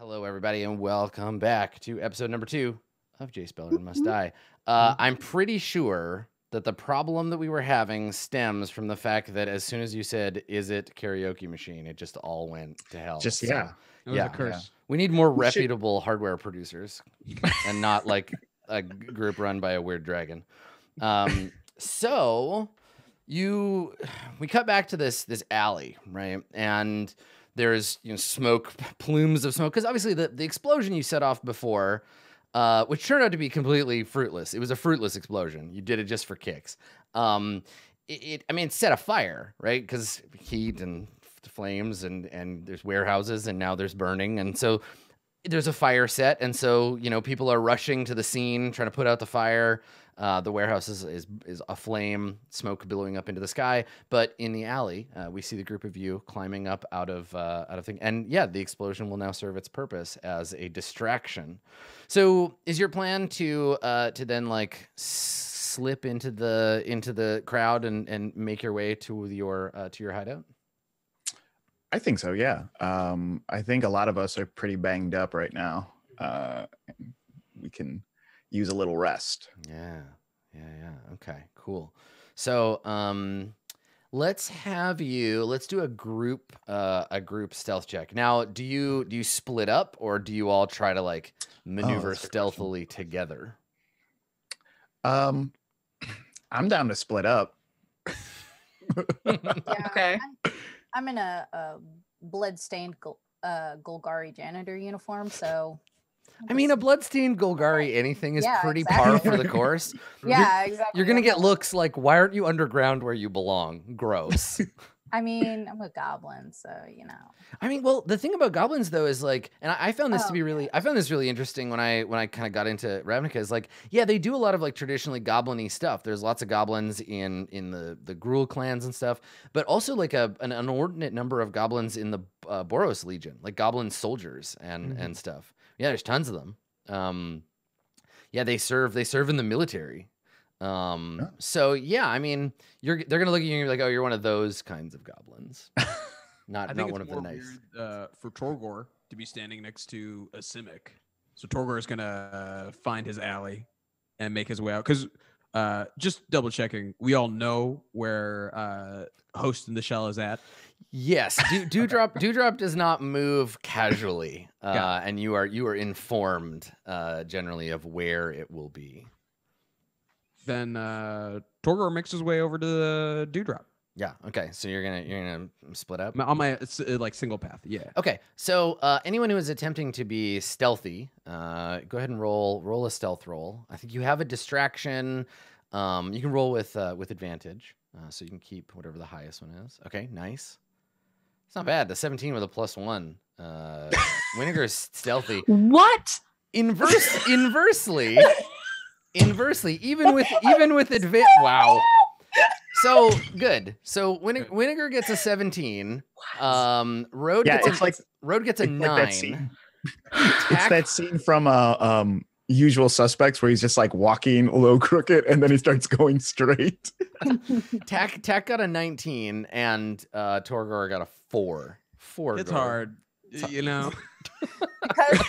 Hello, everybody, and welcome back to episode number 2 of Jace Beleren Must Die. I'm pretty sure that the problem that we were having stems from the fact that as soon as you said, "Is it karaoke machine?" it just all went to hell. Just So, yeah, It was a curse. we need more reputable hardware producers, and not like a group run by a weird dragon. So we cut back to this alley, right? And there's smoke, plumes of smoke, because obviously the explosion you set off before, which turned out to be completely fruitless. It was a fruitless explosion. You did it just for kicks. It set a fire, right? Because heat and flames, and there's warehouses, and now there's burning, and so there's a fire set, and so people are rushing to the scene, trying to put out the fire. The warehouse is aflame, smoke billowing up into the sky. But in the alley, we see the group of you climbing up out of thing. And yeah, the explosion will now serve its purpose as a distraction. So, is your plan to then like slip into the crowd and make your way to your hideout? I think so. Yeah, I think a lot of us are pretty banged up right now. We can use a little rest. Yeah. Okay, cool. So, let's do a group stealth check. Now, do you split up, or do you all try to like maneuver stealthily together? I'm down to split up. Yeah, Okay. I'm in a blood-stained Golgari janitor uniform, so... I mean, a bloodstained Golgari anything is pretty exactly. par for the course. Yeah, exactly. You're gonna get looks like, why aren't you underground where you belong? Gross. I mean, I'm a goblin, so I mean, well, the thing about goblins though is like, and I found this to be really, I found this really interesting when I kind of got into Ravnica. Is like, yeah, they do a lot of like traditionally goblin-y stuff. There's lots of goblins in the Gruul clans and stuff, but also like an inordinate number of goblins in the Boros Legion, like goblin soldiers and stuff. Yeah, there's tons of them. Yeah, they serve in the military. So yeah, I mean, they're gonna look at you and you're like, oh, you're one of those kinds of goblins, not one of the nice. Weird, for Torgor to be standing next to a Simic. So Torgor is gonna find his alley and make his way out. Because just double checking, we all know where Host in the Shell is at. Yes, Dewdrop does not move casually, and you are informed generally of where it will be. Then Torgor makes his way over to the Dewdrop. Yeah. Okay. So you're gonna split up On my it's like single path. Yeah. Okay. So anyone who is attempting to be stealthy, go ahead and roll a stealth roll. I think you have a distraction. You can roll with advantage, so you can keep whatever the highest one is. Okay. Nice. It's not bad. The 17 with a +1. Winnegar's stealthy. What? Inversely, even with advantage. Wow. So good. So Winnegar gets a 17. Road gets a 9. Like that scene. It's that scene from Usual Suspects where he's just like walking low crooked and then he starts going straight. Tack got a 19 and Torgor got a 4. It's hard, because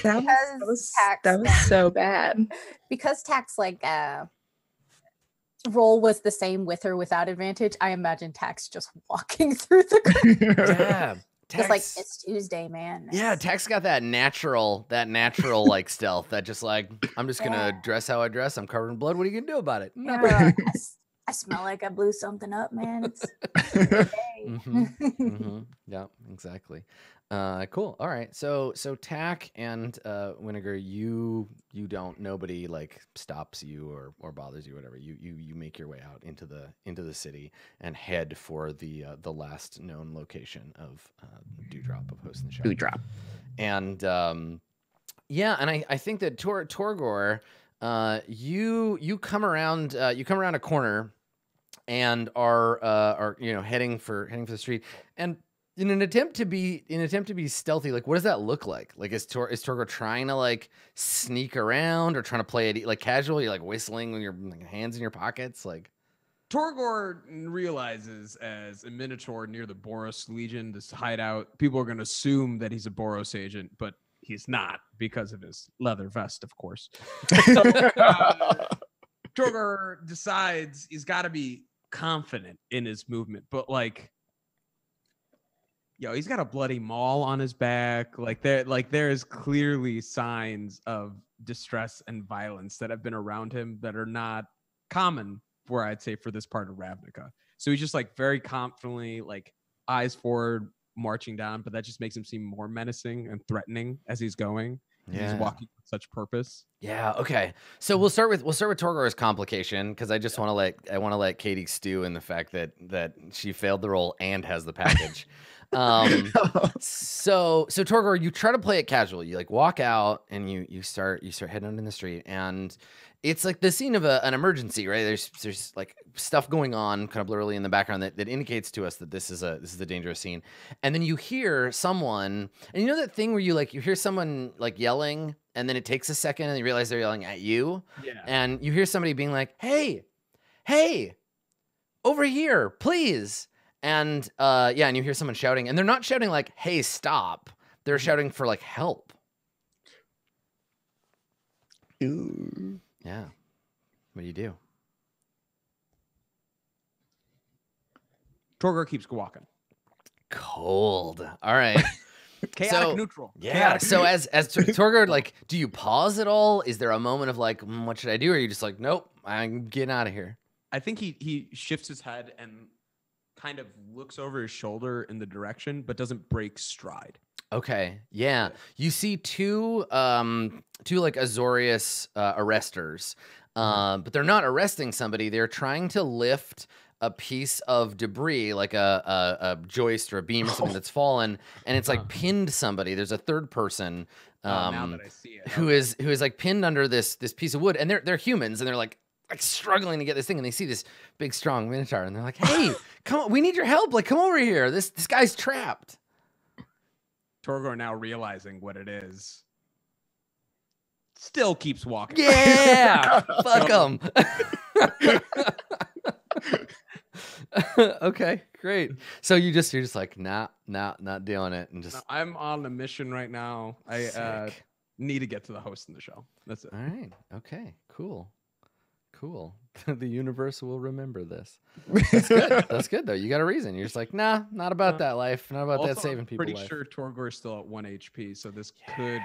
that was so bad. Because Tack's like roll was the same with or without advantage. I imagine Tack's just walking through the Yeah. just like, it's Tuesday, man. Yeah, Tack's got that natural like stealth that just like, I'm just gonna dress how I dress. I'm covered in blood. What are you gonna do about it? Yeah, I smell like I blew something up, man. It's Yeah, exactly. Cool. All right. So Tack and Winnegar, nobody like stops you or bothers you, whatever. You make your way out into the city and head for the last known location of Dewdrop of Host in the Shell. Dewdrop. And yeah, and I think that Torgor, you come around a corner and are heading for the street, and in an attempt to be stealthy, like what does that look like? Like is Torgor trying to like sneak around or trying to play it like casual? You're like whistling with your hands in your pockets, like. Torgor realizes as a Minotaur near the Boros Legion, this hideout, people are going to assume that he's a Boros agent, but he's not because of his leather vest, of course. Torgor decides he's got to be confident in his movement, but like, he's got a bloody maul on his back. There is clearly signs of distress and violence that have been around him that are not common for, I'd say, for this part of Ravnica. So he's just like very confidently, like eyes forward, marching down, but that just makes him seem more menacing and threatening as he's going. He's walking with such purpose. Yeah. Okay. So we'll start with Torgor's complication, because I just want to let Katie stew in the fact that she failed the roll and has the package. So Torgor, you try to play it casual. You like walk out and you start heading out in the street, and it's like the scene of an emergency, right? There's like stuff going on kind of blurrily in the background that indicates to us that this is a dangerous scene. And then you hear someone, and you know that thing where you hear someone like yelling, and then it takes a second and you realize they're yelling at you. Yeah. And you hear somebody being like, hey, over here, please. And and you hear someone shouting, and they're not shouting like, hey, stop. They're shouting for like help. Ooh. Yeah. What do you do? Torgor keeps walking. Cold. All right. Chaotic neutral. Yeah. Chaotic. So as Torgor, like, do you pause at all? Is there a moment of like, what should I do? Or are you just like, nope, I'm getting out of here? I think he shifts his head and kind of looks over his shoulder in the direction, but doesn't break stride. Okay. Yeah. You see two like Azorius arresters, but they're not arresting somebody. They're trying to lift a piece of debris, like a joist or a beam or something that's fallen, and it's like pinned somebody. There's a third person now that I see it, who is like pinned under this piece of wood, and they're humans, and they're like struggling to get this thing, and they see this big strong minotaur, and they're like, hey, come on, we need your help, like come over here, this guy's trapped. Torgor, now realizing what it is, still keeps walking. Yeah. Fuck him. Okay, great. So you're just like, not doing it, and just No, I'm on a mission right now. I need to get to the host in the show. That's it. all right. Okay, cool. The universe will remember this. That's good. That's good though. You got a reason. You're just like, nah, not about that life. Not about Also, that saving people. I'm pretty life. sure Torgor is still at 1 HP, so this could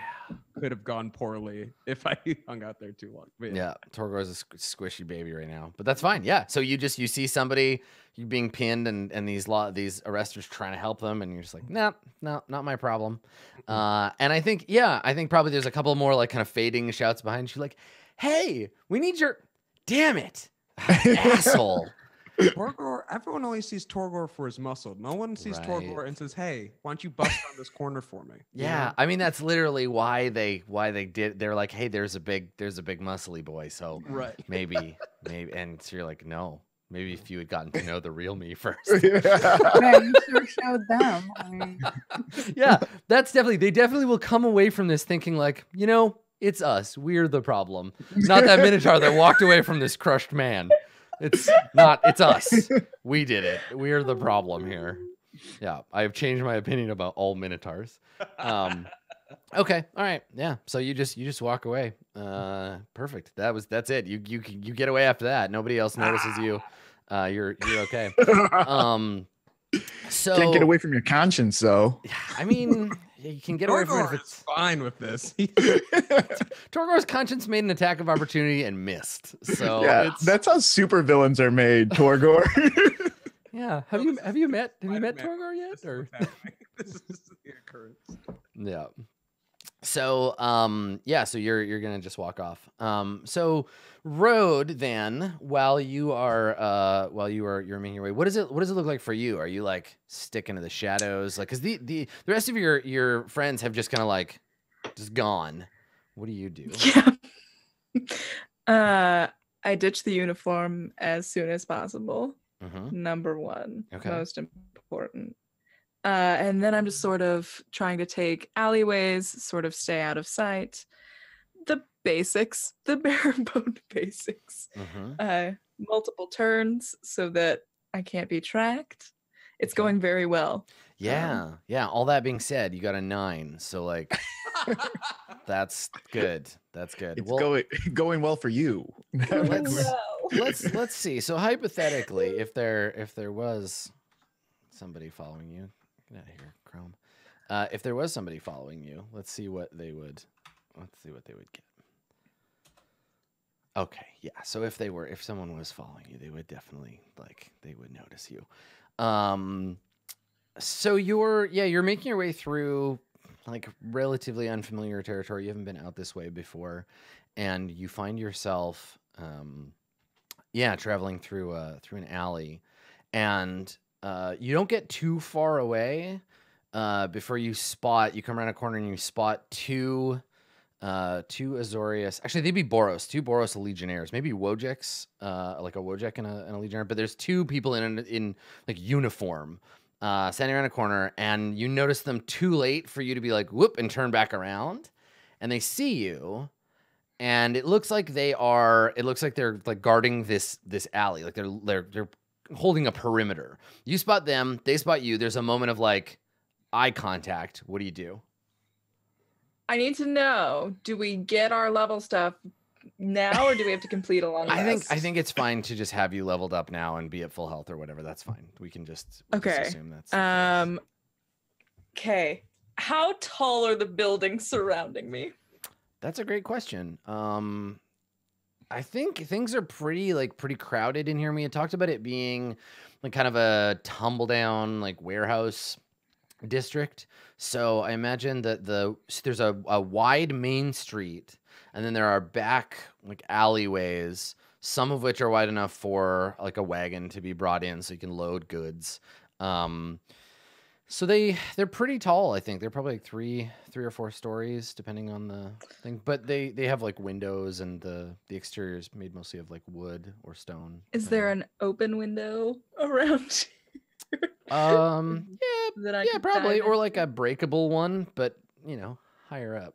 have gone poorly if I hung out there too long. But yeah, Torgor is a squishy baby right now, but that's fine. Yeah. So you see somebody being pinned, and these arresters trying to help them, and you're just like, no, not my problem. And I think probably there's a couple more like kind of fading shouts behind you, like, hey, we need your. Damn it, asshole. Torgor, everyone only sees Torgor for his muscle. No one sees Torgor and says, hey, why don't you bust on this corner for me? Yeah, I mean that's literally why they did. They're like, hey, there's a big muscly boy, so maybe, and so you're like, no, maybe if you had gotten to know the real me first. Right, you sure showed them. I mean, yeah, they definitely will come away from this thinking like, it's us. We're the problem. Not that minotaur that walked away from this crushed man. It's us. We did it. We're the problem here. Yeah, I have changed my opinion about all minotaurs. Okay, all right. Yeah, so you just walk away. Perfect. That's it. You get away after that. Nobody else notices you. You're okay. So can't get away from your conscience, though. I mean, you can get away from it if it's fine with this. Torgor's conscience made an attack of opportunity and missed. So yeah, that's how supervillains are made, Torgor. Yeah. Have you met Torgor yet? Or this is the occurrence. Yeah. So so you're gonna just walk off. So Road, then, while you're making your way, what does it look like for you? Are you like sticking to the shadows? Like, cause the rest of your friends have just kind of like just gone. What do you do? Yeah. I ditch the uniform as soon as possible. Number one. Okay. Most important. And then I'm just sort of trying to take alleyways, sort of stay out of sight. The basics, the bare bone basics. Multiple turns so that I can't be tracked. It's going very well. Yeah. Yeah. All that being said, you got a 9. So like that's good. That's good. It's Well, going well for you. let's see. So hypothetically, if there was somebody following you, get out of here, Chrome. If there was somebody following you, let's see what they would get. Okay, yeah. So if someone was following you, they would definitely they would notice you. So you're making your way through like relatively unfamiliar territory. You haven't been out this way before, and you find yourself traveling through an alley, and you don't get too far away before you come around a corner and you spot two Azorius. Actually, they'd be Boros, two Boros Legionnaires, maybe Wojeks, like a Wojek and a Legionnaire. But there's two people in like uniform, standing around a corner, and you notice them too late for you to be like whoop and turn back around, and they see you, and it looks like they're like guarding this alley, like they're holding a perimeter. You spot them, they spot you. There's a moment of like eye contact. What do you do? I need to know, do we get our level stuff now or do we have to complete a long rest? I think it's fine to just have you leveled up now and be at full health or whatever. That's fine. We can just assume that's the case. Okay. How tall are the buildings surrounding me? That's a great question. I think things are pretty crowded in here. We had talked about it being like kind of a tumble down like warehouse district. So I imagine that there's a wide main street, and then there are back like alleyways, some of which are wide enough for like a wagon to be brought in so you can load goods. So they're pretty tall. I think they're probably like three or 4 stories depending on the thing, but they have like windows, and the exterior is made mostly of like wood or stone. Is there an open window around? Yeah, probably, or like a breakable one, but higher up.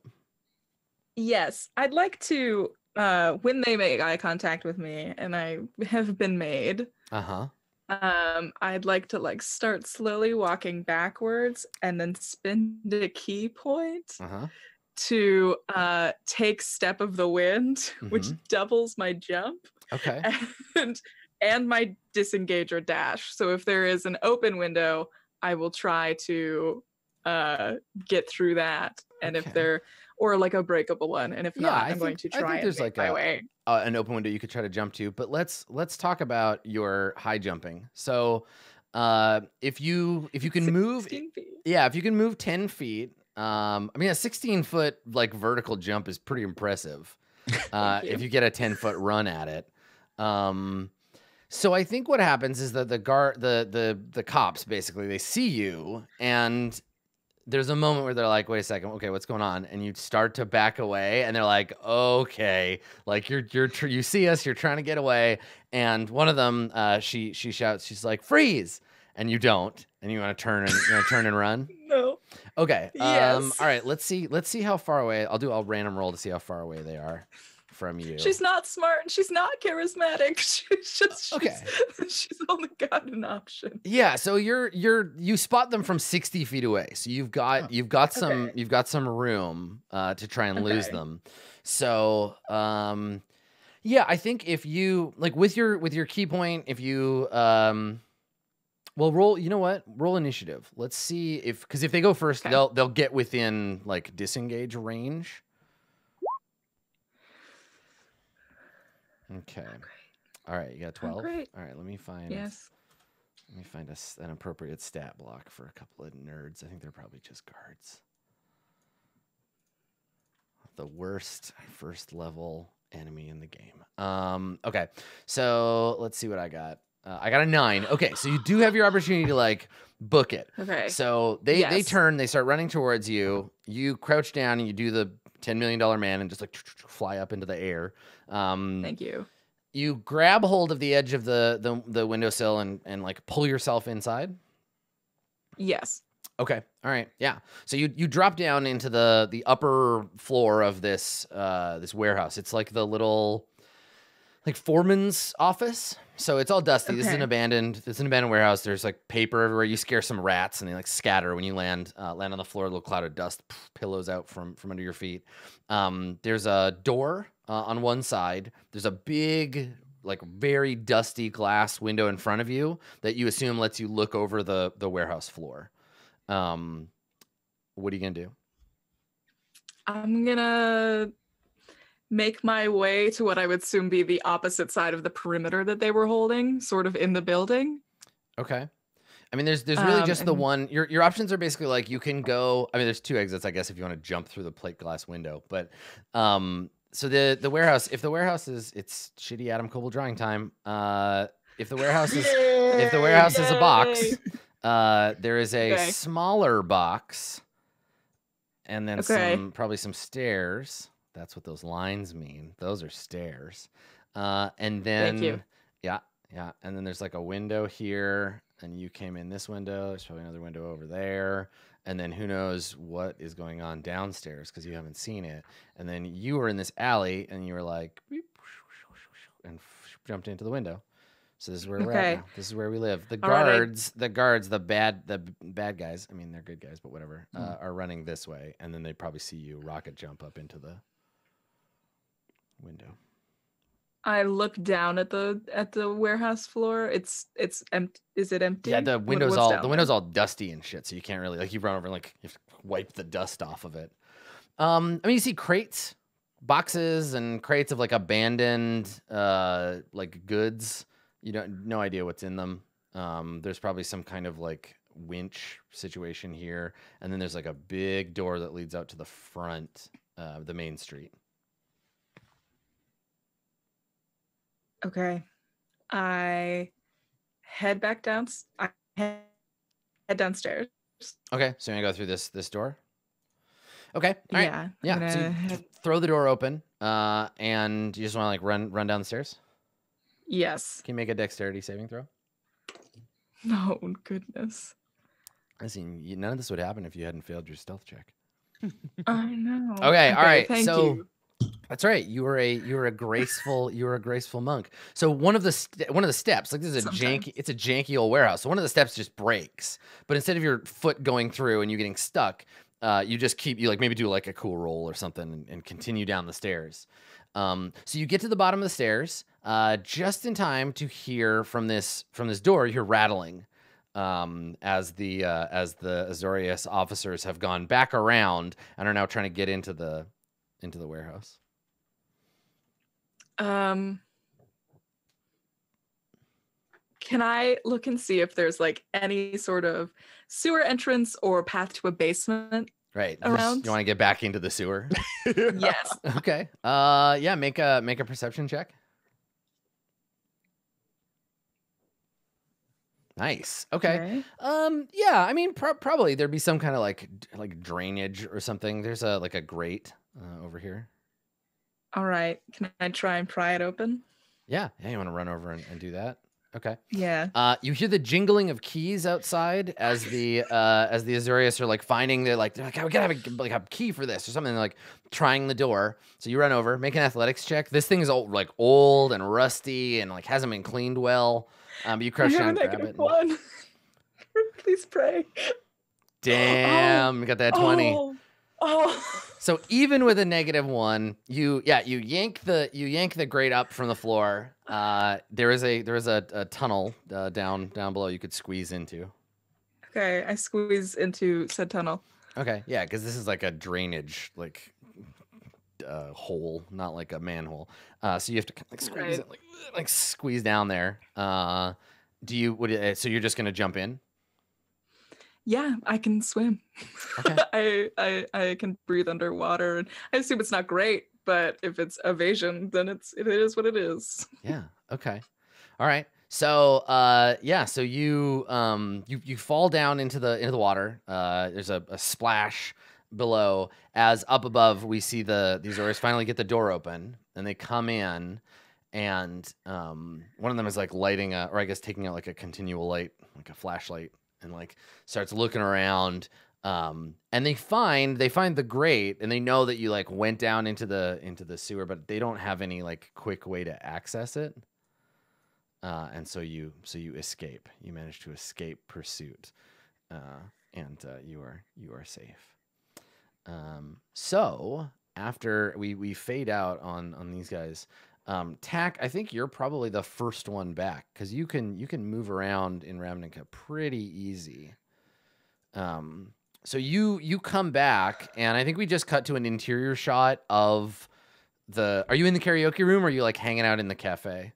Yes, I'd like to when they make eye contact with me, and I have been made. I'd like to like start slowly walking backwards and then spin the key point to take Step of the Wind, which doubles my jump. Okay. And my disengage or dash. So if there is an open window, I will try to get through that. And if there, or like a breakable one, and if not, I'm going to try and make my way. An open window you could try to jump to. But let's talk about your high jumping. So if you can move, if you can move 10 feet. I mean, a 16-foot like vertical jump is pretty impressive. If you get a 10-foot run at it. So I think what happens is that the cops basically, they see you, and there's a moment where they're like, wait a second, okay, what's going on? And you start to back away, and they're like, okay, like you see us, you're trying to get away, and one of them, she shouts, she's like, freeze, and you don't, and you want to turn and run. No. Okay. Yes. All right. Let's see how far away. I'll random roll to see how far away they are from you. She's not smart and she's not charismatic. She's only got an option. Yeah, so you spot them from 60 feet away. So you've got some room to try and lose them. So I think if you like with your key point, if you roll, you know what? Roll initiative. Let's see because if they go first, they'll get within like disengage range. Okay. All right, you got 12. Oh, great. All right, let me find an appropriate stat block for a couple of nerds. I think they're probably just guards. The worst first level enemy in the game. Okay, so let's see what I got. I got a 9. Okay, so you do have your opportunity to like book it. Okay. So they turn, they start running towards you. You crouch down and you do the $10 million man and just like fly up into the air. Thank you. You grab hold of the edge of the windowsill and like pull yourself inside. Yes. Okay. All right. Yeah. So you drop down into the upper floor of this warehouse. It's like the little like foreman's office. So it's all dusty. This is an Okay. abandoned warehouse. There's like paper everywhere. You scare some rats and they like scatter when you land on the floor. A little cloud of dust pillows out from under your feet. There's a door on one side. There's a big, like very dusty glass window in front of you that you assume lets you look over the warehouse floor. What are you gonna do? I'm gonna make my way to what I would assume be the opposite side of the perimeter that they were holding, sort of in the building. Okay. I mean, there's really just the and- one. Your options are basically like you can go. I mean, there's two exits, I guess, if you want to jump through the plate glass window. But so the warehouse, if the warehouse is, it's shitty Adam Coble drawing time. If the warehouse is a box, there is a Okay. smaller box, and then Okay. probably some stairs. That's what those lines mean. Those are stairs. And then Thank you. yeah, and then there's like a window here, and you came in this window. There's probably another window over there, and then who knows what is going on downstairs because you haven't seen it. And then you were in this alley, and you were like, beep, and jumped into the window. So this is where we're at Okay. now. This is where we live. The All right, guards, the bad guys. I mean, they're good guys, but whatever. Are running this way, and then they probably see you rocket jump up into the window. I look down at the warehouse floor. It's empty. Is it empty? Yeah, the window's What's all down the window's all dusty and shit, so you can't really like you run over and like you have to wipe the dust off of it. I mean, you see crates, boxes, and crates of like abandoned like goods. You don't no idea what's in them. There's probably some kind of like winch situation here, and then there's like a big door that leads out to the front, the main street. Okay. I head back down. I head downstairs. Okay, so you're gonna go through this door. Okay, all right. Yeah. Yeah, I'm so gonna you head- throw the door open, and you just want to like run down the stairs. Yes. Can you make a dexterity saving throw? Oh goodness. I seen none of this would happen if you hadn't failed your stealth check. I know. Okay, all right. Thank so you. that's right. You were a graceful monk. So one of the steps, like this is Sometimes. it's a janky old warehouse. So one of the steps just breaks, but instead of your foot going through and you getting stuck, you just you like maybe do like a cool roll or something and continue down the stairs. So you get to the bottom of the stairs, just in time to hear from this door. You hear rattling, as the Azorius officers have gone back around and are now trying to get into the warehouse. Can I look and see if there's like any sort of sewer entrance or path to a basement? Right. Around? You want to get back into the sewer? Yes. Okay. Yeah. Make a perception check. Nice. Okay. Yeah. I mean, probably there'd be some kind of like drainage or something. There's a grate over here. All right. Can I try and pry it open? Yeah. Yeah. You want to run over and do that? Okay. Yeah. You hear the jingling of keys outside as the Azorius are like finding they're like we gotta have a key for this or something. They're like trying the door. So you run over, make an athletics check. This thing is old and rusty and like hasn't been cleaned well. But you crush I down, have a grab negative it. one. Please pray. Damn, you got that 20. Oh. So even with a -1, you yank the grate up from the floor. There is a tunnel down below you could squeeze into. Okay, I squeeze into said tunnel. Okay, yeah, because this is like a drainage hole, not like a manhole. So you have to squeeze Right. it, squeeze down there. So you're just gonna jump in? Yeah, I can swim. Okay. I can breathe underwater, and I assume it's not great, but if it's evasion, then it is what it is. Yeah. Okay. All right. So so you fall down into the water. There's a splash below. As up above, we see these Azorius finally get the door open, and they come in, and one of them is like lighting taking out like a continual light, like a flashlight, and like starts looking around. And they find the grate, and they know that you like went down into the sewer, but they don't have any like quick way to access it. And so you escape. You manage to escape pursuit, and you are safe. So after we fade out on these guys, Tack, I think you're probably the first one back because you can move around in Ravnica pretty easy. So you come back, and I think we just cut to an interior shot of the. Are you in the karaoke room, or are you like hanging out in the cafe?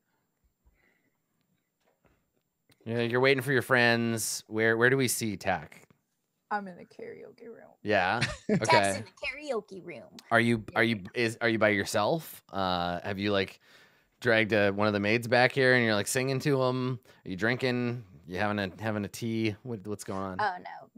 Yeah, you're waiting for your friends. Where do we see Tack? I'm in the karaoke room. Yeah. Tack's Okay. in the karaoke room. Are you by yourself? Have you like dragged one of the maids back here, and you're like singing to them? Are you drinking? You having a tea? What's going on? Oh no,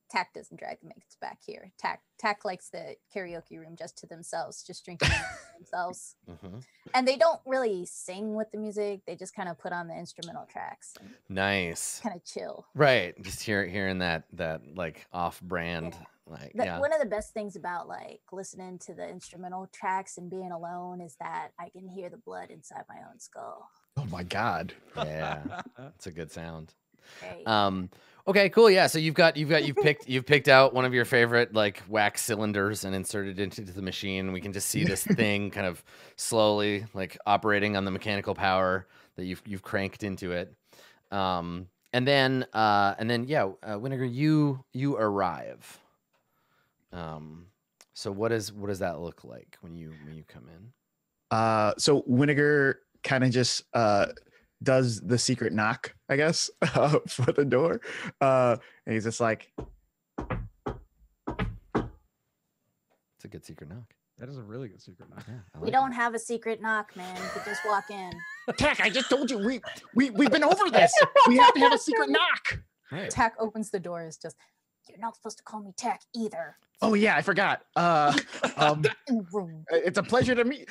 Tack doesn't drag the mates back here. Tack likes the karaoke room just to themselves, just drinking themselves. Mm-hmm. And they don't really sing with the music. They just kind of put on the instrumental tracks. Nice. Kind of chill. Right. Just hearing that like off-brand. Yeah. One of the best things about like listening to the instrumental tracks and being alone is that I can hear the blood inside my own skull. Oh my God. Yeah. It's a good sound. Right. Okay, cool. Yeah. So you've picked out one of your favorite like wax cylinders and inserted it into the machine. We can just see this thing kind of slowly like operating on the mechanical power that you've cranked into it. And then Winnegar, you arrive. So what does that look like when you come in? So Winnegar kind of just does the secret knock, I guess, for the door. And he's just like, it's a good secret knock. That is a really good secret knock. Yeah, We don't have a secret knock, man. You could just walk in. Tack, I just told you we've been over this. We have to have a secret knock. Right. Tack opens the door. Is just, you're not supposed to call me Tack either. Oh yeah, I forgot. Get in the room. It's a pleasure to meet.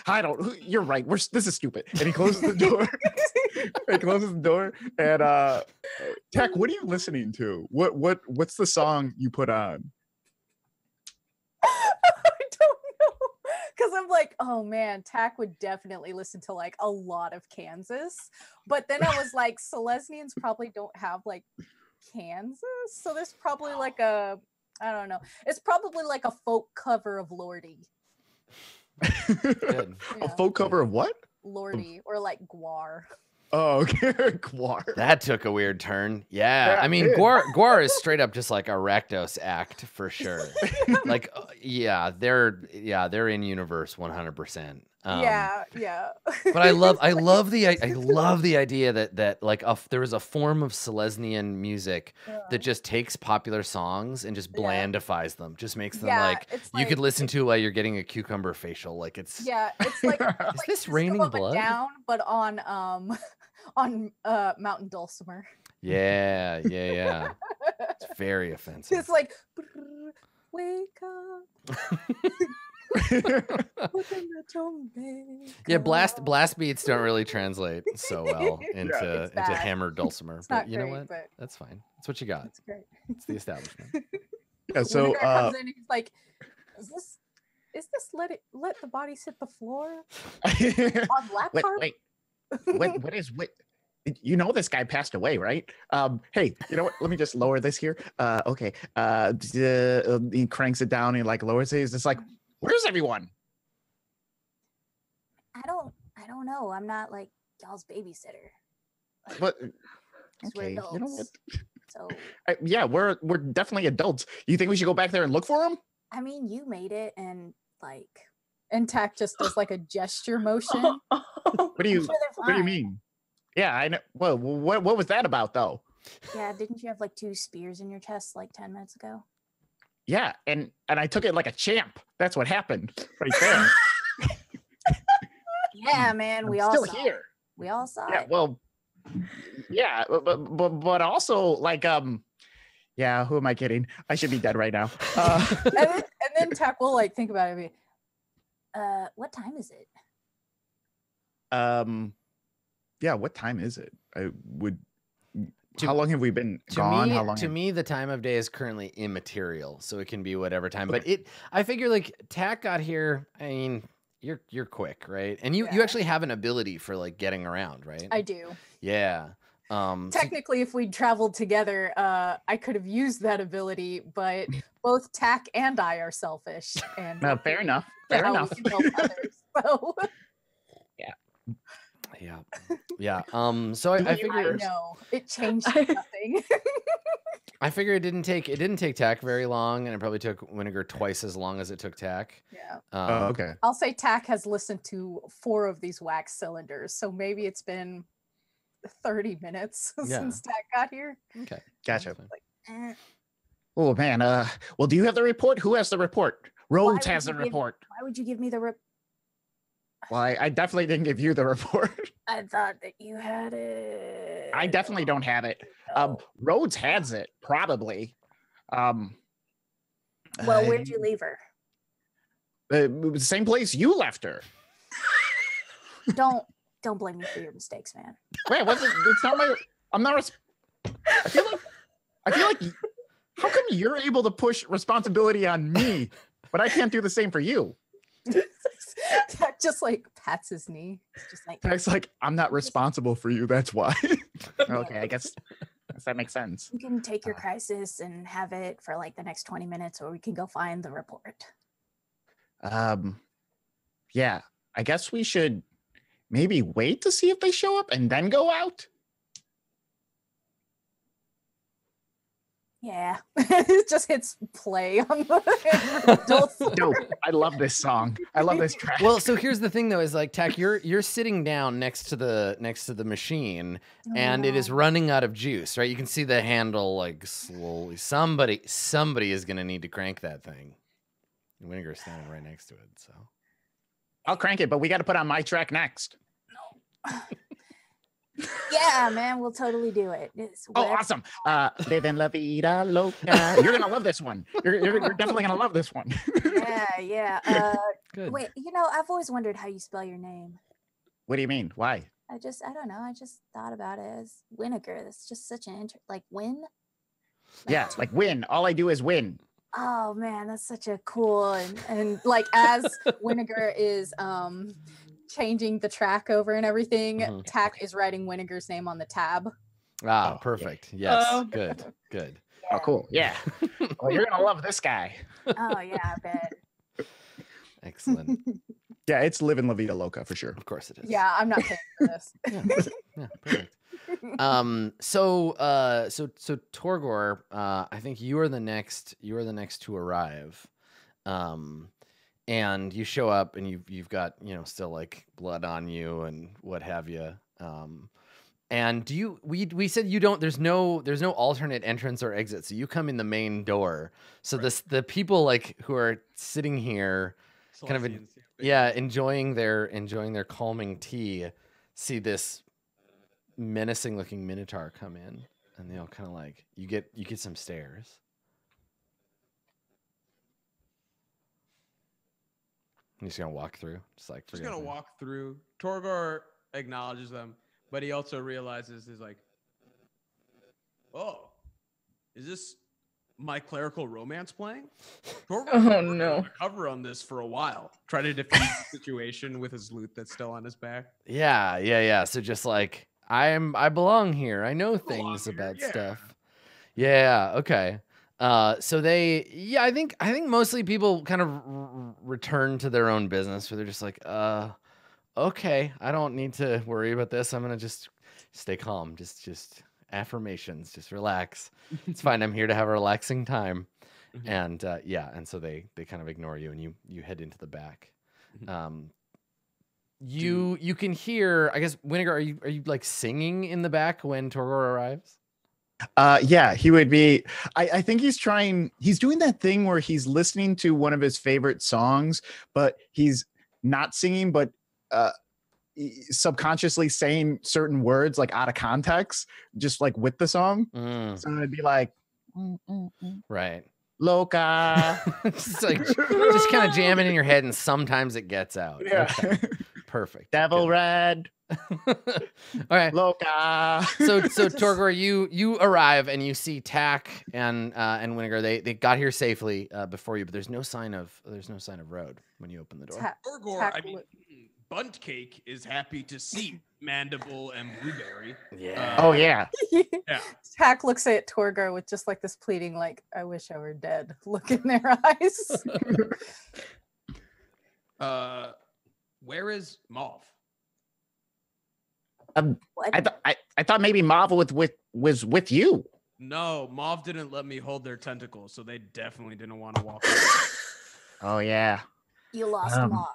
You're right. This is stupid. And he closes the door. And Tack, what are you listening to? What's the song you put on? I don't know. Because I'm like, oh man, Tack would definitely listen to like a lot of Kansas. But then I was like, Selesnians probably don't have like Kansas. So there's probably like I don't know. It's probably like a folk cover of Lordy. Good. A folk cover of what? Lordy or like Guar. Oh, okay. Guar. That took a weird turn. Yeah. I mean, Guar is straight up just like a Rakdos act for sure. Like, they're in universe 100%. Yeah. But I love the idea that like there is a form of Selesnian music that just takes popular songs and just blandifies them, just makes them like you could listen to while you're getting a cucumber facial. Like it's it's like is this raining blood? Down, but on Mountain Dulcimer. Yeah. It's very offensive. It's like wake up. Yeah, blast beats don't really translate so well into hammered dulcimer. But you know what? That's fine. That's what you got. That's great. It's the establishment. Yeah. So comes in, he's like, is this let the bodies hit the floor on black carpet? Wait. What? You know this guy passed away, right? Hey, you know what? Let me just lower this here. Okay. He cranks it down and like lowers it. He's just like, where's everyone? I don't know. I'm not like y'all's babysitter. But okay, you know what? So yeah, we're definitely adults. You think we should go back there and look for him? I mean, you made it, and Tack just does like a gesture motion. What do you mean? Yeah, I know. Well, what was that about though? Yeah, didn't you have like 2 spears in your chest like 10 minutes ago? Yeah, and I took it like a champ. That's what happened right there. Yeah, man, we all saw it. We all saw it. Well, yeah, but also like yeah, who am I kidding? I should be dead right now. and then Tack will like think about it. What time is it? Yeah, what time is it? I would How long have we been To gone? me, How long? to me, the time of day is currently immaterial, so it can be whatever time. But I figure like Tack got here. I mean, you're quick, right? And you actually have an ability for like getting around, right? I do. Yeah. Technically, if we'd traveled together, I could have used that ability, but both Tack and I are selfish. And No, fair enough. Fair how we enough. can help others, so. Yeah. So I I figure know it changed nothing. I figure it didn't take Tack very long, and it probably took Winnegar twice as long as it took Tack. Yeah. Okay. I'll say Tack has listened to 4 of these wax cylinders, so maybe it's been 30 minutes since Tack got here. Okay. Gotcha. Eh. Oh man. Well, do you have the report? Who has the report? Rhodes has the report. Why would you give me the report? Well, I definitely didn't give you the report. I thought that you had it. I definitely don't have it. No. Rhodes has it, probably. Well, where'd you leave her? The same place you left her. Don't blame me for your mistakes, man. Wait, what's it? It's not my. I'm not. I feel like. How come you're able to push responsibility on me, but I can't do the same for you? Just like pats his knee. Just like It's like I'm not responsible for you. That's why. Okay, I guess that makes sense. you can take your crisis and have it for like the next 20 minutes, or we can go find the report. Yeah, I guess we should maybe wait to see if they show up and then go out. Yeah, it just hits play on the Dope. I love this song. I love this track. Well, so here's the thing though, is like Tack, you're sitting down next to the machine, and it is running out of juice, right? You can see the handle like slowly. Somebody is gonna need to crank that thing. Winnegar's standing right next to it, so I'll crank it, but we got to put on my track next. Yeah, man, we'll totally do it. Oh, awesome. Living La Vida Loca. You're going to love this one. You're definitely going to love this one. Yeah. good. Wait, I've always wondered how you spell your name. What do you mean? Why? I don't know. I just thought about it as Winnegar. That's just such an like win. Yeah, like win. All I do is win. Oh man, that's such a cool and like as Winnegar is changing the track over and everything, Tack is writing Winnegar's name on the tab. Ah, perfect. Yes. Good. Oh, cool. Yeah. Well, you're going to love this guy. Oh yeah, I bet. Excellent. Yeah, it's Living La Vida Loca for sure. Of course it is. Yeah, I'm not paying for this. Yeah, perfect. So Torgor, I think you are the next to arrive. And you show up and you've got, still like blood on you and what have you. And we said there's no alternate entrance or exit. So you come in the main door. So Right. the people like who are sitting here kind of enjoying their calming tea, see this menacing looking minotaur come in, and they all kind of like you get some stares. I'm just gonna walk through, Just gonna walk through. Torgor acknowledges them, but he also realizes is like, oh, is this my clerical romance playing? Torgor no. cover on this for a while. Try to defeat the situation with his loot that's still on his back. Yeah. So just like I belong here. I know things about stuff. Yeah. Okay. So I think mostly people kind of return to their own business, where they're just like, okay, I don't need to worry about this. I'm gonna just stay calm. Just affirmations. Just relax. It's fine. I'm here to have a relaxing time. And and so they kind of ignore you, and you head into the back. You can hear, I guess, Winnegar, are you like singing in the back when Torgor arrives? Yeah, he would be. I think he's doing that thing where he's listening to one of his favorite songs, but he's not singing, but subconsciously saying certain words like out of context, just like with the song. So it'd be like, right, Loca. just kind of jamming in your head, and sometimes it gets out. Yeah. Okay. Perfect. Devil Good. Red. All right. Loka. So Torgor, you arrive and you see Tack and Winnegar. They got here safely before you, but there's no sign of Road when you open the door. Torgor, I mean, Bunt Cake is happy to see Mandible and Blueberry. Yeah. Oh yeah. Yeah. Tack looks at Torgor with just like this pleading, like, I wish I were dead look in their eyes. Where is Mauve? What? I thought maybe Marvel was with you. No, Mauve didn't let me hold their tentacles, so they definitely didn't want to walk. Oh yeah. You lost Mauve.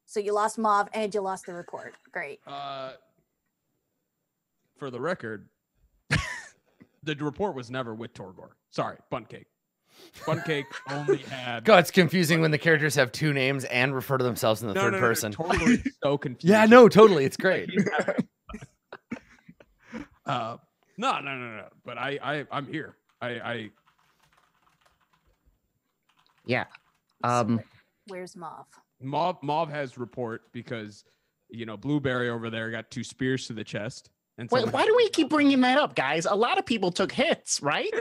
So you lost Mauve and you lost the report. Great. For the record, the report was never with Torgor. Sorry, Bunt Cake. Bunt Cake only had. God, it's confusing when the characters have two names and refer to themselves in the third person. Torgor is so confusing. Yeah, no, totally. It's great. No. But I'm here. Yeah. Where's Mauve? Mauve has report because Blueberry over there got 2 spears to the chest. And Wait, why do we keep bringing that up, guys? A lot of people took hits, right?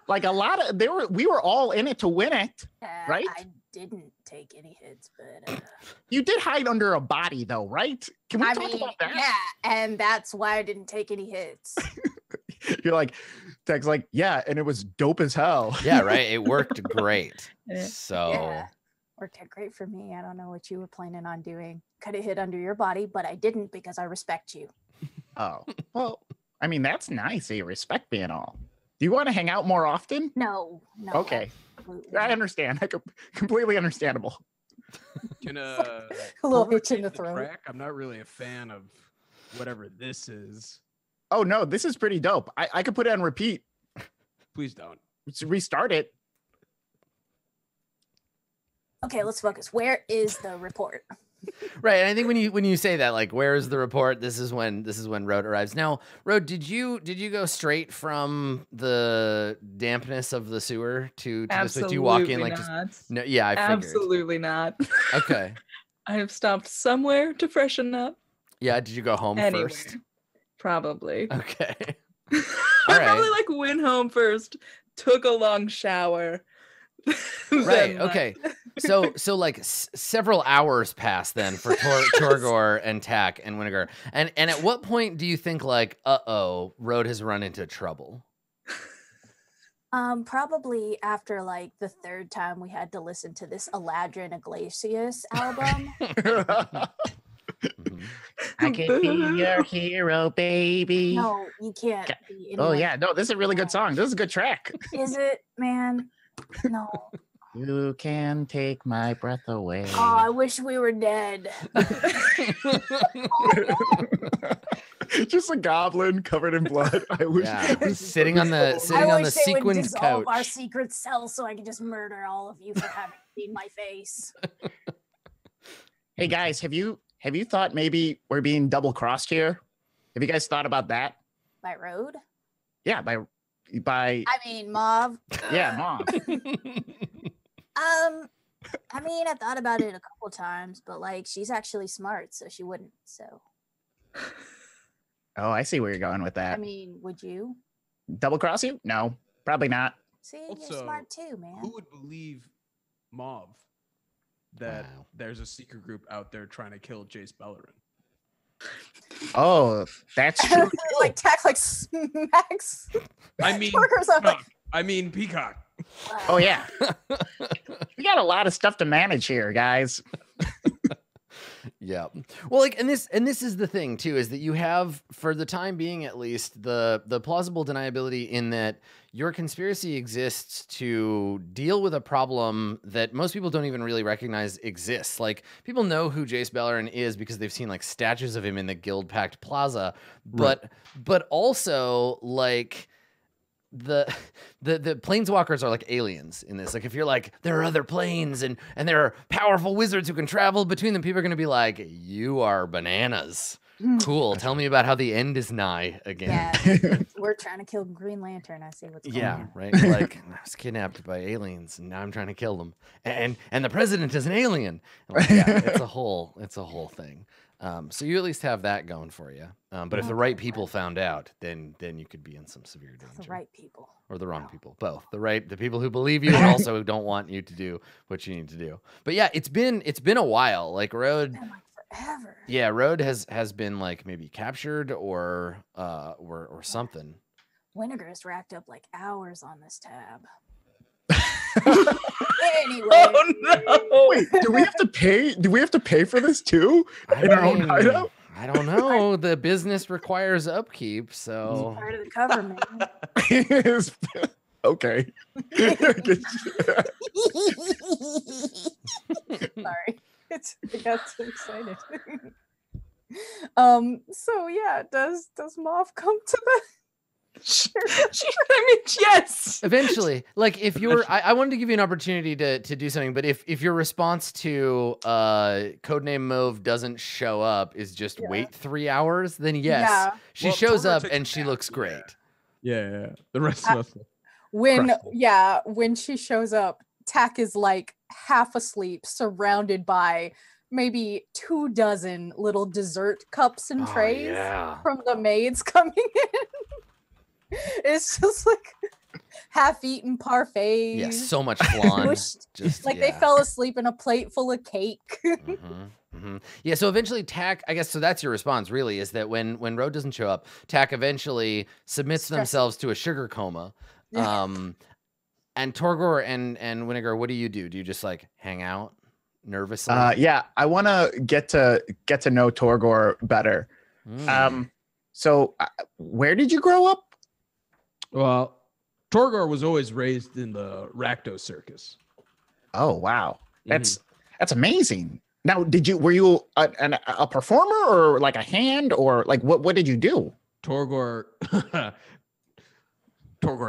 Like we were all in it to win it, right? I didn't take any hits, but you did hide under a body though, right? Can we talk about that? Yeah, and that's why I didn't take any hits. You're like, Tech's like, yeah, and it was dope as hell. Yeah, right. It worked great. So Yeah. Worked out great for me. I don't know what you were planning on doing. Could have hid under your body, but I didn't because I respect you. Oh, well, I mean, that's nice that you respect me and all. Do you want to hang out more often? No. Okay. Absolutely. I understand. Completely understandable. Can A little Torgor hitch in take the throat. track? I'm not really a fan of whatever this is. Oh no, this is pretty dope. I could put it on repeat. Please don't. Let's restart it. Okay, let's focus. Where is the report? right. And I think when you say that, like, where is the report? This is when Road arrives. Now, Road, did you go straight from the dampness of the sewer to this with you walk in like not. just no? Yeah, I figured. Absolutely not. Okay. I have stopped somewhere to freshen up. Yeah. Did you go home Anywhere. first? Probably. Okay. I All right. probably like went home first, took a long shower. Right. then, Okay. So like several hours pass then for Torgor and Tack and Winnegar. And at what point do you think like, Road has run into trouble? Probably after like the 3rd time we had to listen to this Eladrin Iglesias album. Mhm. I can be your hero, baby. No, you can't be Oh anyone. yeah, no, this is a really good song. This is a good track. Is it, man? No. You can take my breath away. Oh, I wish we were dead. Just a goblin covered in blood. I wish. Yeah. Sitting on the I wish they would sequined dissolve couch. our secret cell so I could just murder all of you for having seen my face. Hey guys, have you thought maybe we're being double crossed here? Have you guys thought about that? By road? Yeah, by I mean, Mauve. yeah, Mom. I mean, I thought about it a couple times, but like, she's actually smart, so she wouldn't. So, Oh, I see where you're going with that. I mean, would you? Double cross you? No, probably not. See, Also, you're smart too, man. Who would believe Mauve that Wow. there's a secret group out there trying to kill Jace Beleren? Oh, that's true. Like, Tack like smacks. I mean, Torger's up like, Peacock. wow. Oh yeah. We got a lot of stuff to manage here, guys. Yeah. Well, like, and this is the thing too, is that you have, for the time being at least, the plausible deniability in that your conspiracy exists to deal with a problem that most people don't even really recognize exists. Like, people know who Jace Beleren is because they've seen like statues of him in the Guildpact Plaza, but also like the planeswalkers are like aliens in this. Like, if you're like, there are other planes and there are powerful wizards who can travel between them, people are going to be like, you are bananas, Cool. Tell me about how the end is nigh again. Yeah, we're trying to kill Green Lantern. I see what's going on. Right. Like I was kidnapped by aliens, and now I'm trying to kill them. And the president is an alien. Like, yeah, it's a whole thing. So you at least have that going for you. But if the right people found out, then you could be in some severe danger. The right people or the wrong people, both. The people who believe you and also don't want you to do what you need to do. But yeah, it's been a while. Like Road. It's been like forever. Yeah, Road has been like maybe captured or something. Winnegar's racked up like hours on this tab. Anyway. Oh no! Wait, do we have to pay? Do we have to pay for this too? In our own hideout? I don't know. The business requires upkeep, so Part of the cover, man. Okay. Sorry. I got so excited. So yeah, does Moth come to the I mean, yes. eventually, like if you're, I wanted to give you an opportunity to do something, but if your response to Codename Mauve doesn't show up is just wait 3 hours, then yes, Yeah. she shows up and she looks great. Yeah. The rest of us. when she shows up, Tack is like half asleep, surrounded by maybe 24 little dessert cups and trays from the maids coming in. It's just like half-eaten parfaits. Yeah, so much flan. Just like they fell asleep in a plate full of cake. Yeah, so eventually Tack, I guess, so that's your response really, is that when Road doesn't show up, Tack eventually submits themselves to a sugar coma. And Torgor and Winnegar, what do you do? Do you just like hang out nervously? Yeah, I want to get to know Torgor better. So where did you grow up? Well, Torgor was always raised in the Rakdos circus. Oh wow, that's amazing. Now, were you a performer or like a hand or like what did you do? Torgor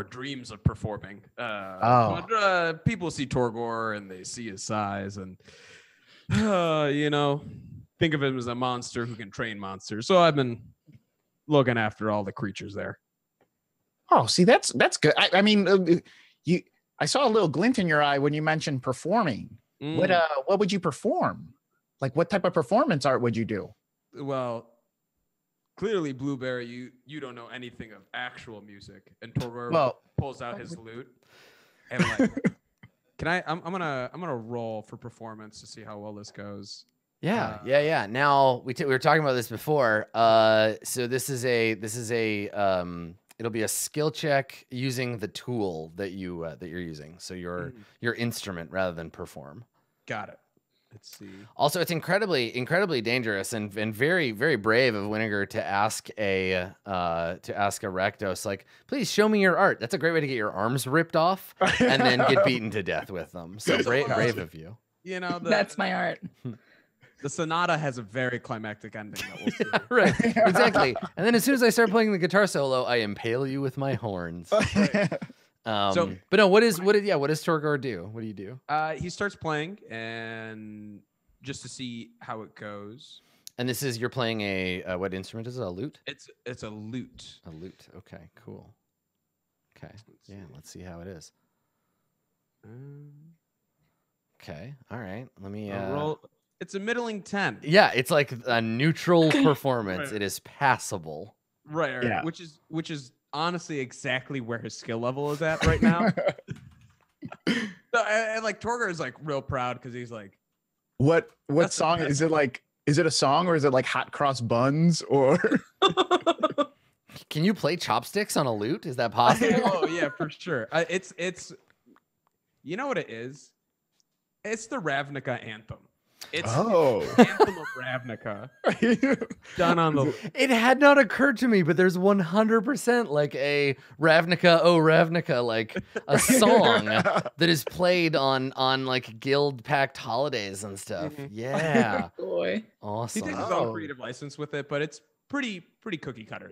dreams of performing. But people see Torgor and they see his size and think of him as a monster who can train monsters. So I've been looking after all the creatures there. Oh, see, that's good. I mean, I saw a little glint in your eye when you mentioned performing. What would you perform? Like, what type of performance art would you do? Well, clearly, Blueberry, you don't know anything of actual music, and Torgor pulls out his lute and like, I'm gonna roll for performance to see how well this goes. Yeah. Now we were talking about this before. So this is a it'll be a skill check using the tool that you're using. So your instrument rather than perform. Got it. Let's see. Also, it's incredibly dangerous and very, very brave of Winnegar to ask a Rakdos, like, please show me your art. That's a great way to get your arms ripped off and then get beaten to death with them. So brave of you. That's my art. The sonata has a very climactic ending. That we'll see. Right, exactly. And then as soon as I start playing the guitar solo, I impale you with my horns. Right. But no, what does Torgor do? What do you do? He starts playing and just to see how it goes. And you're playing what instrument is it? A lute? It's a lute. A lute. Okay, cool. Okay. Let's see how it is. Okay. All right. Let me roll. It's a middling 10. Yeah, it's like a neutral performance. Right. It is passable. Right. Yeah. Which is honestly exactly where his skill level is at right now. And like Torgor is like real proud because he's like, what song is it? Like, is it a song or is it like Hot Cross Buns or? Can you play chopsticks on a lute? Is that possible? Oh yeah, for sure. It's you know what it is? It's the Ravnica anthem. It's Anthem of Ravnica done on the. It had not occurred to me, but there's 100% like a Ravnica, like a song that is played on like Guildpact holidays and stuff. Yeah, boy, awesome. He takes his own creative license with it, but it's pretty cookie cutter,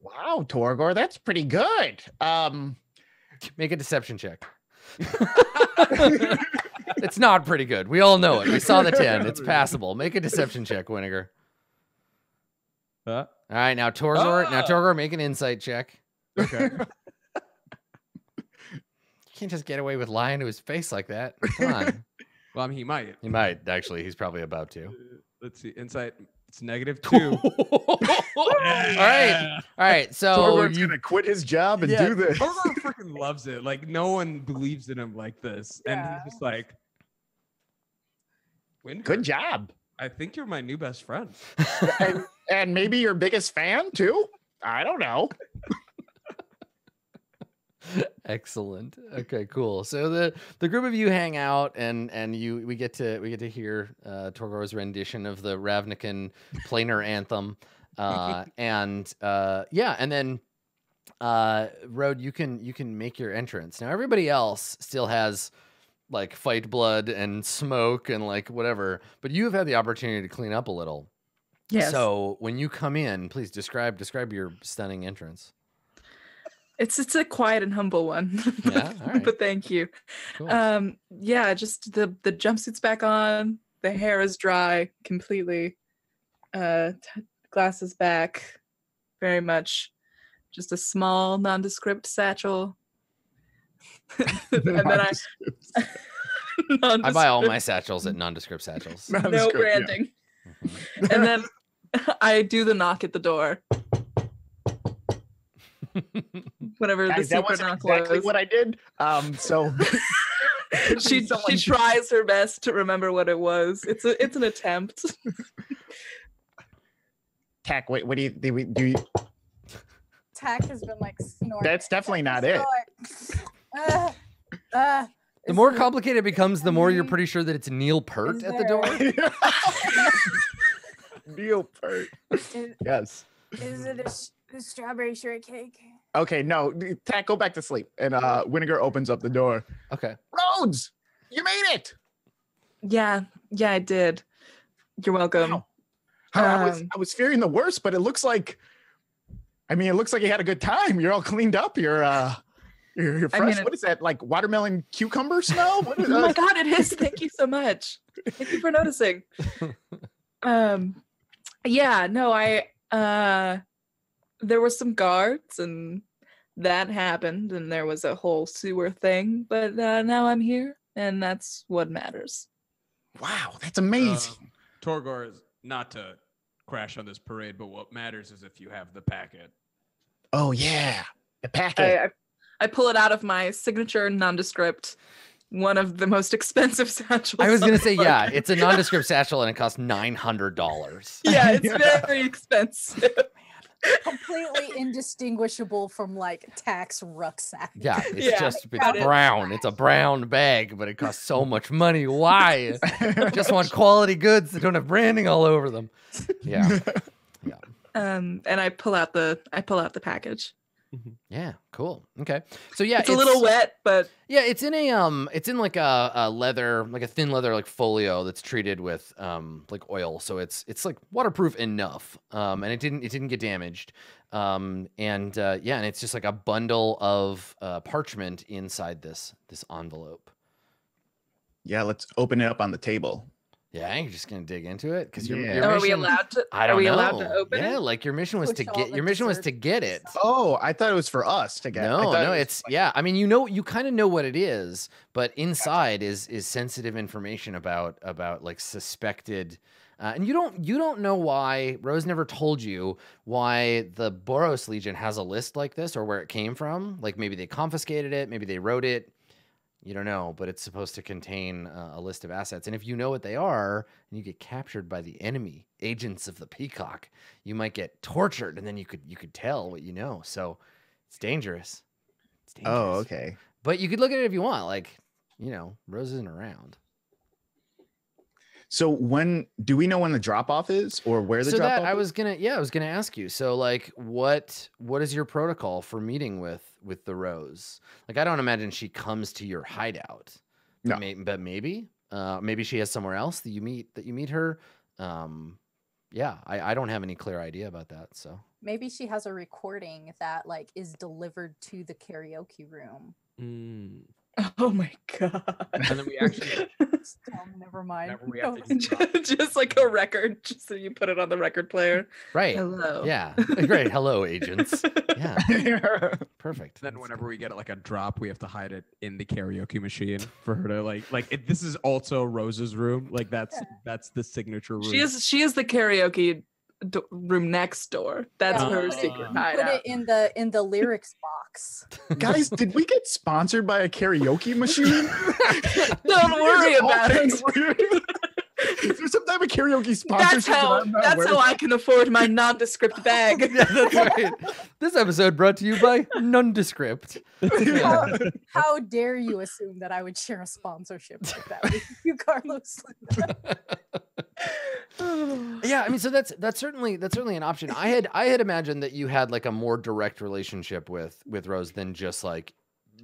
Wow, Torgor, that's pretty good. Make a deception check. It's not pretty good. We all know it. We saw the 10. It's passable. Make a deception check, Winnegar. Huh? All right, now Torgor. Now Ah! Torgor, make an insight check. Okay. You can't just get away with lying to his face like that. Come on. Well, I mean, he might. He might actually. He's probably about to. Let's see. Insight. It's -2. All right. So Torgor's gonna quit his job and do this. Torgor freaking loves it. Like no one believes in him like this, and he's just like, Windgar, Good job. I think you're my new best friend. And maybe your biggest fan too. I don't know. Excellent. Okay, cool. So the group of you hang out, and we get to hear Torgor's rendition of the Ravnican planar anthem, and then Road, you can make your entrance. Now everybody else still has like fight blood and smoke and like whatever, but you have had the opportunity to clean up a little. Yes. So when you come in, please describe your stunning entrance. It's a quiet and humble one. Yeah, all right. But thank you. Cool. Just the jumpsuit's back on. The hair is dry completely. Glasses back. Very much. Just a small nondescript satchel. And then I buy all my satchels at nondescript satchels. no branding. Yeah. And then I do the knock at the door. Whatever the Guys, that secret wasn't knock exactly was. what I did. So she tries her best to remember what it was. It's an attempt. Tack. Wait, what do you? Tack has been like snoring. That's definitely not it. The more complicated it becomes, the more you're pretty sure that it's Neil Peart at the door. Neil Peart. Yes. Is it a strawberry shortcake? Okay, no. Tack, go back to sleep. And Winnegar opens up the door. Okay. Rhodes, you made it. Yeah, I did. You're welcome. Wow. I was fearing the worst, but it looks like you had a good time. You're all cleaned up. You're fresh. What is that? Like watermelon cucumber smell? What is, oh my god, it is. Thank you so much. Thank you for noticing. There were some guards and that happened, and there was a whole sewer thing, but now I'm here and that's what matters. Wow, that's amazing. Torgor is not to crash on this parade, but what matters is if you have the packet. Oh yeah, the packet. I pull it out of my signature nondescript, one of the most expensive satchels. I was gonna say, yeah, it's a nondescript satchel and it costs $900. Yeah, it's very expensive. Completely indistinguishable from like Tack's rucksack. Yeah, it's brown. It's a brown bag, but it costs so much money. Why? Just want quality goods that don't have branding all over them. Yeah. And I pull out the package. Yeah, cool. Okay. So yeah, it's a little wet, but yeah, it's in like a leather, like a thin leather like folio that's treated with like oil, so it's like waterproof enough. And it didn't get damaged. And it's just like a bundle of parchment inside this envelope. Yeah, let's open it up on the table. Yeah, you're just gonna dig into it because your are we allowed to? Are we allowed to open it? Yeah, like your mission was to get it. Oh, I thought it was for us to get. No, it's yeah. I mean, you kind of know what it is, but inside is sensitive information about like suspected, and you don't know why. Rose never told you why the Boros Legion has a list like this or where it came from. Like maybe they confiscated it, maybe they wrote it. You don't know, but it's supposed to contain a list of assets. And if you know what they are and you get captured by the enemy, agents of the Peacock, you might get tortured and then you could tell what you know. So it's dangerous. Oh, okay. But you could look at it if you want. Like, Rose isn't around. So do we know when the drop off is or where the drop off? I was gonna ask you. So like, what is your protocol for meeting with the Rose? Like, I don't imagine she comes to your hideout. No, but maybe she has somewhere else that you meet her. I don't have any clear idea about that. So maybe she has a recording that like is delivered to the karaoke room. Oh my god! And then we actually That's dumb. Never mind. Whenever we have No. to drop. Just like a record, just so you put it on the record player. Right. Hello. Yeah. Great. Hello, agents. Yeah. Perfect. Then whenever we get like a drop, we have to hide it in the karaoke machine for her to this is also Rose's room. Like that's the signature room. She is the karaoke room next door. That's Yeah, her put it- secret Put hideout. it in the lyrics box. Guys, did we get sponsored by a karaoke machine? Don't worry about it. Is there some type of karaoke sponsorship? That's how I can afford my nondescript bag. Yeah, that's right. This episode brought to you by Nondescript. Yeah. How dare you assume that I would share a sponsorship like that with you, Carlos? Yeah, I mean, so that's certainly an option. I had imagined that you had like a more direct relationship with Rose than just like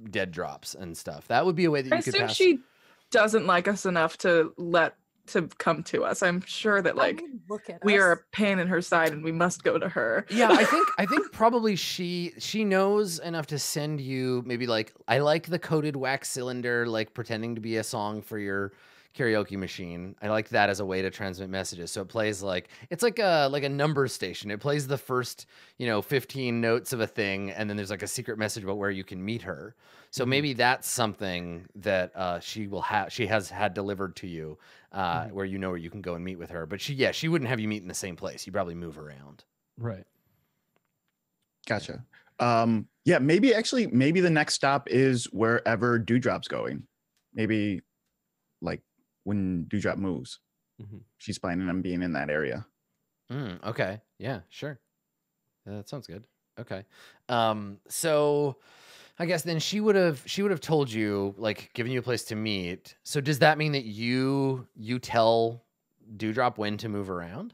dead drops and stuff. That would be a way that I you could assume pass. she doesn't like us enough to come to us. I'm sure that like Look at we us. are a pain in her side and we must go to her. Yeah, I think probably she knows enough to send you maybe like, I like the coated wax cylinder, like pretending to be a song for your karaoke machine. I like that as a way to transmit messages. So it plays like, it's like a number station. It plays the first, 15 notes of a thing, and then there's like a secret message about where you can meet her. So maybe that's something that she has had delivered to you, where where you can go and meet with her. But she wouldn't have you meet in the same place. You'd probably move around. Right. Gotcha. Yeah, maybe the next stop is wherever Dewdrop's going. Maybe like when Dewdrop moves, she's planning on being in that area. Okay. Yeah, sure. That sounds good. Okay. So I guess then she would have told you, like, given you a place to meet. So does that mean that you tell Dewdrop when to move around?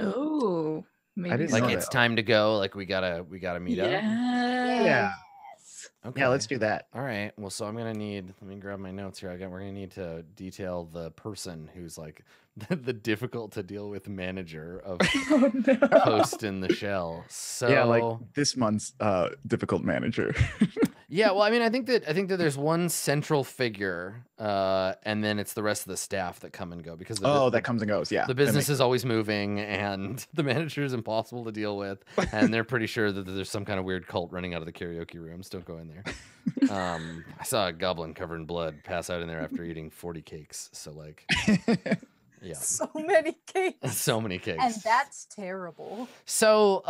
Oh, maybe didn't Like know it's that. time to go. Like we gotta meet up. Yeah. Okay. Yeah, let's do that. All right. Well, so I'm gonna need. Let me grab my notes here. We're gonna need to detail the person who's like the difficult to deal with manager of Oh no. Host in the Shell. So Yeah, like this month's difficult manager. yeah. Well, I mean, I think that there's one central figure, and then it's the rest of the staff that come and go because that comes and goes. Yeah, the business is always moving, and the manager is impossible to deal with, and they're pretty sure that there's some kind of weird cult running out of the karaoke rooms. Don't go in there. I saw a goblin covered in blood pass out in there after eating 40 cakes. So like, yeah, So many cakes. so many cakes. And that's terrible. So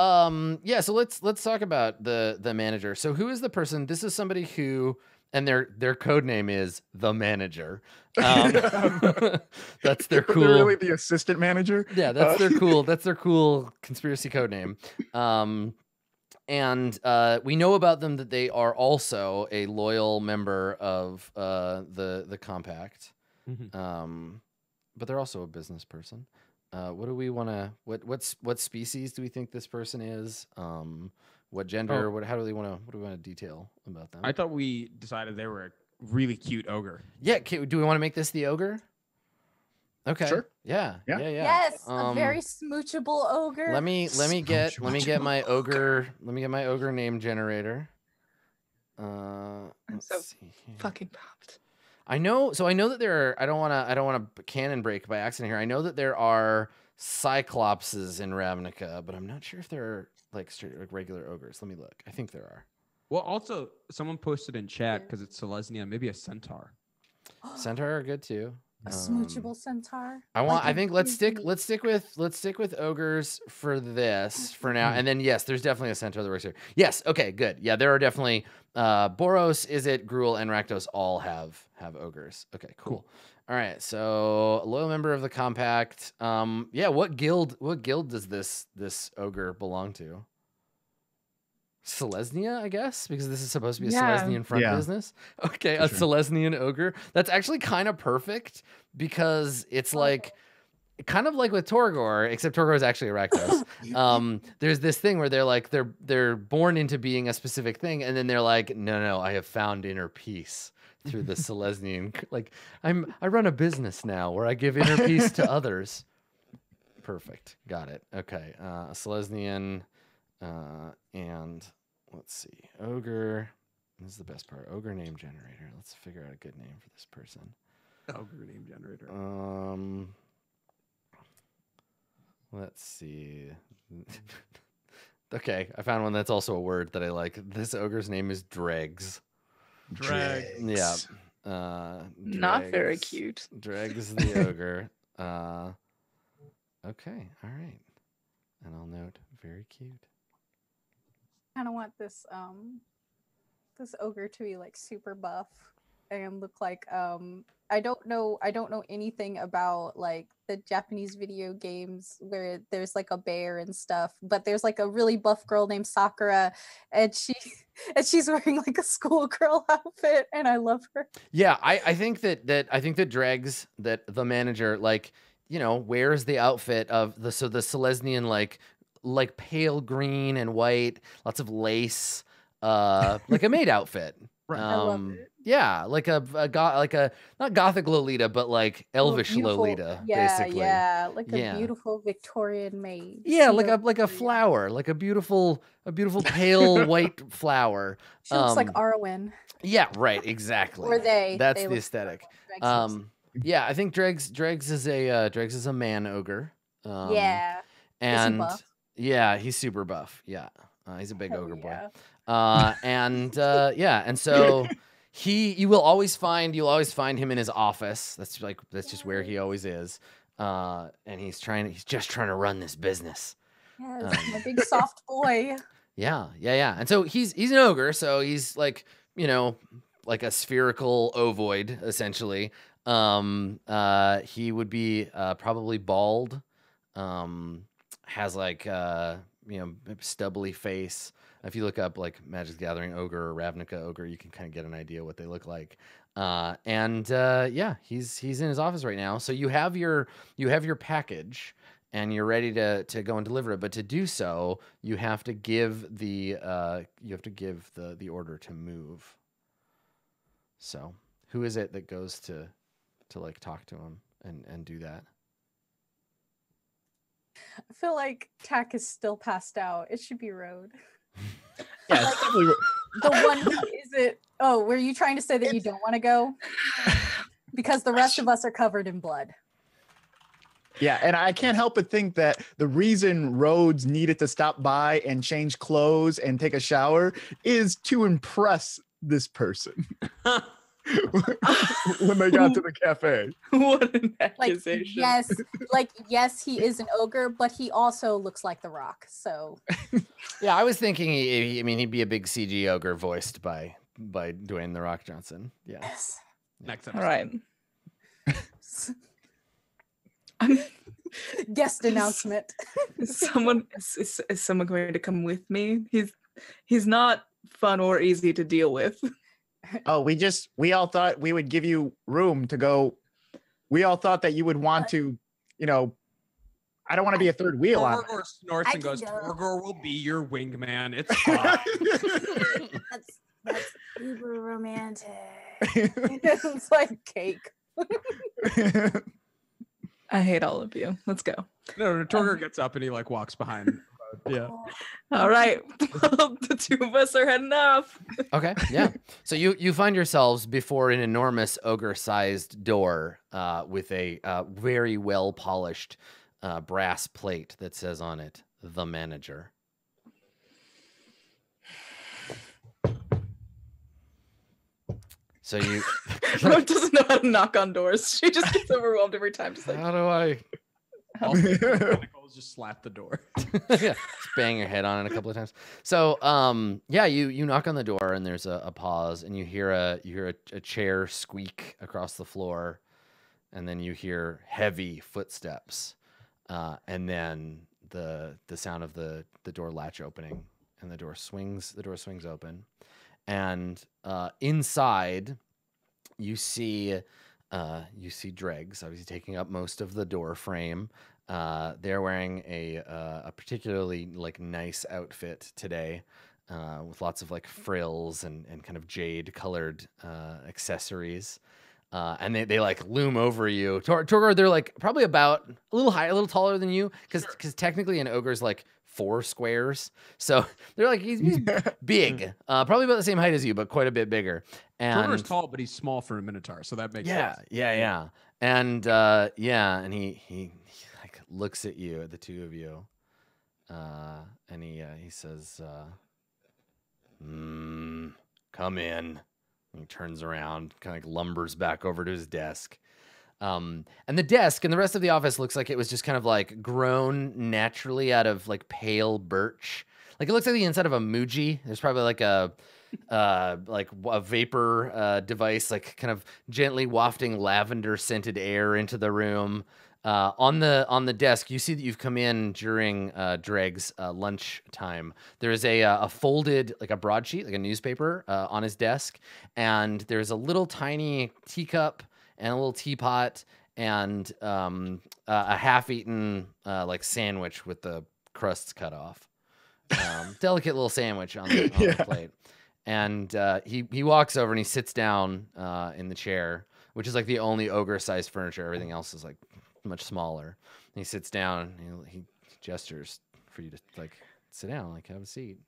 yeah, so let's talk about the manager. So who is the person? This is somebody who, and their code name is the manager. That's their cool. They're really the assistant manager. Yeah, that's their cool. That's their cool conspiracy code name. And we know about them that they are also a loyal member of the Compact. But they're also a business person. What do we want to? What species do we think this person is? What gender? How do we want to detail about them? I thought we decided they were a really cute ogre. Yeah. Do we want to make this the ogre? Okay. Sure. Yeah. Yeah. Yes, a very smoochable ogre. Let me get my ogre name generator. I'm Let's so see here. fucking pumped. I know that there are. I don't want to cannon break by accident here. I know that there are cyclopses in Ravnica, but I'm not sure if they're like straight like regular ogres. Let me look. I think there are. Well, also someone posted in chat because it's Selesnya, maybe a centaur. Centaur are good too. A smoochable centaur. I think let's stick with ogres for this for now, and then yes, there's definitely a centaur that works here. Yes, okay, good. Yeah, there are definitely Boros, Izzet, Gruul, and Rakdos all have ogres. Okay, cool. All right, so a loyal member of the Compact. Yeah, what guild does this ogre belong to? Selesnya, I guess, because this is supposed to be a Selesnyan front business. Okay, a Selesnyan ogre. That's actually kind of perfect because it's like kind of like with Torgor, except Torgor is actually a Rakdos. There's this thing where they're born into being a specific thing, and then they're like, no, I have found inner peace through the Selesnyan. Like I run a business now where I give inner peace to others. Perfect, got it. Okay, a Selesnyan. And let's see, ogre. This is the best part. Ogre name generator. Let's figure out a good name for this person. Ogre name generator. Let's see. Okay, I found one that's also a word that I like. This ogre's name is Dregs. Drag. Yeah. Not very Dregs. cute. Dregs the ogre. Okay, all right. And I'll note very cute. Kind of want this this ogre to be like super buff and look like I don't know anything about like the Japanese video games where there's like a bear and stuff, but there's like a really buff girl named Sakura, and she's wearing like a schoolgirl outfit, and I love her. Yeah, I think that Dregs, that the manager, like, you know, wears the outfit of the Selesnian like pale green and white, lots of lace, like a maid outfit. Right. I love it. Yeah, like a not gothic Lolita, but like elvish Lolita, basically. Yeah, like Yeah. a beautiful Victorian maid. Yeah, Sea like of a Victoria. flower, like a beautiful pale white flower. She looks like Um, Arwen. Yeah, right, exactly. Or they. That's they the look aesthetic. like Dregs. Yeah, I think Dregs is a man ogre. Yeah. And buff? yeah, he's super buff. Yeah, he's a big Hell ogre boy. yeah. Yeah, and so you'll always find him in his office. That's just where he always is. And he's just trying to run this business. Yes, my big soft boy. Yeah. And so he's an ogre, so he's like, you know, like a spherical ovoid essentially. He would be probably bald. Has like you know, stubbly face. If you look up like Magic the Gathering ogre or Ravnica ogre, you can kind of get an idea what they look like. Yeah, he's in his office right now. So you have your package and you're ready to go and deliver it. But to do so, you have to give the order to move. So who is it that goes to like talk to him and do that? I feel like Tack is still passed out. It should be Road. Yeah, it's definitely. The one who isn't. Oh, were you trying to say that you don't want to go? Because the rest of us are covered in blood. Yeah, and I can't help but think that the reason Rhodes needed to stop by and change clothes and take a shower is to impress this person when they got to the cafe. What an Like accusation. yes, he is an ogre, but he also looks like The Rock. So Yeah, I was thinking he'd be a big CG ogre voiced by Dwayne The Rock Johnson. Yeah. yes. Next All episode. right. Guest announcement. Is someone going to come with me? He's not fun or easy to deal with. Oh, we all thought we would give you room to go. We all thought that you would want to, you know, I don't want to be a third wheel on. Torgor snorts I and can goes, go. Torgor will be your wingman. It's fine. That's uber romantic. It's like cake. I hate all of you. Let's go. No, Torgor gets up and he like walks behind. Yeah. All right. Well, the two of us are heading off. Okay, yeah. So you find yourselves before an enormous ogre-sized door with a very well-polished brass plate that says on it, "The Manager." So you... Rose doesn't know how to knock on doors. She just gets overwhelmed every time. Just like, How do I... Tentacles just slap the door. Yeah, just bang your head on it a couple of times. So, yeah, you knock on the door and there's a pause, and you hear a chair squeak across the floor, and then you hear heavy footsteps, and then the sound of the door latch opening, and the door swings open, and inside you see Dregs obviously taking up most of the door frame. They're wearing a particularly like nice outfit today, with lots of like frills and kind of jade colored accessories. And they like loom over you. Torgor, they're like probably about a little higher, a little taller than you, because technically an ogre's like 4 squares. So they're like, he's big, probably about the same height as you, but quite a bit bigger. Torgor's And tall, but he's small for a Minotaur, so that makes yeah, sense. yeah. And and he like looks at you, at the two of you, and he says, "Come in." And he turns around, kind of like lumbers back over to his desk. And the desk and the rest of the office looks like it was just kind of like grown naturally out of like pale birch. Like it looks like the inside of a Muji. There's probably like a vapor device, like kind of gently wafting lavender scented air into the room. On the desk, you see that you've come in during Dreg's lunch time. There is a folded, like a broadsheet, like a newspaper, on his desk, and there's a little tiny teacup and a little teapot and a half-eaten like sandwich with the crusts cut off. Delicate little sandwich on the plate. And he walks over and he sits down in the chair, which is like the only ogre-sized furniture. Everything else is like much smaller. And he sits down and he gestures for you to like sit down, like have a seat.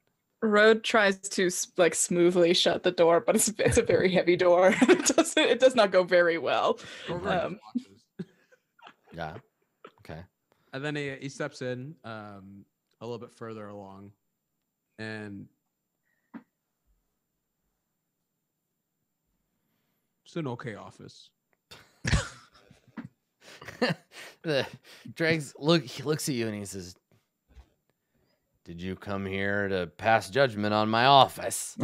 Rode tries to like smoothly shut the door, but it's a very heavy door. It does not go very well. Yeah. Okay. And then he steps in a little bit further along, and it's an okay office. He looks at you and he says, "Did you come here to pass judgment on my office?"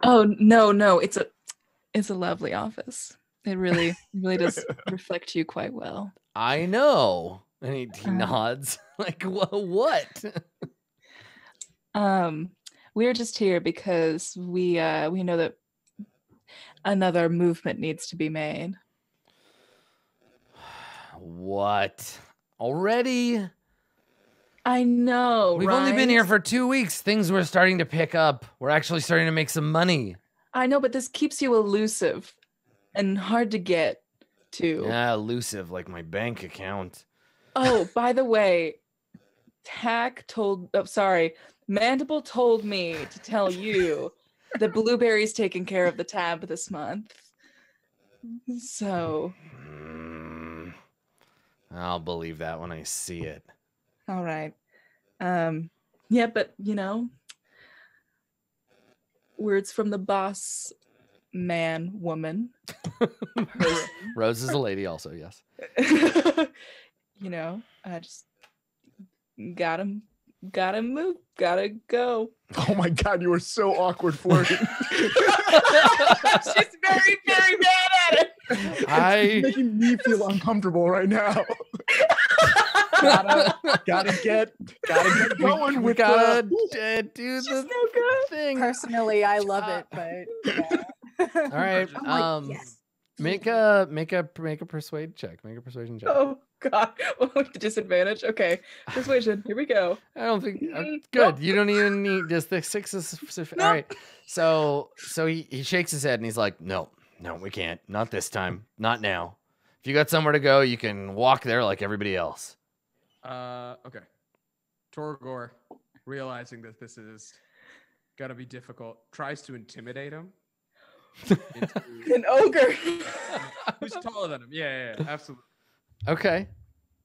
Oh no, it's a lovely office. It really does reflect you quite well. I know. And he nods. Like, what? We're just here because we know that another movement needs to be made. What? Already? I know. We've only been here for 2 weeks. Things were starting to pick up. We're actually starting to make some money. I know, but this keeps you elusive and hard to get to. Yeah, elusive, like my bank account. Oh, by the way, Mandible told me to tell you that Blueberry's taking care of the tab this month. So I'll believe that when I see it. all right. Yeah, but words from the boss man, woman. Rose is a lady also, yes. I just gotta move, gotta go. Oh my God, you were so awkward for it. She's very, very bad at it. It's making me feel uncomfortable right now. gotta get going with gotta the do the thing. Personally, I love it, but yeah. All right. I'm like, yes. Make a persuade check. Make a persuasion check. Oh God, with the disadvantage. Okay, persuasion. Here we go. I don't think good. You don't even need just the 6 is sufficient. All right. So he shakes his head and he's like, no, we can't. Not this time. Not now. If you got somewhere to go, you can walk there like everybody else. Okay. Torgor, realizing that this is gonna be difficult, tries to intimidate him. An ogre. Who's taller than him? Yeah, absolutely. Okay.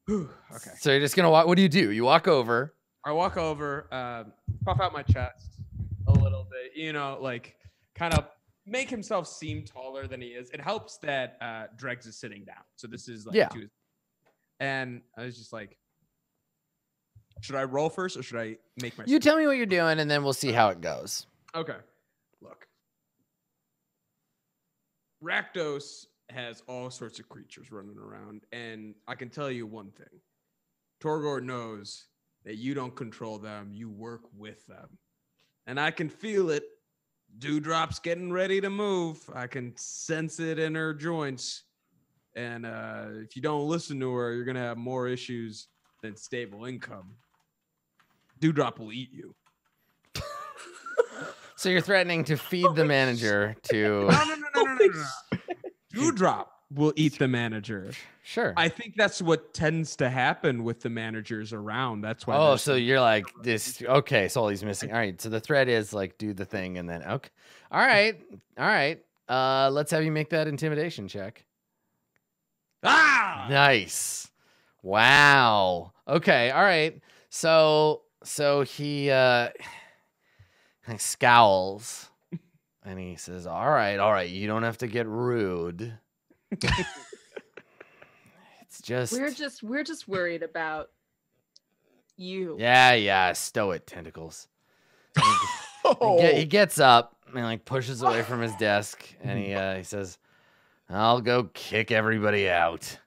Okay. So you're just gonna walk. What do? You walk over. I walk over, puff out my chest a little bit, like kind of make himself seem taller than he is. It helps that Dregs is sitting down. So this is like and I was just like, should I roll first or should I make my You tell me what you're doing and then we'll see how it goes. Okay. Look. Rakdos has all sorts of creatures running around, and I can tell you one thing. Torgor knows that you don't control them, you work with them. And I can feel it. Dewdrop's getting ready to move. I can sense it in her joints. And if you don't listen to her, you're going to have more issues than stable income. Dewdrop will eat you. So you're threatening to feed the manager to... No. Dewdrop will eat the manager. Sure. I think that's what tends to happen with the managers around. That's why. Oh, so you're like this. Okay, Sully's missing. All right. So the threat is like do the thing and then okay. All right. All right. Let's have you make that intimidation check. Ah! Nice. Wow. Okay. All right. So he scowls and he says, all right. You don't have to get rude. It's just we're just worried about you. Yeah. Stow it, tentacles. He gets up and like pushes away from his desk and he says, I'll go kick everybody out.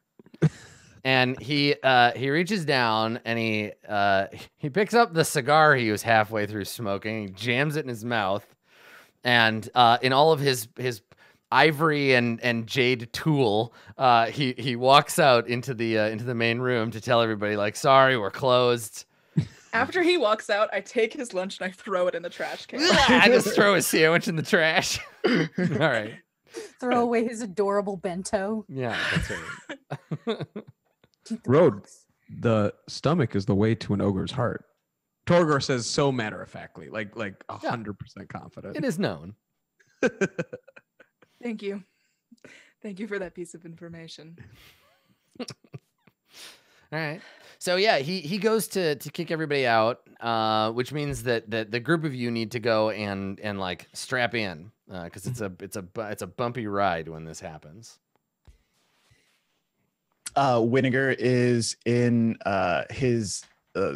And he reaches down and he picks up the cigar he was halfway through smoking, he jams it in his mouth, and in all of his ivory and jade tool, he walks out into the main room to tell everybody like, sorry, we're closed. After he walks out, I take his lunch and I throw it in the trash can. I just throw a sandwich in the trash. All right. Throw away his adorable bento. Yeah, that's right. Road, the stomach is the way to an ogre's heart. Torgor says so matter of factly, like 100% confident. It is known. Thank you for that piece of information. All right. So yeah, he goes to kick everybody out, which means that the group of you need to go and like strap in because it's a bumpy ride when this happens. Winnegar is in his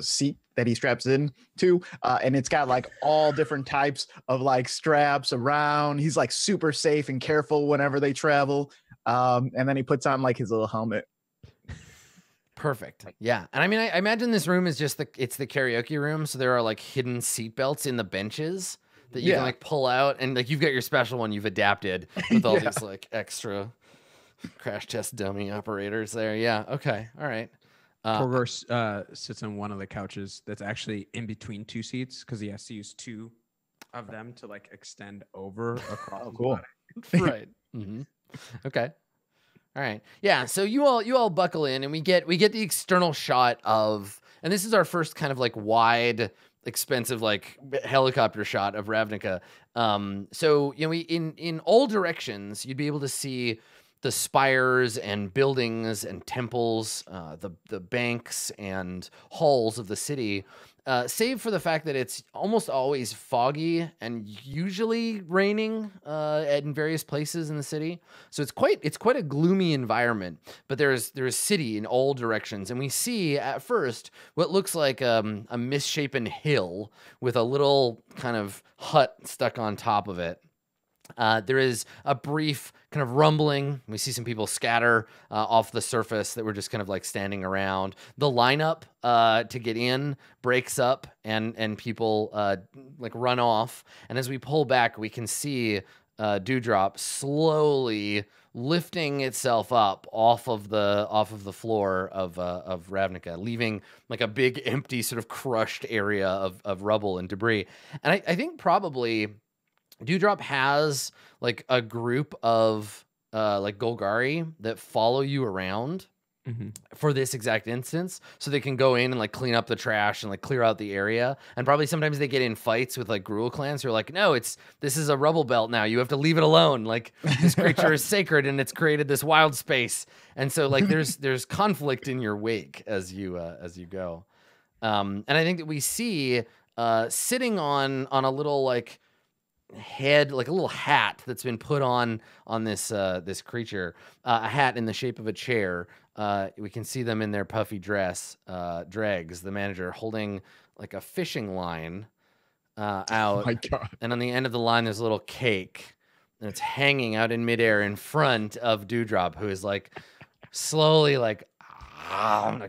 seat that he straps in to, and it's got like all different types of like straps around. He's like super safe and careful whenever they travel, and then he puts on like his little helmet. Perfect. Yeah. And I mean, I imagine this room is just it's the karaoke room. So there are like hidden seatbelts in the benches that you can like pull out. And like, you've got your special one you've adapted with all these like extra crash test dummy operators there. Yeah. Okay. All right. Torgor sits on one of the couches that's actually in between two seats because he has to use two of them to like extend over across. Oh, cool. Right. Mm-hmm. Okay. All right. Yeah. So you all buckle in and we get the external shot of, and this is our first kind of like wide, expensive, like helicopter shot of Ravnica. So, you know, in all directions, you'd be able to see the spires and buildings and temples, the banks and halls of the city, save for the fact that it's almost always foggy and usually raining in various places in the city. So it's quite a gloomy environment. But there's city in all directions, and we see at first what looks like a misshapen hill with a little kind of hut stuck on top of it. There is a brief kind of rumbling. We see some people scatter off the surface that were just kind of like standing around. The lineup to get in breaks up and people like run off. And as we pull back, we can see Dewdrop slowly lifting itself up off of the floor of Ravnica, leaving like a big empty sort of crushed area of rubble and debris. And I think probably Dewdrop has like a group of like Golgari that follow you around for this exact instance, so they can go in and like clean up the trash and like clear out the area. And probably sometimes they get in fights with like Gruul clans who are like, no, this is a rubble belt now. You have to leave it alone. Like this creature is sacred and it's created this wild space. And so like there's conflict in your wake as you go. And I think that we see sitting on a little like head, like a little hat that's been put on this creature, a hat in the shape of a chair. We can see them in their puffy dress, Dregs, the manager, holding like a fishing line out. Oh my God. And on the end of the line there's a little cake, and it's hanging out in midair in front of Dewdrop, who is like slowly like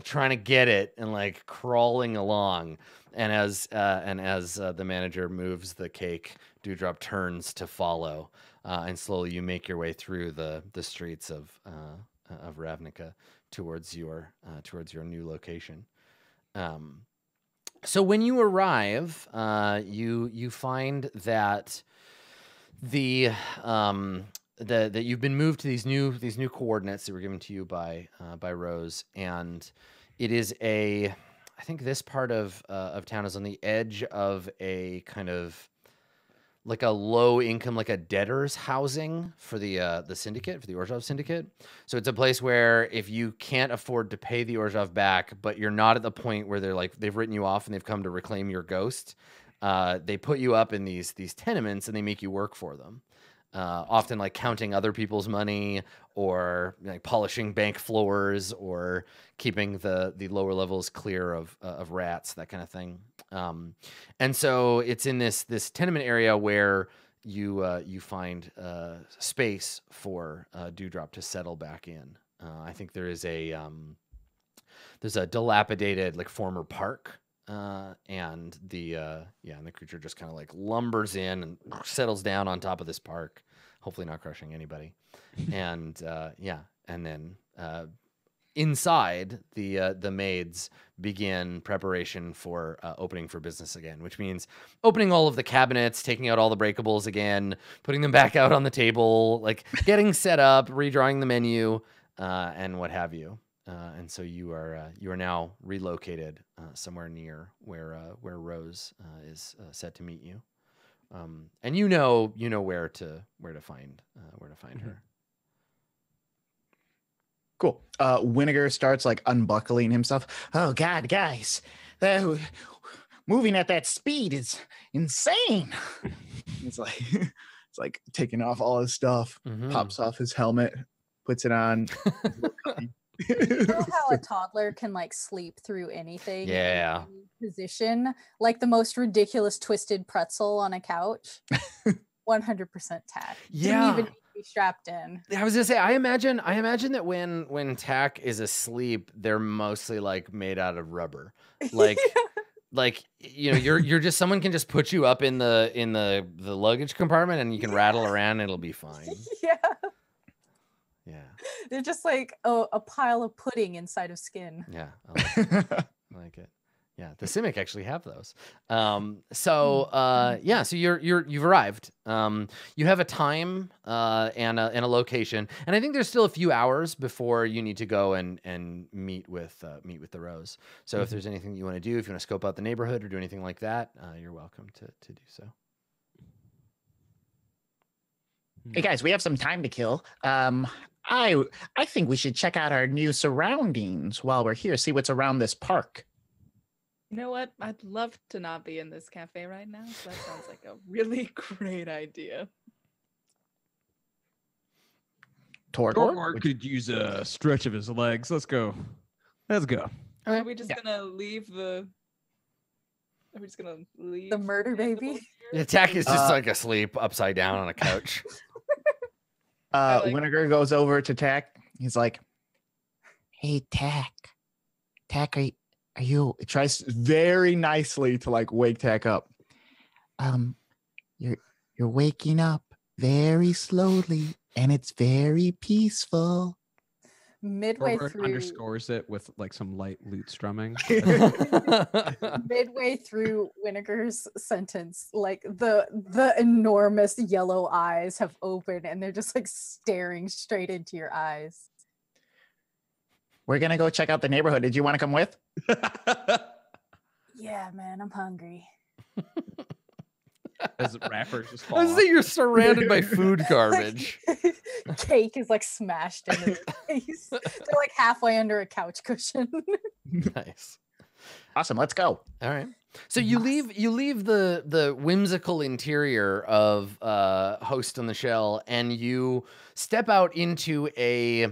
trying to get it and like crawling along. And as the manager moves the cake, Dewdrop turns to follow, and slowly you make your way through the streets of Ravnica towards your new location. So when you arrive, you find that the that you've been moved to these new coordinates that were given to you by Rose, and it is I think this part of town is on the edge of a kind of like a low income, like a debtor's housing for the syndicate, for the Orzhov syndicate. So it's a place where if you can't afford to pay the Orzhov back, but you're not at the point where they've written you off and they've come to reclaim your ghost, they put you up in these tenements and they make you work for them. Often like counting other people's money or like polishing bank floors or keeping the lower levels clear of rats, that kind of thing. And so it's in this tenement area where you find space for Dewdrop to settle back in. I think there's a dilapidated like former park. And the creature just kind of like lumbers in and settles down on top of this park, hopefully not crushing anybody. And and then inside the maids begin preparation for opening for business again, which means opening all of the cabinets, taking out all the breakables again, putting them back out on the table, like getting set up, redrawing the menu, and what have you. And so you are now relocated somewhere near where Rose is set to meet you, and you know where to find her. Cool. Winnegar starts like unbuckling himself. Oh God, guys, moving at that speed is insane. It's like taking off all his stuff, pops off his helmet, puts it on. You know how a toddler can like sleep through anything, Yeah. any position, like the most ridiculous twisted pretzel on a couch. 100% tack. Yeah. Didn't even need to be strapped in. I was gonna say, I imagine that when Tack is asleep, they're mostly like made out of rubber, like. Like, you know, you're just, someone can just put you up in the luggage compartment and you can rattle around and it'll be fine. Yeah. Yeah. They're just like a pile of pudding inside of skin. Yeah. I like it. Yeah. The Simic actually have those. So you've arrived. You have a time and a location. And I think there's still a few hours before you need to go and meet with the Rose. So if there's anything you want to do, if you want to scope out the neighborhood or do anything like that, you're welcome to do so. Hey guys, we have some time to kill. I think we should check out our new surroundings while we're here. See what's around this park. You know what? I'd love to not be in this cafe right now. So that sounds like a really great idea. Torgor could use a stretch of his legs. Let's go. Are we just gonna leave the? Are we just gonna leave the murder baby? The Tack is just like asleep upside down on a couch. Winnegar goes over to Tack. He's like, "Hey, Tack, are you?" It tries very nicely to like wake Tack up. You're waking up very slowly, and it's very peaceful. Midway Torgor through, underscores it with like some light lute strumming. midway through Winnegar's sentence, like the enormous yellow eyes have opened and they're just like staring straight into your eyes. We're gonna go check out the neighborhood. Did you want to come with? Yeah, man, I'm hungry. As rappers just I fall was off. saying you're surrounded by food garbage. Cake is like smashed into their face. They're like halfway under a couch cushion. Nice. Awesome. Let's go. All right. So you leave the whimsical interior of Host on the Shell and you step out into a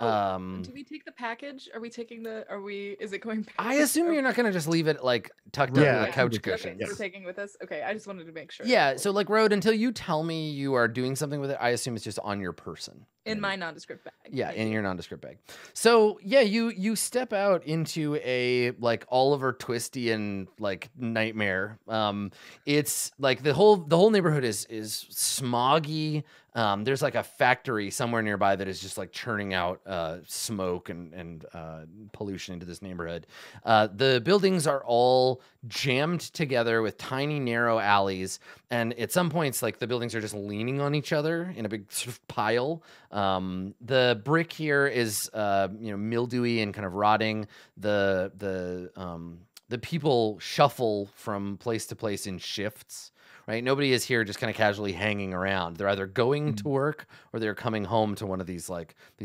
do we take the package? Is it going back? I assume you're not going to just leave it like tucked under the couch cushions. We're taking with us. Okay, I just wanted to make sure. Yeah, so like Road, until you tell me you are doing something with it, I assume it's just on your person. In my nondescript bag. Yeah, in your nondescript bag. So yeah, you step out into a like Oliver Twistian like nightmare. It's like the whole neighborhood is smoggy. There's like a factory somewhere nearby that is just like churning out smoke and pollution into this neighborhood. The buildings are all jammed together with tiny narrow alleys, and at some points like the buildings are just leaning on each other in a big sort of pile. The brick here is mildewy and kind of rotting. The people shuffle from place to place in shifts. Right, nobody is here just kind of casually hanging around. They're either going to work or they're coming home to one of these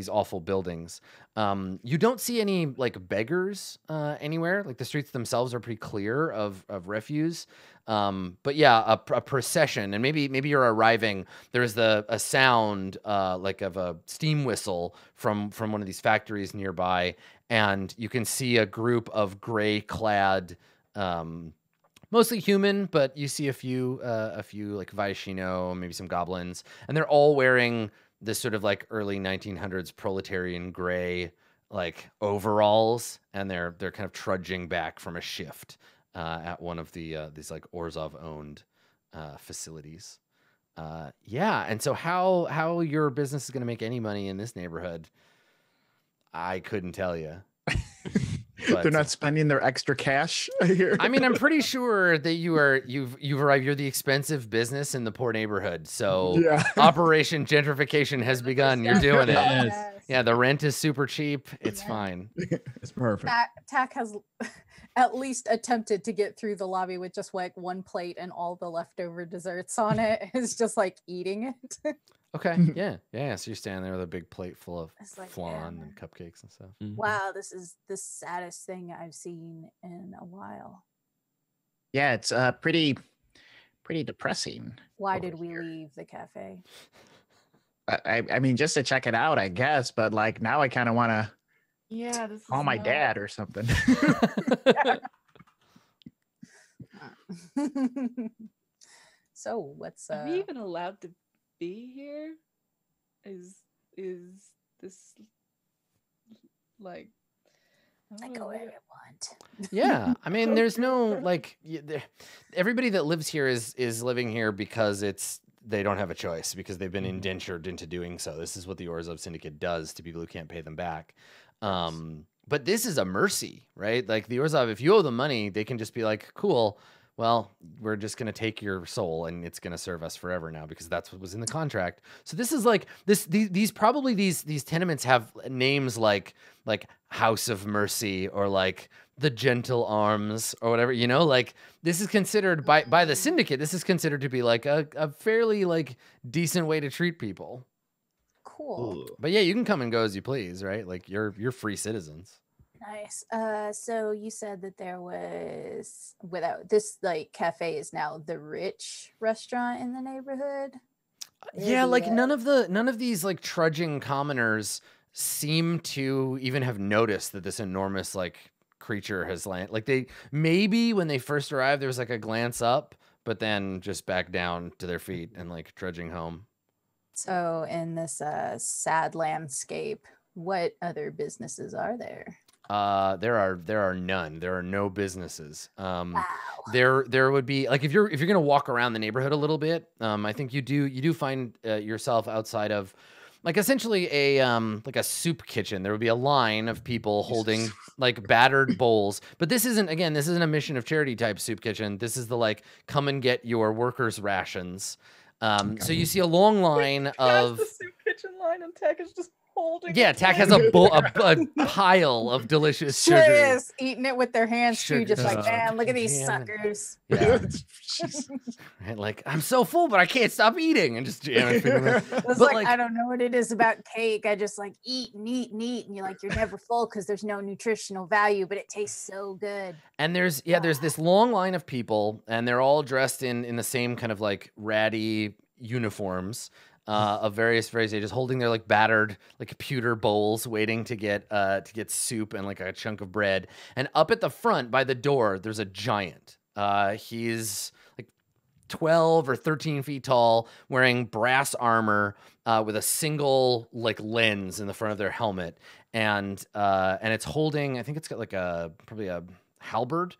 awful buildings. You don't see any like beggars anywhere. Like the streets themselves are pretty clear of refuse. But yeah, a procession, and maybe you're arriving. There's a sound like of a steam whistle from one of these factories nearby, and you can see a group of gray clad. Mostly human, but you see a few like Vaishino, maybe some goblins, and they're all wearing this sort of like early 1900s proletarian gray like overalls, and they're kind of trudging back from a shift at one of the these like Orzhov owned facilities. Yeah, and so how your business is going to make any money in this neighborhood, I couldn't tell you. They're not spending their extra cash here. I mean, I'm pretty sure that you've arrived. You're the expensive business in the poor neighborhood. So Yeah. Operation Gentrification has begun. You're doing it. Yes. Yeah, the rent is super cheap. It's Yeah. fine. It's perfect. Tack has at least attempted to get through the lobby with just like one plate and all the leftover desserts on it. Is just like eating it. Okay. Yeah. So you're standing there with a big plate full of It's like, flan yeah. and cupcakes and stuff. Wow, this is the saddest thing I've seen in a while. Yeah, it's pretty depressing. Why over did we here. leave the cafe? I mean, just to check it out, I guess. But like now, I kind of want to Yeah, this call is my not- dad or something. So what's Are we even allowed to be here? Is this like? I don't go know, wherever I want. Yeah, I mean, there's no like everybody that lives here is living here because they don't have a choice because they've been indentured into doing so. This is what the Orzhov Syndicate does to people who can't pay them back. But this is a mercy, right? Like the Orzhov, if you owe them money, they can just be like, cool, well, we're just going to take your soul and it's going to serve us forever now because that's what was in the contract. So this is like these tenements have names like House of Mercy or like the Gentle Arms or whatever, like this is considered by the syndicate, this is considered to be like a fairly like decent way to treat people. Cool. But yeah, you can come and go as you please, right? Like you're free citizens. Nice. So you said that there was without this like cafe is now the rich restaurant in the neighborhood. Yeah, like Idiot. none of these like trudging commoners seem to even have noticed that this enormous like creature has landed. Like they maybe when they first arrived there was like a glance up, but then just back down to their feet and like trudging home. So in this sad landscape, what other businesses are there? There are none. There are no businesses. Wow. There would be like if you're gonna walk around the neighborhood a little bit, I think you do find yourself outside of like essentially a like a soup kitchen. There would be a line of people holding like battered bowls. But this isn't a mission of charity type soup kitchen. This is the like come and get your workers' rations. So you see a long line of the soup kitchen line and Tech is just holding. yeah. the Tack has plate. a pile of delicious Sure sugar. is eating it with their hands too, Sugar- just like, man, look at these jamming. suckers. Yeah. Right, like I'm so full, but I can't stop eating, and just jamming food in there. It's But, like, like- I don't know what it is about cake. I just like eat and eat and eat, and you're like you're never full because there's no nutritional value, but it tastes so good. And there's this long line of people, and they're all dressed in the same kind of like ratty uniforms of various ages, holding their like battered like pewter bowls, waiting to get soup and like a chunk of bread. And up at the front by the door, there's a giant. He's like 12 or 13 feet tall, wearing brass armor with a single like lens in the front of their helmet, and it's holding, I think it's got like probably a halberd,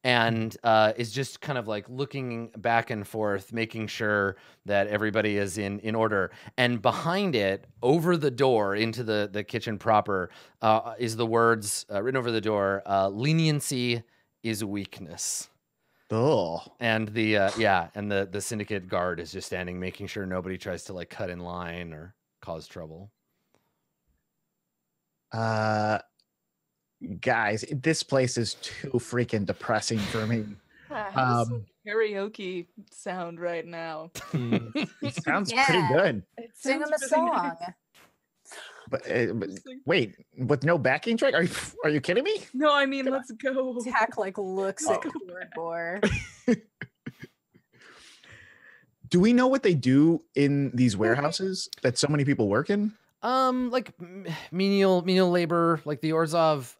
and is just kind of like looking back and forth, making sure that everybody is in order. And behind it, over the door into the kitchen proper, is the words written over the door: "Leniency is weakness." Oh. And the syndicate guard is just standing, making sure nobody tries to like cut in line or cause trouble. Guys, this place is too freaking depressing for me. How's karaoke sound right now? It sounds pretty good. Sing them a song. But wait, with no backing track? Are you kidding me? No, I mean, let's go. Tack like looks at Torgor. Do we know what they do in these warehouses that so many people work in? Like menial labor, like the Orzhov,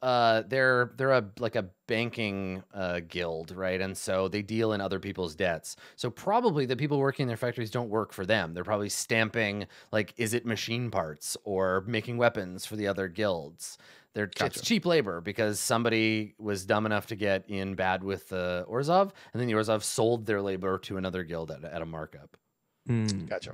they're a banking guild, right? And so they deal in other people's debts. So probably the people working in their factories don't work for them. They're probably stamping, like, is it machine parts or making weapons for the other guilds? It's cheap labor because somebody was dumb enough to get in bad with the Orzhov, and then the Orzhov sold their labor to another guild at a markup. Gotcha.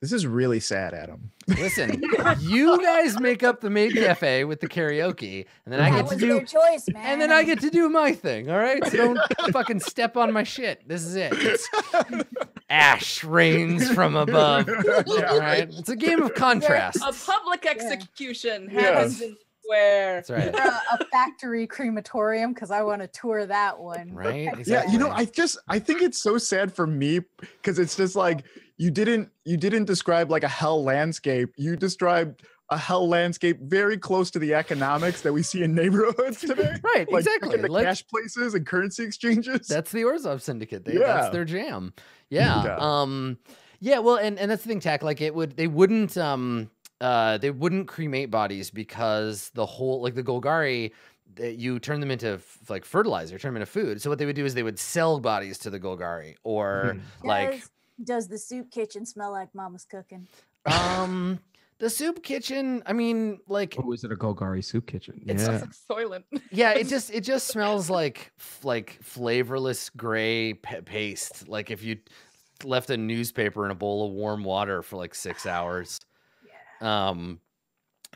This is really sad, Adam. Listen, you guys make up the maid cafe with the karaoke, and then I get to do their choice, man. and then I get to do my thing. All right, so don't fucking step on my shit. This is it. Ash rains from above. All right, it's a game of contrast. A public execution happens in square. That's right. A factory crematorium, because I want to tour that one. Right? Yeah, Exactly. you know, I think it's so sad for me because it's just like you didn't describe like a hell landscape. You described a hell landscape very close to the economics that we see in neighborhoods today. Right, Like exactly. the Like, cash places and currency exchanges. that's the Orzhov Syndicate. That's Yeah. their jam. Yeah. Yeah. Yeah. Well, and that's the thing, Tack. Like, they wouldn't cremate bodies because the whole, like, the Golgari, you turn them into like fertilizer, turn them into food. So what they would do is they would sell bodies to the Golgari, or like. Does the soup kitchen smell like Mama's cooking? The soup kitchen, I mean, like, Oh, is it a Golgari soup kitchen? It smells like Soylent. yeah, it just smells like flavorless gray paste. Like if you left a newspaper in a bowl of warm water for like 6 hours.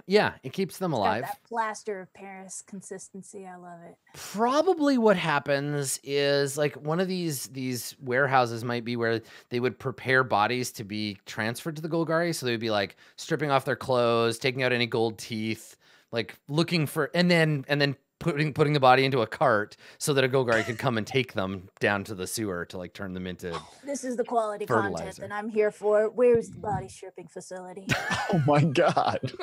Yeah, it keeps them alive. Got that plaster of Paris consistency. I love it. Probably what happens is like one of these warehouses might be where they would prepare bodies to be transferred to the Golgari. So they would be like stripping off their clothes, taking out any gold teeth, like looking for, and then putting the body into a cart so that a Golgari could come and take them down to the sewer to like turn them into. This is the quality Fertilizer. content that I'm here for. Where's the body stripping facility? Oh my God.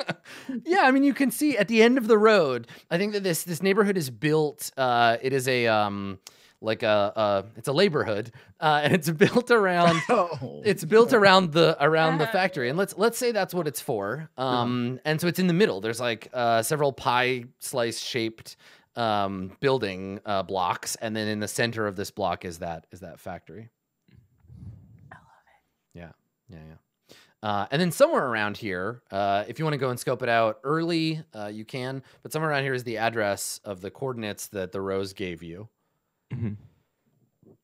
Yeah, I mean, you can see at the end of the road. I think that this neighborhood is built. It is a it's a laborhood, and it's built around. It's built around the factory, and let's say that's what it's for. And so it's in the middle. There's like several pie slice shaped building blocks, and then in the center of this block is that factory. I love it. Yeah. And then somewhere around here, if you want to go and scope it out early, you can. But somewhere around here is the address of the coordinates that the Rose gave you.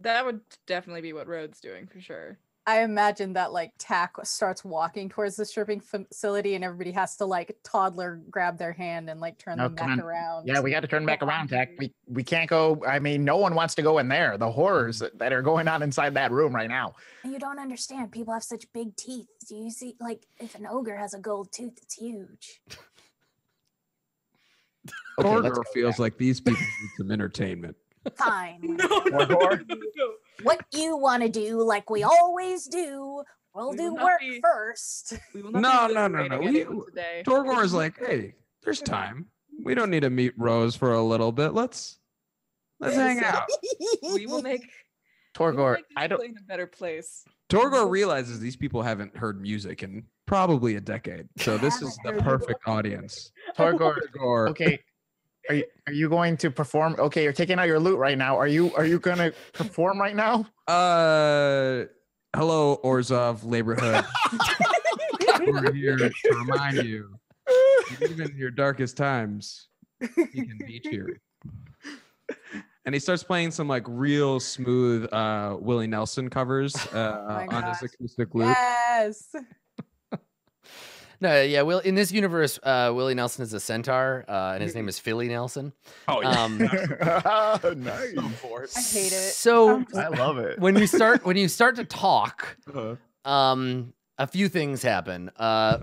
That would definitely be what Rhode's doing for sure. I imagine that like Tack starts walking towards the stripping facility, and everybody has to like toddler grab their hand and like turn them back around. Yeah, we got to turn back around, Tech. We can't go. I mean, no one wants to go in there. The horrors that are going on inside that room right now. And you don't understand. People have such big teeth. Do you see? Like, if an ogre has a gold tooth, it's huge. Torgor feels like these people need some entertainment. Fine. No. What you want to do, like we always do. We'll do work first. We will No. Today. Torgor is like, hey, there's time. We don't need to meet Rose for a little bit. Let's hang out. We will make Torgor, I don't in a better place. Torgor realizes these people haven't heard music in probably a decade, so this is the perfect audience. Torgor. Okay. Are you going to perform? Okay, you're taking out your loot right now. Are you gonna perform right now? Hello, Orzov Laborhood. We're here to remind you, even in your darkest times, you can be cheery. And he starts playing some like real smooth Willie Nelson covers on his acoustic lute. Yes. No, yeah. In this universe, Willie Nelson is a centaur, and his name is Philly Nelson. Oh yeah, Nice. I hate it. So I love it. when you start to talk, a few things happen.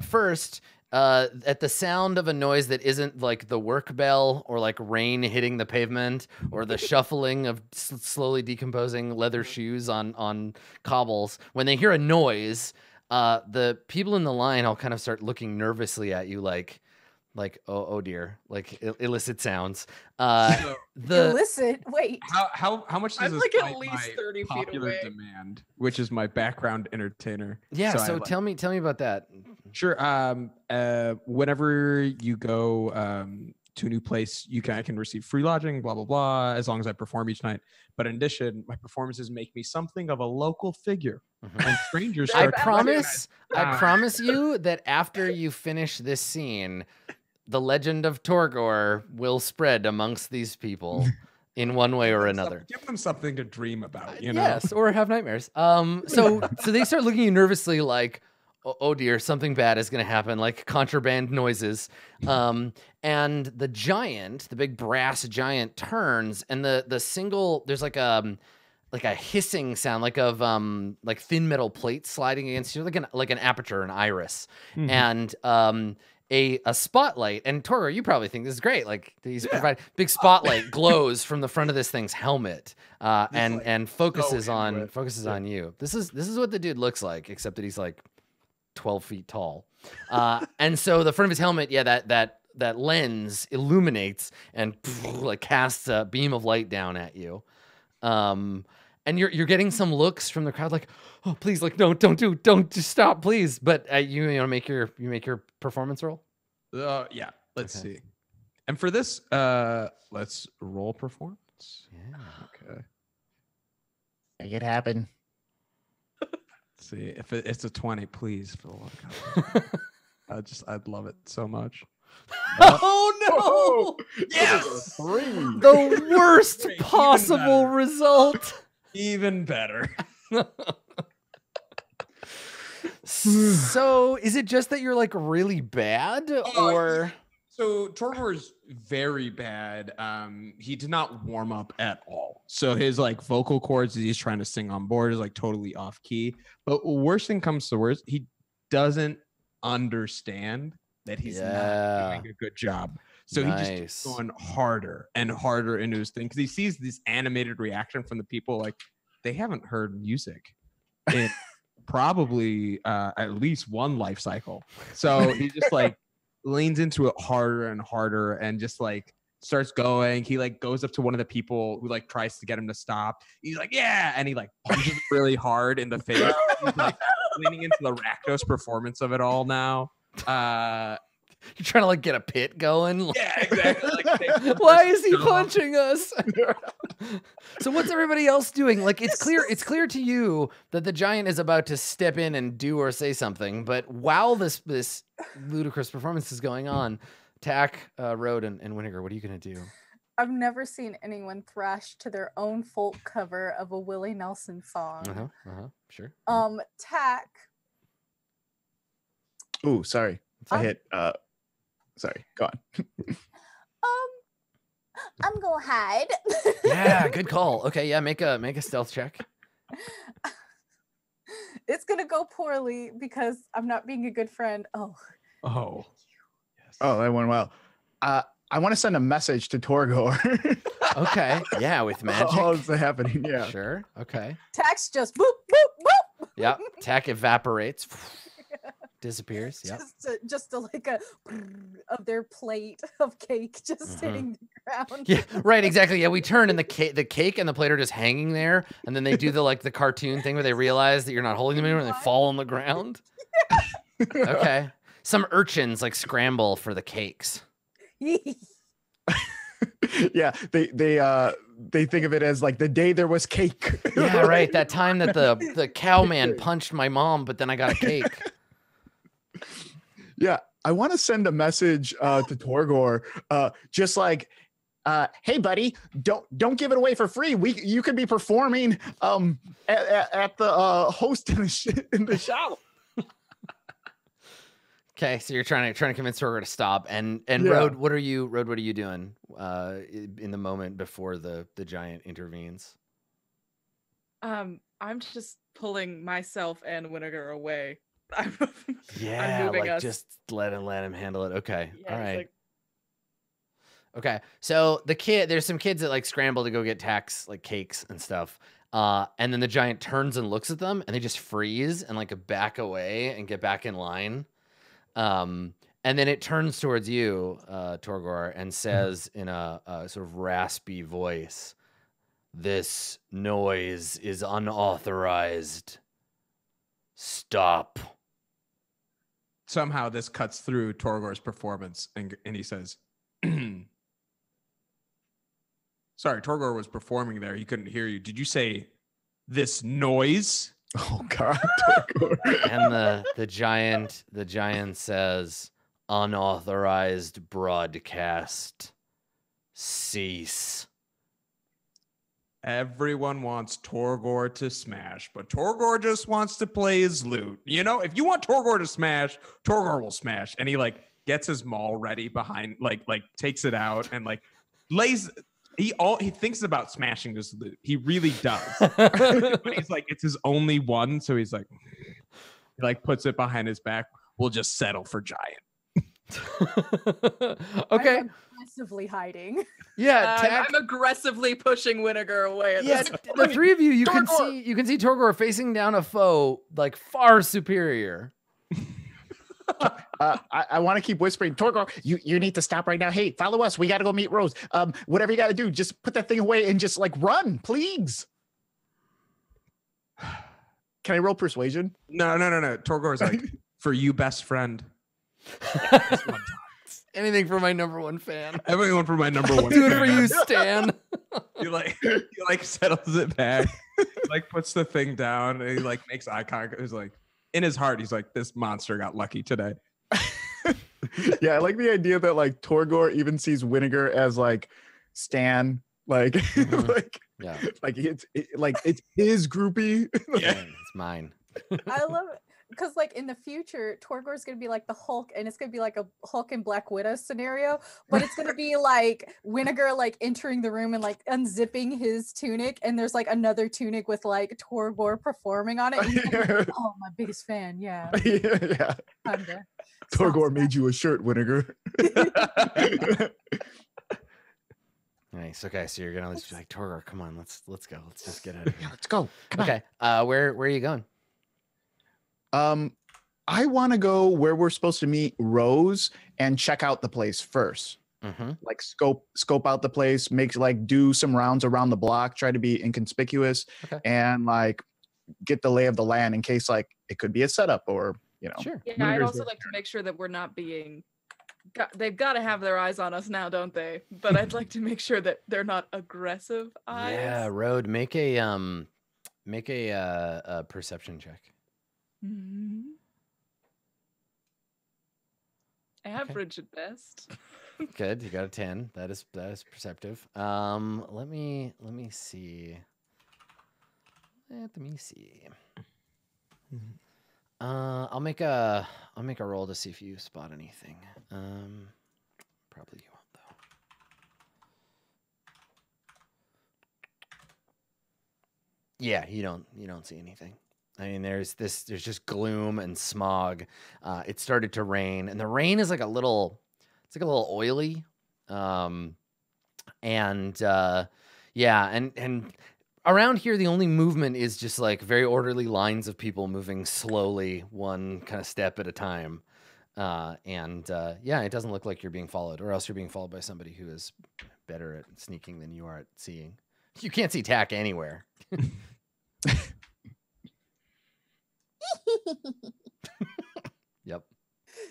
First, at the sound of a noise that isn't like the work bell or like rain hitting the pavement or the shuffling of slowly decomposing leather shoes on cobbles, when they hear a noise, the people in the line all kind of start looking nervously at you like oh dear, like illicit sounds. Illicit. Wait. How much does I'm this like fight at least my 30 feet popular away. demand, which is my background entertainer? Yeah. So I tell me about that. Sure. Whenever you go to a new place, I can receive free lodging, blah blah blah, as long as I perform each night. But in addition, my performances make me something of a local figure, and strangers. I start to promise recognize- you that after you finish this scene, the legend of Torgor will spread amongst these people in one way or another. Give them something to dream about, you know? Yes, or have nightmares. So they start looking at you nervously like, oh dear, something bad is going to happen, like contraband noises. And the giant, the big brass giant, turns, and the single, there's like a hissing sound, like of like thin metal plates sliding against you, like an aperture, an iris, and a spotlight. And Torgor, you probably think this is great. Like he's providing big spotlight glows from the front of this thing's helmet, and focuses on you. This is what the dude looks like, except that he's like 12 feet tall. And so the front of his helmet, that lens illuminates and like casts a beam of light down at you. And you're getting some looks from the crowd like, oh, please, like, don't just stop, please. But you know, make your performance roll. Yeah, let's see. And for this, let's roll performance. Yeah. Okay. Make it happen. Let's see if it's a 20, please, for the love of God. I'd love it so much. Oh no! Yes! The worst Great, possible better. result. Even better. So, is it just that you're like really bad, or? So Torgor is very bad. He did not warm up at all. So his like vocal cords that he's trying to sing on board is like totally off key. But worst thing comes to worst, he doesn't understand that he's not doing a good job. So he just keeps going harder and harder into his thing because he sees this animated reaction from the people like they haven't heard music in probably at least one life cycle. So he just like leans into it harder and harder and just like starts going. He like goes up to one of the people who like tries to get him to stop. He's like, yeah, and he like punches him really hard in the face. He's like leaning into the Rakdos performance of it all now. You're trying to like get a pit going. Yeah, exactly. Like, why is he punching us? So what's everybody else doing? Like it's clear to you that the giant is about to step in and do or say something. But while this ludicrous performance is going on, Tack, Road, and Winnegar, what are you gonna do? I've never seen anyone thrash to their own folk cover of a Willie Nelson song. Sure. Tack. Ooh, sorry. I hit sorry, go on. I'm gonna hide. Yeah, good call. Okay, yeah, make a stealth check. It's gonna go poorly because I'm not being a good friend. Oh. Yes. Oh, that went well. I want to send a message to Torgor. Okay. Yeah, with magic. Oh, it's happening. Yeah. Sure. Okay. Tack's just boop boop boop. Yep. Tack evaporates. Disappears. Yep. Just like a of their plate of cake just hitting the ground. Yeah, right, exactly. Yeah, we turn and the cake and the plate are just hanging there, and then they do the cartoon thing where they realize that you're not holding them anymore and they fall on the ground. Yeah. Okay. Some urchins like scramble for the cakes. Yeah, they think of it as like the day there was cake. Yeah, right. That time that the cowman punched my mom, but then I got a cake. Yeah, I want to send a message to Torgor, just like, hey buddy, don't give it away for free. You could be performing at the host in the show. Okay, so you're trying to convince Torgor to stop. And Yeah. Road, what are you doing in the moment before the giant intervenes? I'm just pulling myself and Winnegar away. I'm Yeah, moving us. just let him handle it. Okay, Yeah, all it's right. like- Okay, so there's some kids that like scramble to go get cakes and stuff. And then the giant turns and looks at them, and they just freeze and like back away and get back in line. And then it turns towards you, Torgor, and says in a sort of raspy voice, "This noise is unauthorized. Stop." Somehow this cuts through Torgor's performance, and he says, "Sorry, Torgor was performing there. He couldn't hear you. Did you say this noise?" Oh God, Torgor. And the giant says, "Unauthorized broadcast. Cease." Everyone wants Torgor to smash, but Torgor just wants to play his lute. You know, if you want Torgor to smash, Torgor will smash. And he like gets his maul ready behind, like takes it out and like lays. He thinks about smashing this lute. He really does. But he's like, it's his only one, so he's like, he like puts it behind his back. We'll just settle for giant. Okay. I'm aggressively hiding. Yeah, I'm aggressively pushing Winnegar away. At yeah. this The point. three of you, you can Torgor! see Torgor facing down a foe like far superior. I want to keep whispering, Torgor, you need to stop right now. Hey, follow us. We got to go meet Rose. Whatever you got to do, just put that thing away and just like run, please. Can I roll persuasion? No. Torgor's like, for you, best friend. Anything for my number one fan. Everyone for my number one. Do it for fan. you, Stan. He like settles it back, like puts the thing down, and he like makes eye contact. He's like, in his heart, he's like, this monster got lucky today. Yeah, I like the idea that like Torgor even sees Winnegar as like Stan, like Yeah. like it's his groupie. Yeah, it's mine. I love it because, like, in the future, Torgor's gonna be like the Hulk, and it's gonna be like a Hulk and Black Widow scenario. But it's gonna be like Winnegar like entering the room and like unzipping his tunic, and there's like another tunic with like Torgor performing on it. And he's like, oh, my biggest fan, yeah. Yeah. Kinda. Torgor made you a shirt, Winnegar. Nice. Okay, so you're gonna just be like, Torgor, come on, let's go. Let's just get out of Yeah, here. let's go. Come Okay. Where are you going? on. I want to go where we're supposed to meet Rose and check out the place first. Mm-hmm. Like scope out the place, do some rounds around the block, try to be inconspicuous, Okay. and like get the lay of the land in case like it could be a setup or Sure. Yeah, I'd Winnegar's also there. like to make sure that we're not being. They've got to have their eyes on us now, don't they? But I'd like to make sure that they're not aggressive eyes. Yeah, Road, make a perception check. Mhm. Average at best. Good. You got a 10. That is perceptive. Let me see. Let me see. I'll make a roll to see if you spot anything. Probably you won't though. Yeah, you don't see anything. I mean, there's just gloom and smog. It started to rain, and the rain is like a little oily. Yeah, and around here, the only movement is just like very orderly lines of people moving slowly, one kind of step at a time. Yeah, it doesn't look like you're being followed, or else you're being followed by somebody who is better at sneaking than you are at seeing. You can't see Tack anywhere. Yep.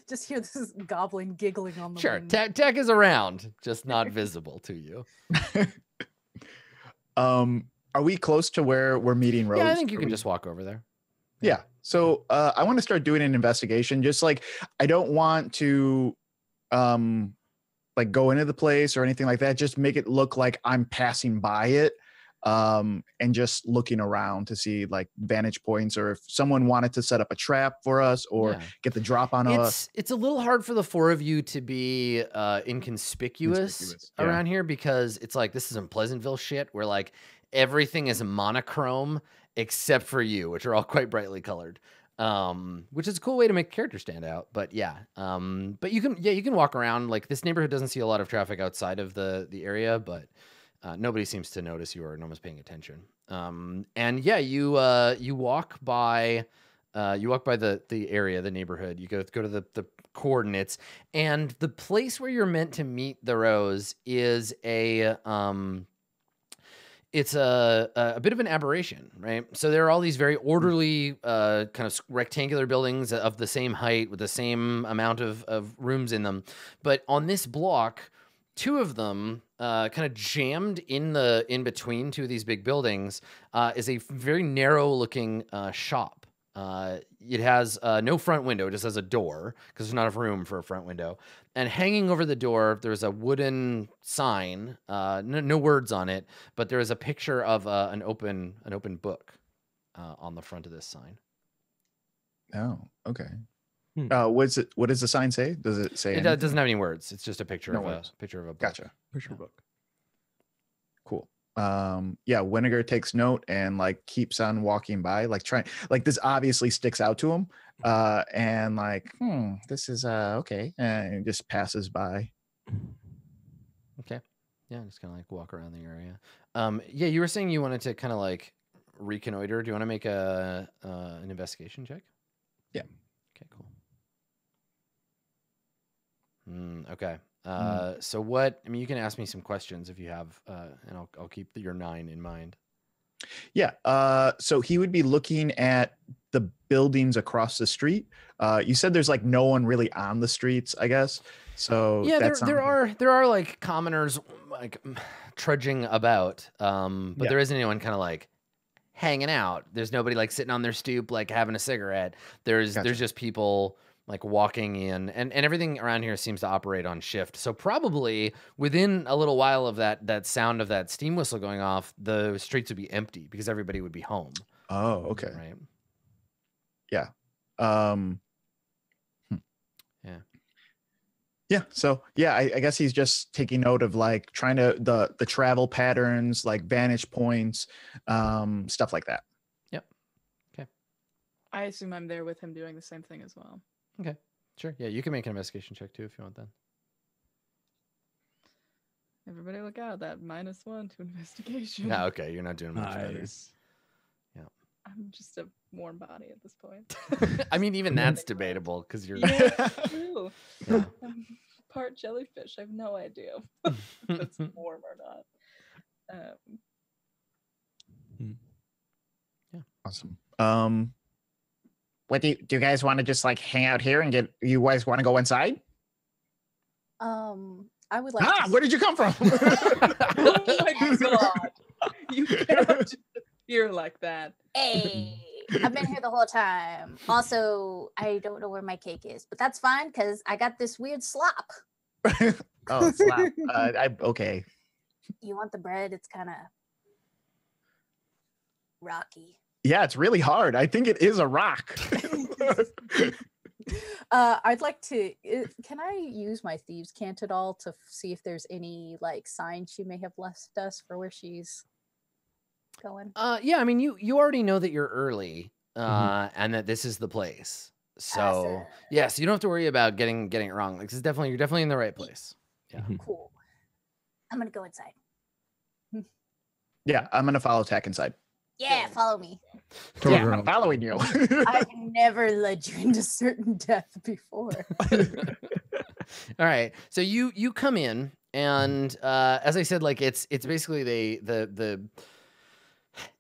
Just hear this goblin giggling on the Sure, wind. Tech is around, just not visible to you. Are we close to where we're meeting Rose? Yeah, I think you Are can we- just walk over there. Yeah. So I want to start doing an investigation. Just like I don't want to like go into the place or anything like that. Just make it look like I'm passing by it. And just looking around to see like vantage points, or if someone wanted to set up a trap for us or Yeah. get the drop on us. It's a little hard for the four of you to be inconspicuous Conspicuous, yeah. around here, because it's like this is in Pleasantville shit where like everything is monochrome except for you, which are all quite brightly colored. Which is a cool way to make a character stand out. But yeah, but you can walk around. Like this neighborhood doesn't see a lot of traffic outside of the area, but nobody seems to notice you or no one's paying attention. And yeah, you walk by the area, the neighborhood. You go to the coordinates, and the place where you're meant to meet the Rose is it's a bit of an aberration, right? So there are all these very orderly kind of rectangular buildings of the same height with the same amount of rooms in them. But on this block, two of them kind of jammed in between two of these big buildings is a very narrow looking shop. It has no front window, it just has a door because there's not enough room for a front window. And hanging over the door, there's a wooden sign, no words on it, but there is a picture of an open book on the front of this sign. Oh, okay. What does the sign say? Does it say? It doesn't have any words. It's just a picture No of words. a picture of a book. Gotcha. Picture book. Cool. Yeah, Winnegar takes note and like keeps on walking by, like trying, like this obviously sticks out to him, and like, this is okay, and just passes by. Okay. Yeah, just kind of like walk around the area. Yeah, you were saying you wanted to kind of like reconnoiter. Do you want to make an investigation check? Yeah. Okay, cool. Okay. So what? I mean, you can ask me some questions if you have, and I'll keep your 9 in mind. Yeah. So he would be looking at the buildings across the street. You said there's like no one really on the streets, I guess. So Yeah, that's there are like commoners like trudging about, but Yeah. there isn't anyone kind of like hanging out. There's nobody like sitting on their stoop like having a cigarette. There's just people like walking in, and everything around here seems to operate on shift. So probably within a little while of that sound of that steam whistle going off, the streets would be empty because everybody would be home. Oh, okay. Right. Yeah. Yeah. Yeah. So yeah, I guess he's just taking note of like trying to the travel patterns, like vantage points, stuff like that. Yep. Okay. I assume I'm there with him doing the same thing as well. Okay. Sure. Yeah, you can make an investigation check too if you want that. Everybody look out, that -1 to investigation. No, okay. You're not doing much better. Nice. I'm just a warm body at this point. I mean, even that's debatable because you're. Yeah, true. Yeah. I'm part jellyfish. I have no idea if it's warm or not. Awesome. What do you guys want to just like hang out here and get? You guys want to go inside? I would like. Where did you come from? Oh my god! You can't just appear like that. Hey, I've been here the whole time. Also, I don't know where my cake is, but that's fine because I got this weird slop. Oh, slap. Okay. You want the bread? It's kind of rocky. Yeah, it's really hard. I think it is a rock. I'd like to. Can I use my thieves' cant at all to see if there's any like sign she may have left us for where she's going? Yeah, I mean, you already know that you're early, and that this is the place. So Awesome. yes, you don't have to worry about getting it wrong. Like, you're definitely in the right place. Yeah. Cool. I'm gonna go inside. Yeah, I'm gonna follow Tech inside. Yeah, follow me. Yeah, I'm following you. I've never led you into certain death before. All right. So you come in, and as I said, like it's basically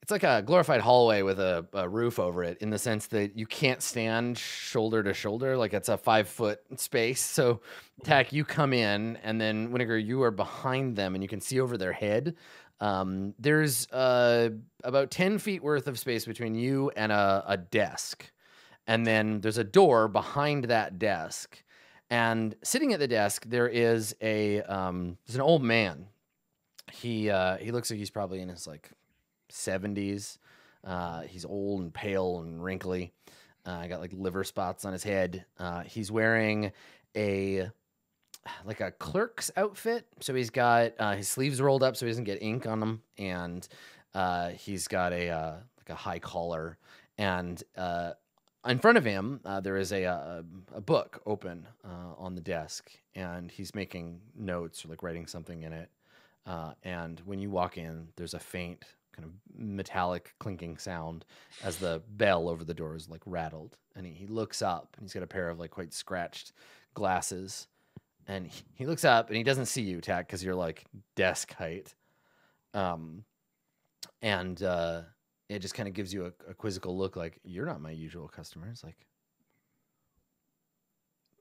It's like a glorified hallway with a roof over it, in the sense that you can't stand shoulder to shoulder. Like, it's a 5-foot space. So, Tack, you come in, and then Winnegar, you are behind them, and you can see over their head. There's about 10 feet worth of space between you and a desk. And then there's a door behind that desk. And sitting at the desk, there is there's an old man. He looks like he's probably in his like 70s. He's old and pale and wrinkly. Got like liver spots on his head. He's wearing a clerk's outfit. So he's got his sleeves rolled up so he doesn't get ink on them, and he's got a high collar. And in front of him, there is a book open on the desk, and he's making notes or like writing something in it. And when you walk in, there's a faint kind of metallic clinking sound as the bell over the door is like rattled. And he looks up, and he's got a pair of like quite scratched glasses. And he looks up, and he doesn't see you, Tack, because you're like desk height. It just kind of gives you a quizzical look, like, you're not my usual customer. It's like,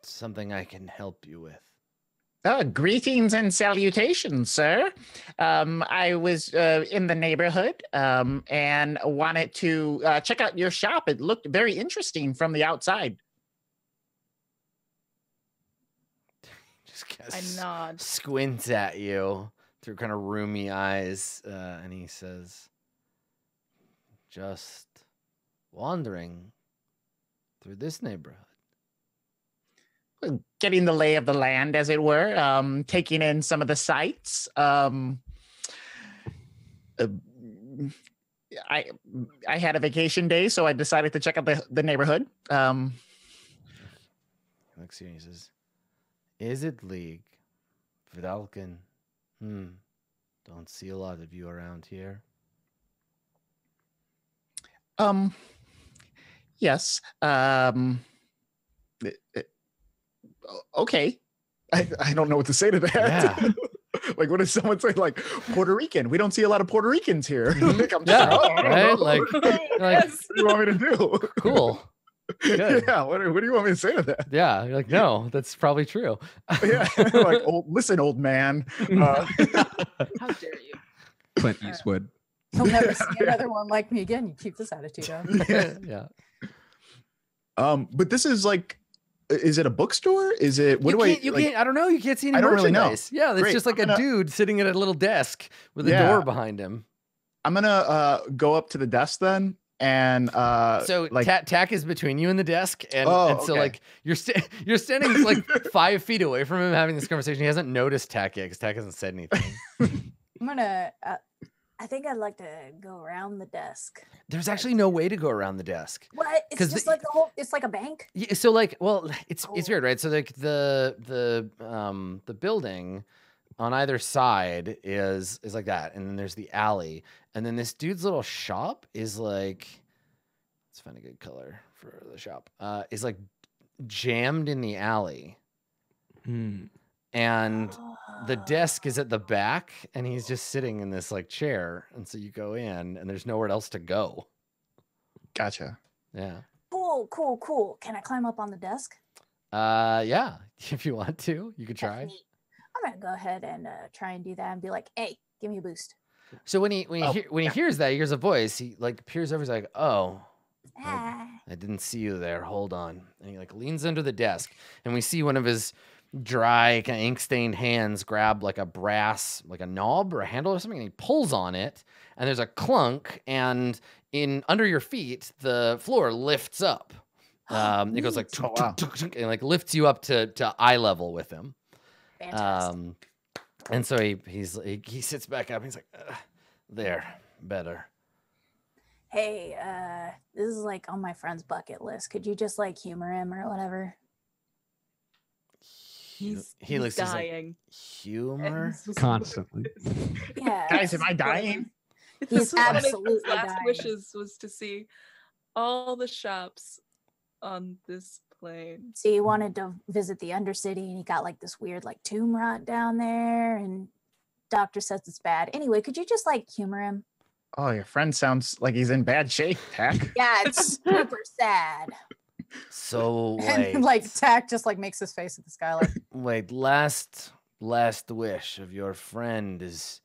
something I can help you with. Greetings and salutations, sir. I was in the neighborhood and wanted to check out your shop. It looked very interesting from the outside. Just I nod. squints at you through kind of roomy eyes, and he says, just wandering through this neighborhood. Getting the lay of the land, as it were, taking in some of the sights. I had a vacation day, so I decided to check out the neighborhood. He looks at you and he says, is it League? Vidalkin? Don't see a lot of you around here. Yes. Okay. I don't know what to say to that. Yeah. Like, what does someone say? Like, Puerto Rican. We don't see a lot of Puerto Ricans here. Like, I'm just, Yeah, I don't right? know. Like, Yes. What do you want me to do? cool. Good. Yeah. What do you want me to say to that? Yeah. You're like, no, that's probably true. Yeah. Like, listen, old man. How dare you? Clint Eastwood. You'll never see another one like me again. You keep this attitude up. Yeah. But this is like, is it a bookstore? Is it, You can't, I don't know. You can't see any I don't really know. merchandise. Yeah. It's Great. just like I'm a gonna- dude sitting at a little desk with a Yeah. door behind him. I'm gonna go up to the desk then, and So like, Tack is between you and the desk, and, Oh, and so okay. like you're standing like 5 feet away from him having this conversation. He hasn't noticed Tack yet because Tack hasn't said anything. I'm gonna. I think I'd like to go around the desk. There's actually no way to go around the desk. What? It's 'Cause just the- like the whole. It's like a bank. Yeah, so like, well, it's Oh. weird, right? So like the building on either side is like that, and then there's the alley, and then this dude's little shop is like, let's find a good color for the shop. Is like jammed in the alley, and the desk is at the back, and he's just sitting in this like chair, and so you go in, and there's nowhere else to go. gotcha. Yeah. Cool. Can I climb up on the desk? Yeah. If you want to, you could try. That's neat. I'm gonna go ahead and try and do that and be like, "Hey, give me a boost." So when he hears that, he hears a voice. He like peers over. He's like, "Oh, Ah. I didn't see you there. Hold on." And he like leans under the desk, and we see one of his dry, kind of ink-stained hands grab like a brass, like a knob or a handle or something, and he pulls on it, and there's a clunk, and under your feet, the floor lifts up. It goes like Oh, wow. and like lifts you up to eye level with him. Fantastic. And so he sits back up. And he's like, there, better. Hey, this is like on my friend's bucket list. Could you just like humor him or whatever? He's He looks he's like, dying. humor. Constantly. Yeah. Guys, am I dying? He's One of his absolutely last dying. wishes was to see all the shops on this plane. So he wanted to visit the Undercity, and he got like this weird like tomb rot down there, and doctor says it's bad. Anyway, could you just like humor him? Oh, your friend sounds like he's in bad shape, Tack. Yeah, it's super sad. So And wait, like Tack just like makes his face at the sky like wait, last wish of your friend is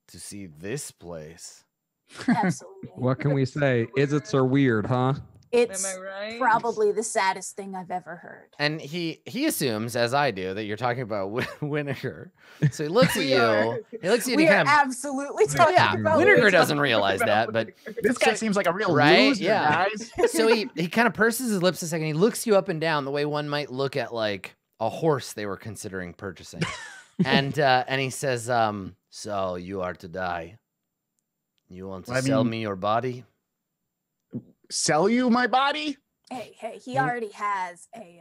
to see this place. absolutely. What can we say? Izzits are weird, huh? It's Am I right? probably the saddest thing I've ever heard. And he assumes, as I do, that you're talking about Winnegar. So he looks at We you. are. He looks at you. We And are he kind of, absolutely talking yeah, about Winnegar Winnegar. doesn't realize that, but This guy seems like a real right? loser, Yeah. guys. so he kind of purses his lips a second. He looks you up and down the way one might look at like a horse they were considering purchasing, and he says, "So you are to die. You want to sell me your body?" Sell you my body? Hey, he already has a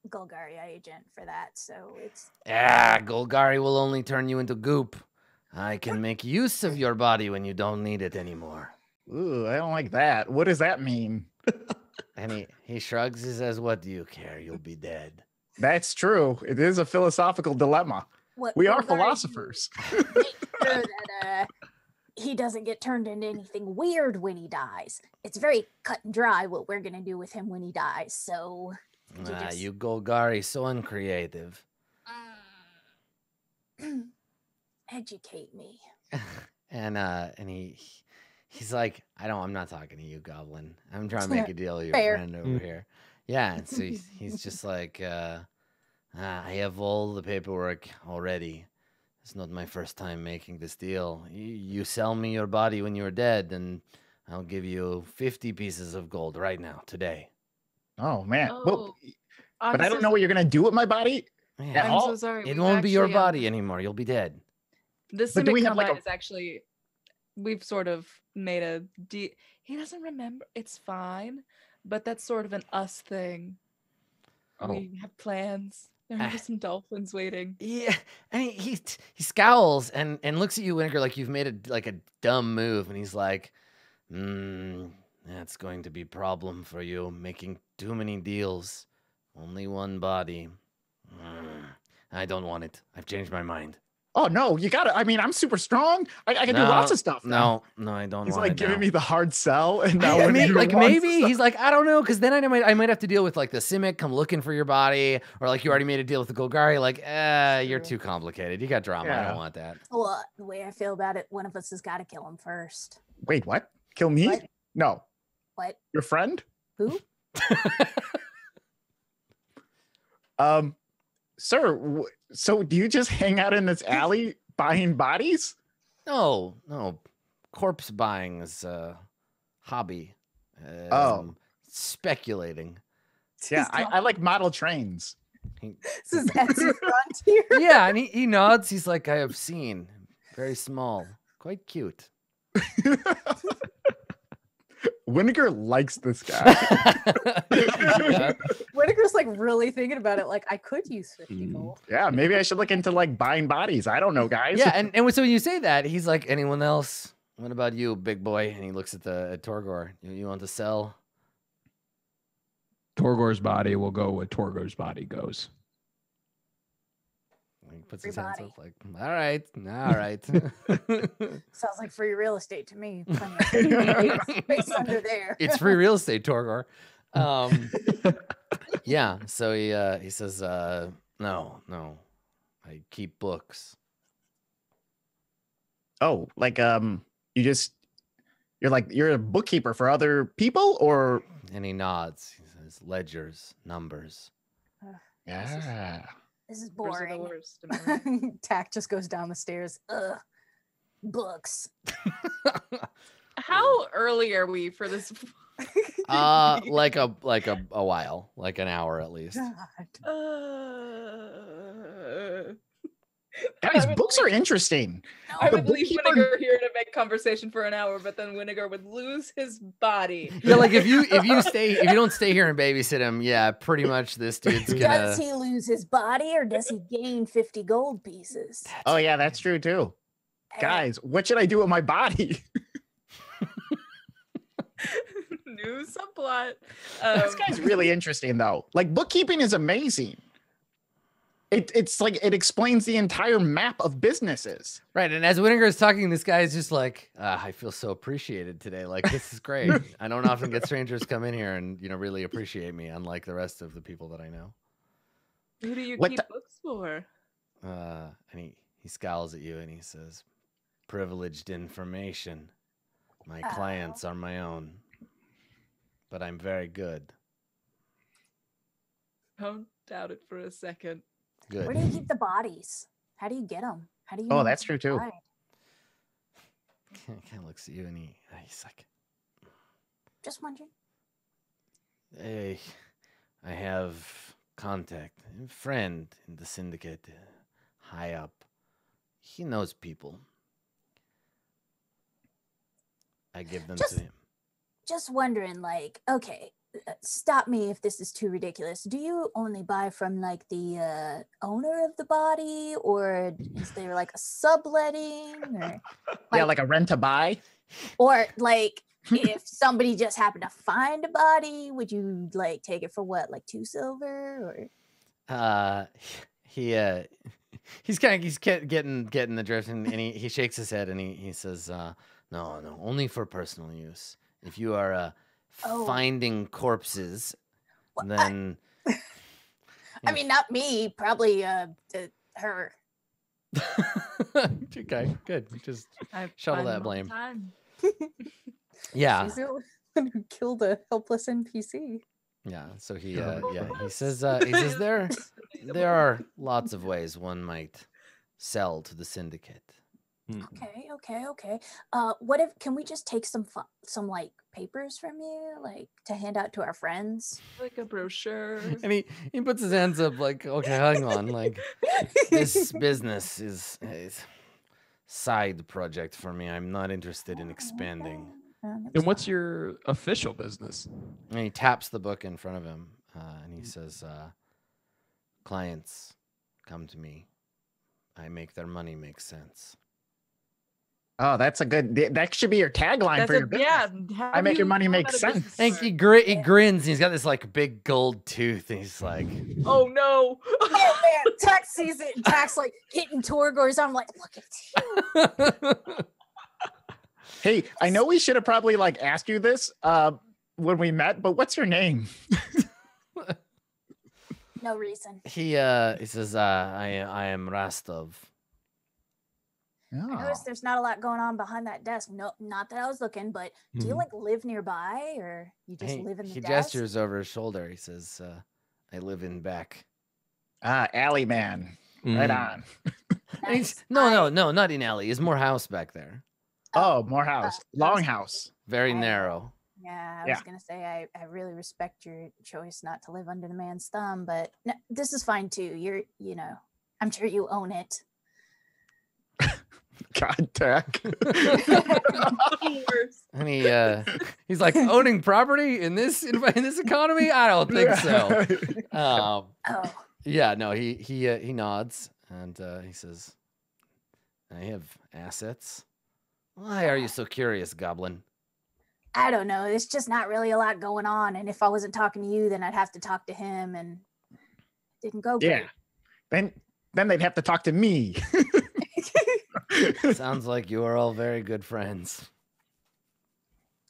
Golgari agent for that, so it's Golgari will only turn you into goop. I can make use of your body when you don't need it anymore. Ooh, I don't like that. What does that mean? And he shrugs. He says, "What do you care? You'll be dead." That's true. It is a philosophical dilemma. what We are Golgari philosophers. do to make sure that he doesn't get turned into anything weird when he dies. It's very cut and dry what we're gonna do with him when he dies. So You Golgari, so uncreative. educate me. And he's like, I'm not talking to you, Goblin. I'm trying to make a deal with your Fair. friend over here. Yeah, and so he's just like, I have all the paperwork already. It's not my first time making this deal. You sell me your body when you're dead, and I'll give you 50 pieces of gold right now, today. Oh man. Well, I'm but I don't so- know what you're gonna do with my body. Yeah, I'm so sorry. it we've won't be your actually, body anymore. You'll be dead. This But do we Simic have, like, Combine is actually, we've sort of made a he doesn't remember. It's fine, but that's sort of an us thing. Oh. We have plans. There are some dolphins waiting. Yeah, and he scowls and looks at you, Winnegar, like you've made a dumb move, and he's like, "That's going to be a problem for you, making too many deals. Only one body. I don't want it. I've changed my mind." Oh no, you gotta. I mean, I'm super strong. I can do lots of stuff now. No, I don't He's want like it giving now. me the hard sell, and now I when mean, he like wants maybe he's like, I don't know, because then I might have to deal with like the Simic come looking for your body, or like you already made a deal with the Golgari. Like, you're too complicated. You got drama. I Yeah. don't want that. Well, the way I feel about it, one of us has got to kill him first. Wait, what? Kill me? What? No, What? your friend? Who? Sir. So do you just hang out in this alley buying bodies? No. Corpse buying is a hobby. Speculating. Yeah, I like model trains. This is Etsy Frontier. Yeah, and he nods. He's like, I have seen. Very small. Quite cute. Winnegar likes this guy. Winnegar's like really thinking about it. Like, I could use 50 gold. Yeah, maybe I should look into like buying bodies. I don't know, guys. Yeah, and so when you say that, he's like, anyone else? What about you, big boy? And he looks at Torgor. You want to sell? Torgor's body will go where Torgor's body goes. He puts Free his hands body. up like, all right. Sounds like free real estate to me. Plenty of space under there. It's free real estate, Torgor. Yeah, so he says, no, I keep books. Oh, like you're a bookkeeper for other people, or And he nods. He says, ledgers, numbers. yeah. This is Numbers are the boring. worst, am I right? Tack just goes down the stairs. Ugh. Books. How early are we for this? Like a while, like an hour at least. God. Guys, I would books are interesting. I The would leave bookkeeper- Winnegar here to make conversation for an hour, but then Winnegar would lose his body. Yeah, like if you don't stay here and babysit him, yeah, pretty much this dude's gonna. Does he lose his body or does he gain 50 gold pieces? Oh yeah, that's true too. Guys, what should I do with my body? New subplot. This guy's really interesting though. Like bookkeeping is amazing. it's like it explains the entire map of businesses. Right, and as Winnegar is talking, this guy is just like, I feel so appreciated today. Like, this is great. I don't often get strangers come in here and, really appreciate me, unlike the rest of the people that I know. Who do you What keep the- books for? And he scowls at you and he says, privileged information. My clients are my own, but I'm very good. Don't doubt it for a second. Good. Where do you keep the bodies? How do you get them? How do you? Oh, that's true too. hide? Kind of looks at you and he's like, Just wondering. hey, I have contact, a friend in the syndicate, high up. He knows people. I give them to him. Just wondering, like, okay, stop me if this is too ridiculous. Do you only buy from like the owner of the body, or is there like a subletting, or Yeah, like a rent to buy. or like if somebody just happened to find a body, would you like take it for what, like 2 silver, or? He's getting the drift, and he shakes his head and he says, no, only for personal use. If you are finding corpses, Well, then I mean, not me, probably her. okay, good. Just I Shuttle find that them all the blame. time. yeah, She's the one who killed a helpless NPC. yeah. So he says there are lots of ways one might sell to the syndicate. Okay. What if can we just take some like papers from you, like to hand out to our friends? Like a brochure. And he puts his hands up like, okay, hang on, like this business is side project for me. I'm not interested in expanding. And what's your official business? And he taps the book in front of him, and he says, clients come to me. I make their money make sense. Oh, that's a good. That should be your tagline for your business. Yeah. I make your money make sense. And he grins, and he's got this like big gold tooth, and he's like, Oh no. Oh man, Tax sees it, and Tax like hitting Torgor's arm, like, look at you. Hey, I know we should have probably like asked you this when we met, but what's your name? No reason. he says, I am Rastov. I noticed there's not a lot going on behind that desk. No, not that I was looking, but do you like live nearby, or you just live in the He desk? gestures over his shoulder. He says, I live in back. Alley man. Right on. And he's, Nice. no, not in alley. There's more house back there. Oh, more house. Long house. Very I- narrow. Yeah, I Yeah. was gonna say I really respect your choice not to live under the man's thumb, but no, this is fine too. I'm sure you own it. God, Tech. And he's like, owning property in this economy? I don't think so. Oh, Yeah, no, he nods and he says, I have assets. Why are you so curious, Goblin? I don't know. There's just not really a lot going on, and if I wasn't talking to you, then I'd have to talk to him, and it didn't go Yeah. great. Then they'd have to talk to me. Sounds like you are all very good friends.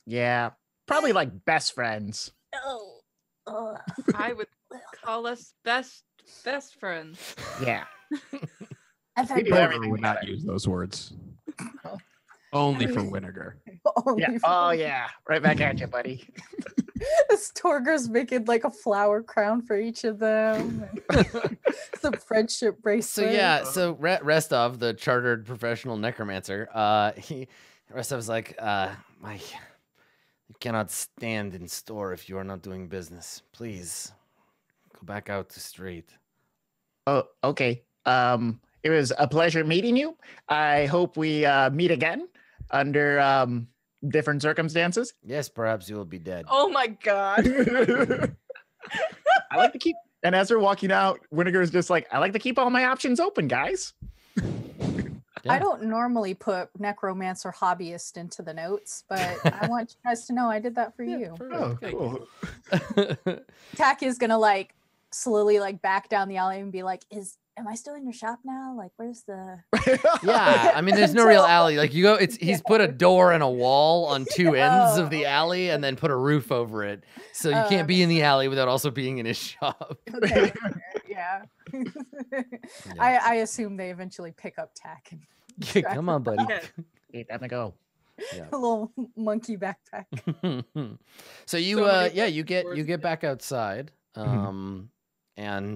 Yeah. Probably like best friends. Oh, ugh. I would call us best friends. Yeah. I've We had do better everything Would not use those words. Only for Winnegar. only Yeah. for- Oh yeah. Right back at you, buddy. This Torger's making like a flower crown for each of them. Some friendship bracelet. So Restov, the chartered professional necromancer, Restov's like, you cannot stand in store if you are not doing business. Please go back out to street. Oh, okay. It was a pleasure meeting you. I hope we meet again under different circumstances. Yes, perhaps you will be dead. Oh my god. I like to keep, and as they're walking out, Winnegar is just like, I like to keep all my options open, guys. Yeah. I don't normally put necromancer hobbyist into the notes, but I want you guys to know I did that for you. Oh, Thank cool. Tak is gonna like slowly like back down the alley and be like, am I still in your shop now? Like, where's the? Yeah, I mean, there's no real alley. Like you go, he's put a door and a wall on two ends of the alley, and then put a roof over it, so you can't be in the alley without also being in his shop. Okay. Yeah. I assume they eventually pick up Tack and Yeah, come on, buddy. Hey, time to go. Yeah. a little monkey backpack. So you So many you get back outside. And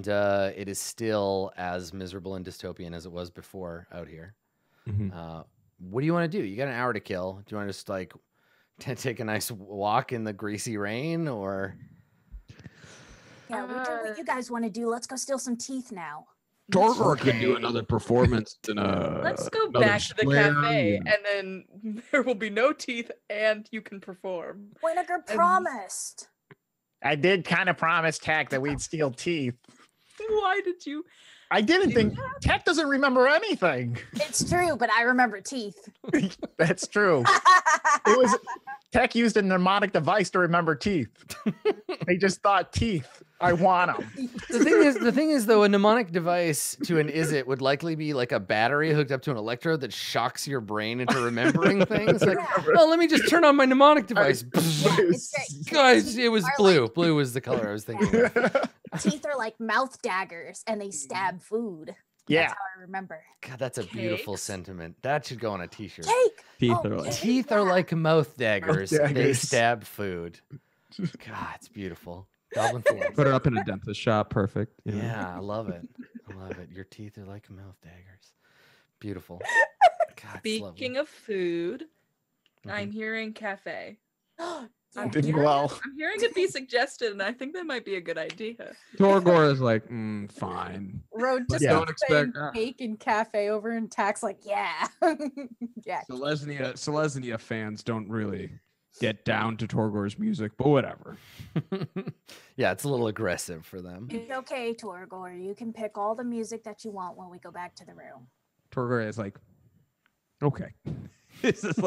it is still as miserable and dystopian as it was before out here. What do you want to do? You got an hour to kill. Do you want to just like take a nice walk in the greasy rain, or? Yeah, we do what you guys want to do. Let's go steal some teeth now. Torgor could do another performance in a. Let's go another back to the square, cafe, yeah. and then there will be no teeth, and you can perform. Winnegar promised. I did kind of promise Tack that we'd steal teeth. Why did you? I didn't think Tack doesn't remember anything. It's true, but I remember teeth. That's true. It was Tack used a mnemonic device to remember teeth. They just thought teeth. I want them. The thing is though, a mnemonic device to an Izzet would likely be like a battery hooked up to an electrode that shocks your brain into remembering things. Like, oh, let me just turn on my mnemonic device. Guys, it was blue. Like, blue was the color I was thinking of. teeth are like mouth daggers, and they stab food. Yeah. That's how I remember. God, that's a beautiful Cakes. sentiment. That should go on a t-shirt. Cake. Teeth Oh, are like. Teeth are like mouth daggers. They daggers. stab food. God, it's beautiful. Goblin for life. Put it up in a dentist shop. Perfect. you know. Yeah, I love it. I love it. Your teeth are like mouth daggers. Beautiful. God, it's lovely. Speaking of food, I'm Mhm. hearing cafe. Yeah. Did well. I'm hearing it be suggested, and I think that might be a good idea. Torgor is like, fine. Road But just don't saying expect- cake and cafe over, and Tack's like, yeah, yeah. Selesnya fans don't really get down to Torgor's music, but whatever. Yeah, it's a little aggressive for them. It's okay, Torgor. You can pick all the music that you want when we go back to the room. Torgor is like, okay. This is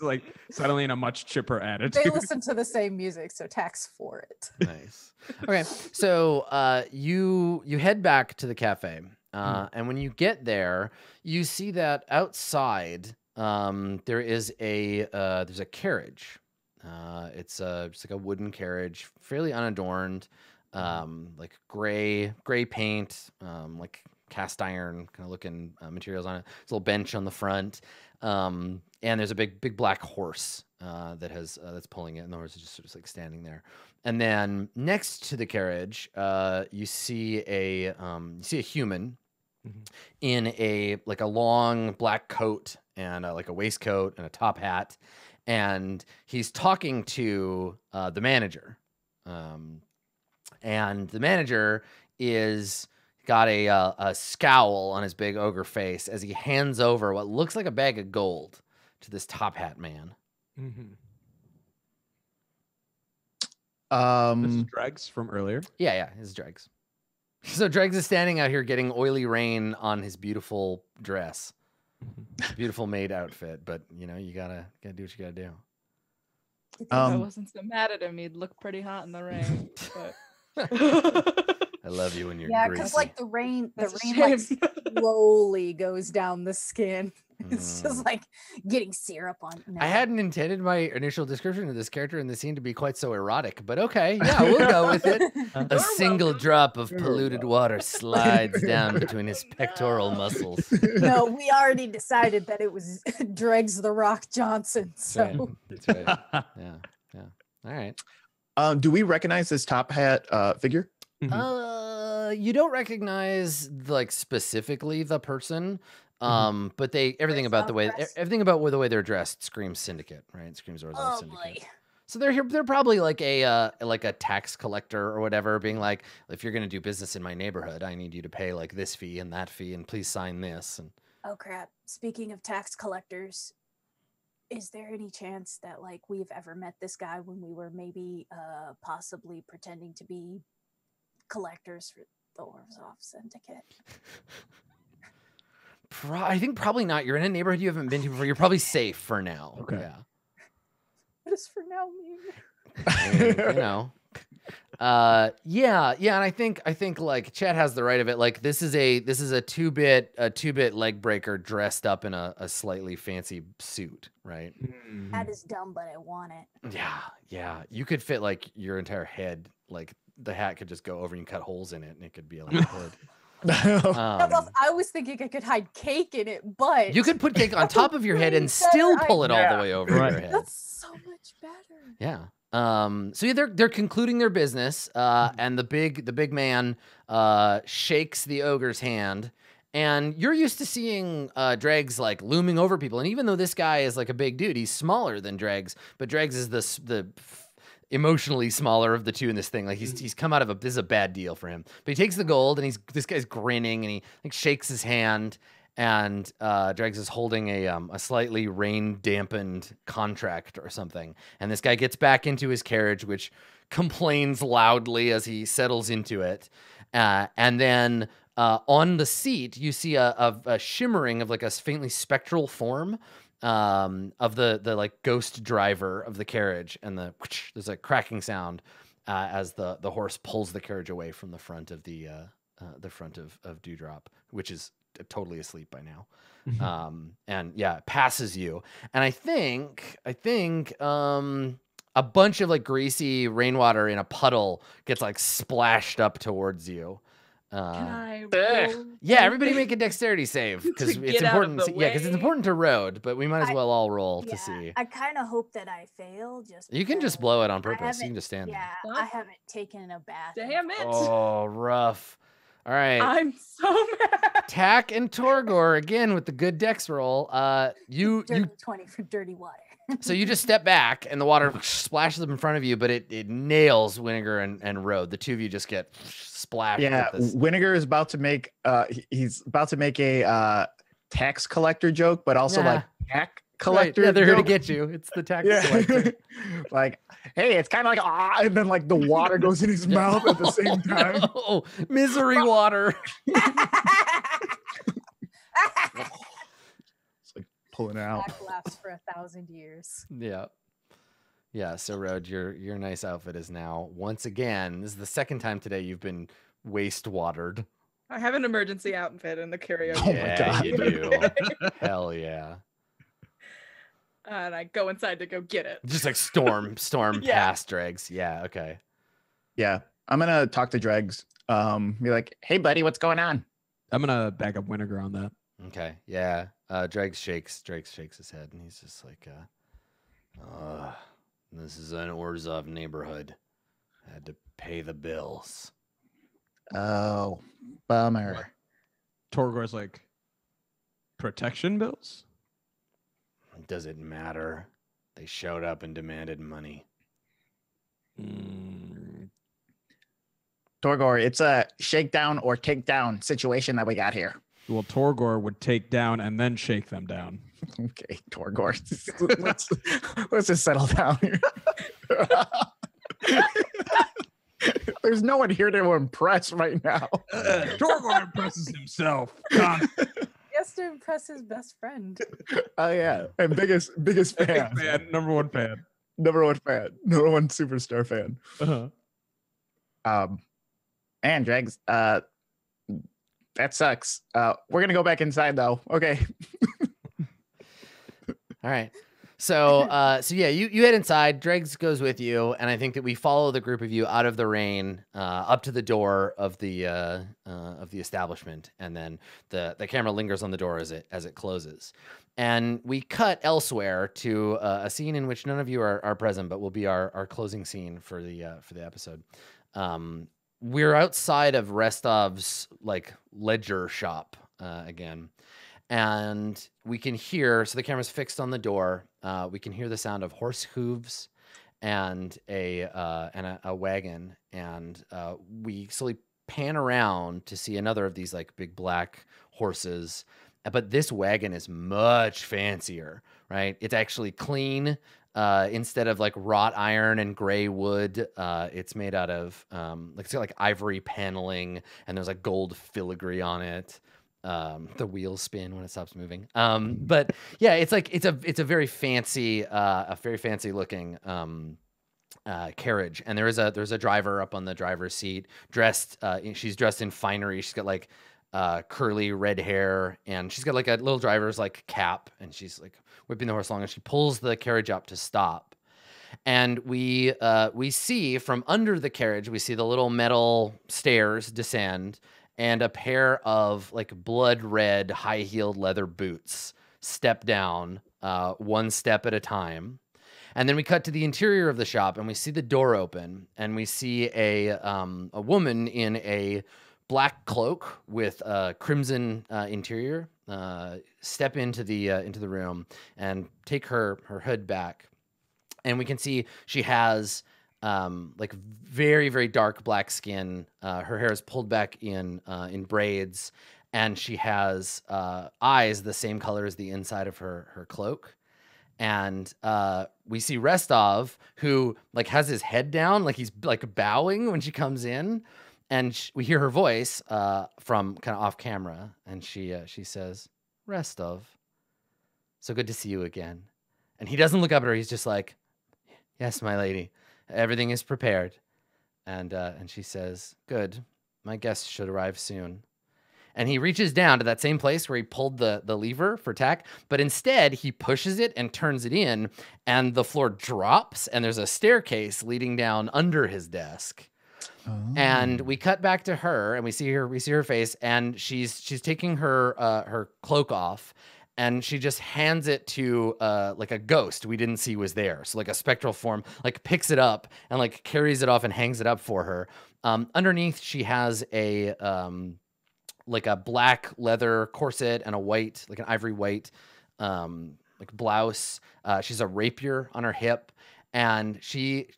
like suddenly in a much chipper They attitude. listen to the same music, so Tack's for it. Nice. Okay, so you head back to the cafe, and when you get there, you see that outside there is there's a carriage. It's just like a wooden carriage, fairly unadorned, like gray paint, like cast iron kind of looking materials on it. There's a little bench on the front, and there's a big black horse that's pulling it, and the horse is just sort of like standing there. And then next to the carriage, you see a human in a long black coat and like a waistcoat and a top hat, and he's talking to the manager, and the manager is got a scowl on his big ogre face as he hands over what looks like a bag of gold to this top hat man. This is Dregs from earlier. Yeah, his Dregs. So Dregs is standing out here getting oily rain on his beautiful dress, beautiful maid outfit. But you know, you gotta do what you gotta do. If I wasn't so mad at him, he'd look pretty hot in the rain. But... I love you when you're Yeah, greasy. because like the rain That's a like shame. slowly goes down the skin. It's just like getting syrup on. No. I hadn't intended my initial description of this character in the scene to be quite so erotic, but okay, yeah, we'll go with it. A single drop of polluted water slides down between his pectoral muscles. No, we already decided that it was Dregs the Rock Johnson. So That's right. Yeah. All right. Do we recognize this top hat figure? You don't recognize like specifically the person, but everything about the way they're dressed screams Syndicate, right? Screams Orzhov Syndicate. boy. So they're probably like a tax collector or whatever, being like, if you're gonna do business in my neighborhood, I need you to pay like this fee and that fee, and please sign this. And Oh crap. Speaking of tax collectors, is there any chance that like we've ever met this guy when we were maybe possibly pretending to be collectors for the Orzhov Syndicate? I think probably not. You're in a neighborhood you haven't been to before. You're probably safe for now. Okay. Yeah. What does for now mean? I mean, you know, Yeah, and I think like Chad has the right of it. Like this is a two-bit leg breaker dressed up in a slightly fancy suit, right? That is dumb, but I want it. Yeah. You could fit like your entire head. Like the hat could just go over and cut holes in it, and it could be a little hood. I was thinking I could hide cake in it, but You could put cake on top of your head and still pull it all the way over your head. That's so much better. Yeah. So yeah, they're concluding their business, and the big man shakes the ogre's hand, and you're used to seeing Dregs like looming over people, and even though this guy is like a big dude, he's smaller than Dregs, but Dregs is the emotionally smaller of the two in this thing. Like he's come out of this is a bad deal for him, but he takes the gold, and this guy's grinning, and he like shakes his hand. And Dregs is holding a slightly rain-dampened contract or something. And this guy gets back into his carriage, which complains loudly as he settles into it. And then on the seat, you see a shimmering of like a faintly spectral form of the like ghost driver of the carriage. And there's a cracking sound as the horse pulls the carriage away from the front of the front of Dewdrop, which is totally asleep by now. And yeah, it passes you. And I think a bunch of like greasy rainwater in a puddle gets like splashed up towards you. Yeah, everybody make a dexterity save because it's important. Yeah, because it's important to road, but we might as well all roll to see. I kind of hope that I fail. You can just blow it on purpose. You can just stand there. Yeah, I haven't taken a bath. Damn it! Oh, rough. All right. I'm so mad. Tack and Torgor again with the good dex roll. You 20 for dirty water. So you just step back and the water splashes up in front of you, but it nails Winnegar and Road. The two of you just get splashed. Yeah, Winnegar is about to make he's about to make a tax collector joke, but also like tax collector. Right. Yeah, they're here to joke. get you. It's the tax collector. Like, hey, it's kind of like and then like the water goes in his mouth at the same time. Oh, misery water. It's like pulling out. That lasts for 1,000 years. Yeah. So Road, your nice outfit is now once again. This is the second time today you've been waste watered. I have an emergency outfit in the karaoke. Oh my God. You do. Hell yeah. And I go inside to go get it. Just like storm past Dregs. Yeah, okay. Yeah. I'm gonna talk to Dregs. Be like, hey buddy, what's going on? I'm gonna back up Winnegar on that. Okay. Yeah. Dregs shakes his head and he's just like, this is an Orzhov neighborhood. I had to pay the bills. Oh, bummer. Torgor's like, protection bills? Does it matter? They showed up and demanded money. Torgor, it's a shakedown or takedown situation that we got here. Well, Torgor would take down and then shake them down. Okay, Torgor. let's just settle down here. There's no one here to impress right now. Torgor impresses himself. He has to impress his best friend. Oh yeah, and biggest fan. Number one fan. Number one superstar fan. And Dregs, that sucks. We're gonna go back inside though. Okay. All right. So yeah, you head inside. Dregs goes with you, and I think that we follow the group of you out of the rain, up to the door of the establishment, and then the camera lingers on the door as it closes, and we cut elsewhere to a scene in which none of you are present, but will be our closing scene for the episode. We're outside of Restov's like ledger shop again. And we can hear, so the camera's fixed on the door. We can hear the sound of horse hooves and a wagon. And we slowly pan around to see another of these like big black horses. But this wagon is much fancier, right? It's actually clean. Instead of like wrought iron and gray wood, it's made out of like it's got like ivory paneling, and there's like gold filigree on it. The wheels spin when it stops moving. But yeah, it's like it's a very fancy looking carriage, and there's a driver up on the driver's seat, dressed. She's dressed in finery. She's got like curly red hair, and she's got like a little driver's like cap, and she's like whipping the horse along, and she pulls the carriage up to stop. And we see from under the carriage, we see the little metal stairs descend, and a pair of like blood red high-heeled leather boots step down, one step at a time. And then we cut to the interior of the shop, and we see the door open, and we see a woman in a black cloak with a crimson interior step into the room and take her hood back. And we can see she has like very, very dark black skin. Her hair is pulled back in braids, and she has eyes the same color as the inside of her cloak. And we see Restov, who like has his head down, like he's like bowing when she comes in, and we hear her voice from kind of off camera, and she says, "Restov, so good to see you again." And he doesn't look up at her. He's just like, "Yes, my lady, everything is prepared." And she says, "Good, my guests should arrive soon." And he reaches down to that same place where he pulled the lever for tack, but instead he pushes it and turns it in, and the floor drops, and there's a staircase leading down under his desk. Oh. And we cut back to her, and we see her face, and she's taking her cloak off, and she just hands it to like a ghost we didn't see was there. So like a spectral form, like picks it up and like carries it off and hangs it up for her. Underneath, she has a like a black leather corset and a white, like an ivory white, like blouse. She's a rapier on her hip, and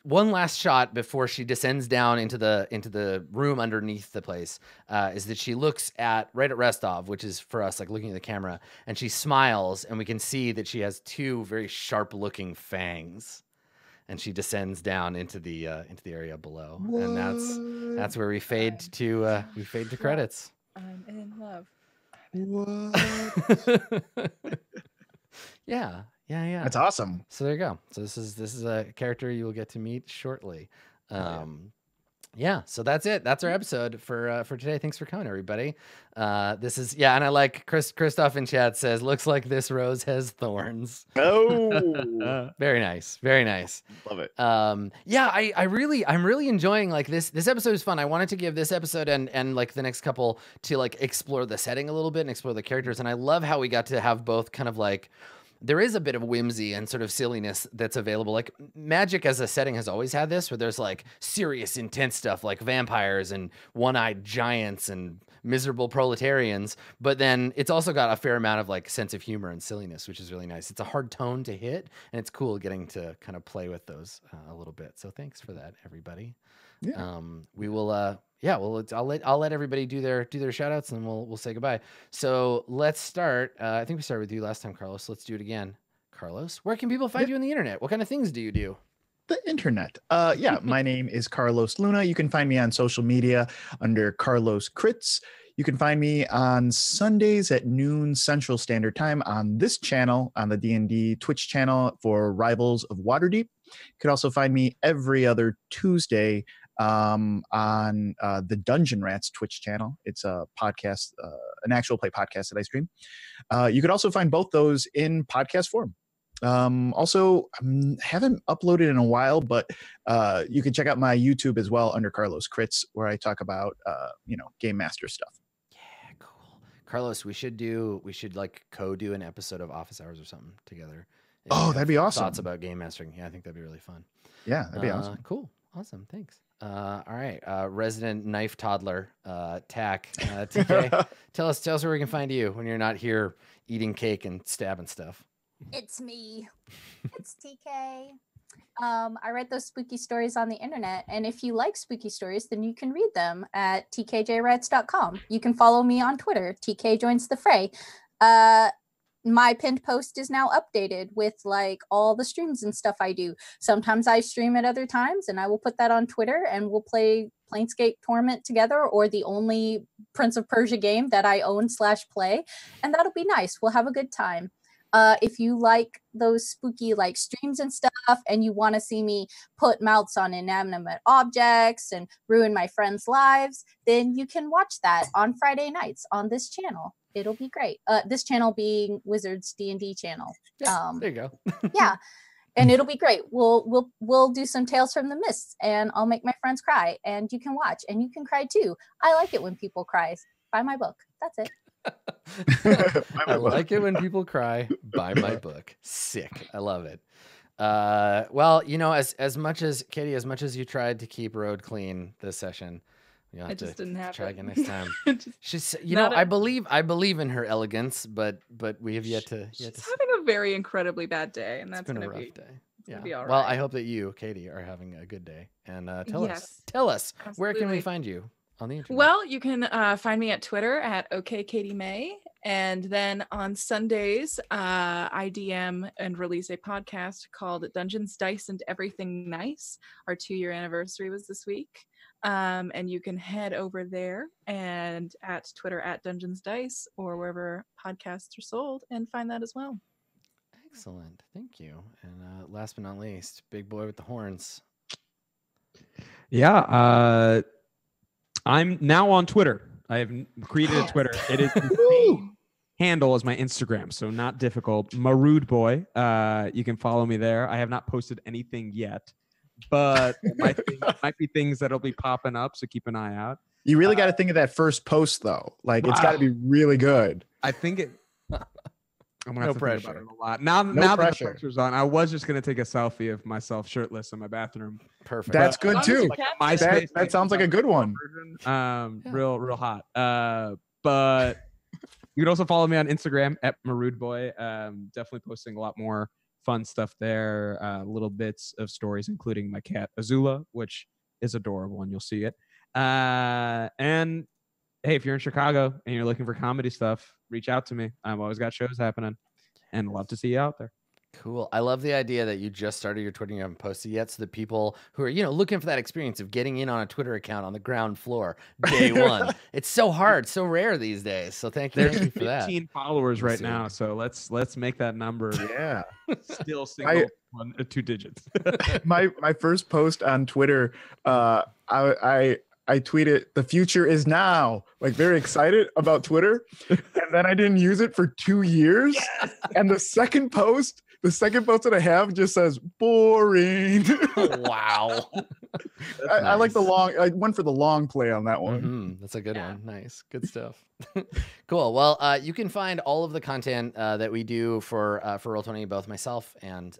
one last shot before she descends down into the room underneath the place is that she looks right at Restov, which is for us like looking at the camera, and she smiles, and we can see that she has two very sharp looking fangs, and she descends down into the area below. What? And that's where we fade to credits. I'm in love. What? Yeah. That's awesome. So there you go. So this is a character you will get to meet shortly. Yeah. So that's it. That's our episode for today. Thanks for coming, everybody. This is and I like Christoph in chat says, "Looks like this rose has thorns." Oh, very nice. Very nice. Love it. I'm really enjoying like this episode is fun. I wanted to give this episode and like the next couple to like explore the setting a little bit and explore the characters. And I love how we got to have both kind of like, there is a bit of whimsy and sort of silliness that's available. Like Magic as a setting has always had this, where there's like serious, intense stuff like vampires and one-eyed giants and miserable proletarians. But then it's also got a fair amount of like sense of humor and silliness, which is really nice. It's a hard tone to hit, and it's cool getting to kind of play with those a little bit. So thanks for that, everybody. Yeah. We will. I'll let everybody do their shout outs, and we'll say goodbye. So let's start. I think we started with you last time, Carlos. Let's do it again. Carlos, where can people find you on the internet? What kind of things do you do? The internet. My name is Carlos Luna. You can find me on social media under Carlos Crits. You can find me on Sundays at noon Central Standard Time on this channel, on the D&D Twitch channel for Rivals of Waterdeep. You can also find me every other Tuesday on the Dungeon Rats Twitch channel. It's a podcast, an actual play podcast that I stream. You could also find both those in podcast form. Also, I haven't uploaded in a while, but you can check out my YouTube as well under Carlos Crits, where I talk about Game Master stuff. Yeah, cool. Carlos, we should like co-do an episode of Office Hours or something together. Oh, that'd be awesome. Thoughts about game mastering. Yeah, I think that'd be really fun. Yeah, that'd be awesome. Cool. Awesome. Thanks. All right. Resident knife toddler, Tack, TK, tell us where we can find you when you're not here eating cake and stabbing stuff. It's me. It's TK. I read those spooky stories on the internet, and if you like spooky stories, then you can read them at tkjwrites.com. You can follow me on Twitter, TK Joins the Fray. My pinned post is now updated with like all the streams and stuff I do. Sometimes I stream at other times, and I will put that on Twitter, and we'll play Planescape Torment together, or the only Prince of Persia game that I own /play, and that'll be nice. We'll have a good time. if you like those spooky like streams and stuff, and you want to see me put mouths on inanimate objects and ruin my friends' lives, then you can watch that on Friday nights on this channel. It'll be great. This channel being Wizards D&D channel. Yeah, there you go. Yeah. And it'll be great. We'll do some Tales from the Mists, and I'll make my friends cry, and you can watch, and you can cry too. I like it when people cry. Buy my book. That's it. I like it when people cry. Buy my book. Sick. I love it. Well, you know, as much as Katie, as much as you tried to keep Road clean this session, you'll have just to didn't happen. try again next time. She's, you Not know, I believe in her elegance, but we have yet to. She's having a very incredibly bad day, and that's been gonna a rough be. day. Gonna be all Well, right. I hope that you, Katie, are having a good day. And Yes, tell us, where can we absolutely. find you on the internet? Well, you can find me at Twitter at OKKatieMay. And then on Sundays, I DM and release a podcast called Dungeons, Dice, and Everything Nice. Our 2-year anniversary was this week. And you can head over there and at Twitter at Dungeons Dice or wherever podcasts are sold and find that as well. Excellent. Thank you. And last but not least, big boy with the horns. Yeah. I'm now on Twitter. I have created a Twitter. It is the same handle as my Instagram, so not difficult. Marood Boy. You can follow me there. I have not posted anything yet, but might be things that'll be popping up, so keep an eye out. You really got to think of that first post though. Like it's got to be really good. I think it. I'm gonna No have to think pressure. about it a lot. Now that the pressure's on, I was just gonna take a selfie of myself shirtless in my bathroom. Perfect. That's good too. Like That sounds like a good one. Real hot. But you can also follow me on Instagram at Maroodboy. Definitely posting a lot more fun stuff there. Little bits of stories, including my cat Azula, which is adorable, and you'll see it. And hey, if you're in Chicago and you're looking for comedy stuff, reach out to me. I've always got shows happening, and love to see you out there. Cool. I love the idea that you just started your Twitter and you haven't posted yet, so the people who are, you know, looking for that experience of getting in on a Twitter account on the ground floor day one. It's so hard, so rare these days. So thank you for that. 15 followers right now, so let's make that number. Yeah. Still single 2 digits. my first post on Twitter, I tweeted, "The future is now," like very excited about Twitter. And then I didn't use it for 2 years. Yes! And the second post that I have just says boring. Wow. I like the long, I went for the long play on that one. Mm-hmm. That's a good one. Nice. Good stuff. Cool. Well, you can find all of the content that we do for Roll20, both myself and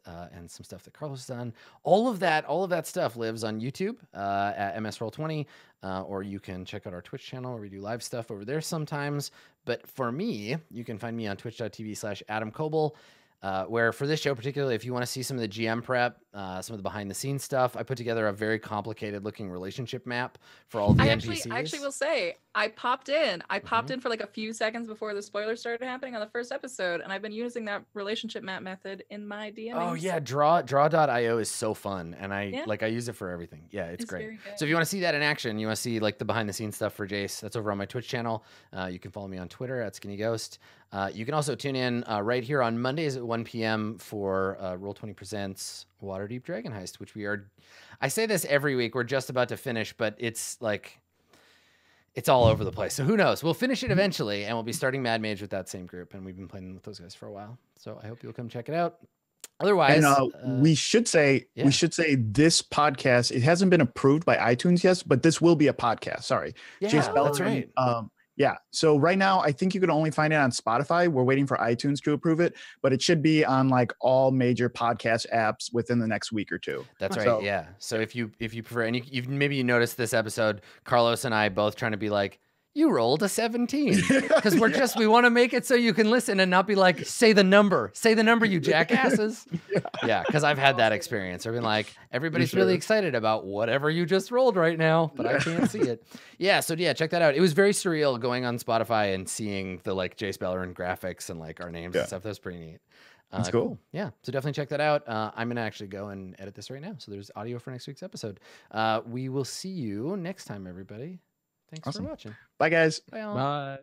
some stuff that Carlos has done. All of that stuff lives on YouTube at MS Roll20, or you can check out our Twitch channel where we do live stuff over there sometimes. But for me, you can find me on twitch.tv/Adam Coble. Where for this show particularly, if you want to see some of the GM prep, some of the behind the scenes stuff, I put together a very complicated looking relationship map for all of the NPCs. I actually will say, I popped in for like a few seconds before the spoilers started happening on the first episode, and I've been using that relationship map method in my DMing. Oh yeah, draw.io is so fun, and I use it for everything. Yeah, it's great. So if you want to see that in action, you want to see like the behind the scenes stuff for Jace, that's over on my Twitch channel. You can follow me on Twitter at Skinny Ghost. You can also tune in right here on Mondays at 1 p.m. for Roll20 Presents Waterdeep Dragon Heist, which we are, I say this every week, we're just about to finish, but it's like, it's all over the place. So who knows? We'll finish it eventually, and we'll be starting Mad Mage with that same group, and we've been playing with those guys for a while. So I hope you'll come check it out. Otherwise, we should say this podcast, it hasn't been approved by iTunes yet, but this will be a podcast. Sorry. Yeah, Jace Beleren, that's right. Yeah. So right now, I think you can only find it on Spotify. We're waiting for iTunes to approve it, but it should be on like all major podcast apps within the next week or two. That's right. Yeah. So if you prefer, and maybe you noticed this episode, Carlos and I both trying to be like, you rolled a 17, because we want to make it so you can listen and not be like, say the number, you jackasses. Yeah. Because I've had that experience. I've been like, everybody's really excited about whatever you just rolled right now, but I can't see it. Yeah. So yeah, check that out. It was very surreal going on Spotify and seeing the like Jace Beleren graphics and like our names and stuff. That was pretty neat. That's cool. Yeah. So definitely check that out. I'm going to actually go and edit this right now. So there's audio for next week's episode. We will see you next time, everybody. Thanks for watching. Bye, guys. Bye, all. Bye.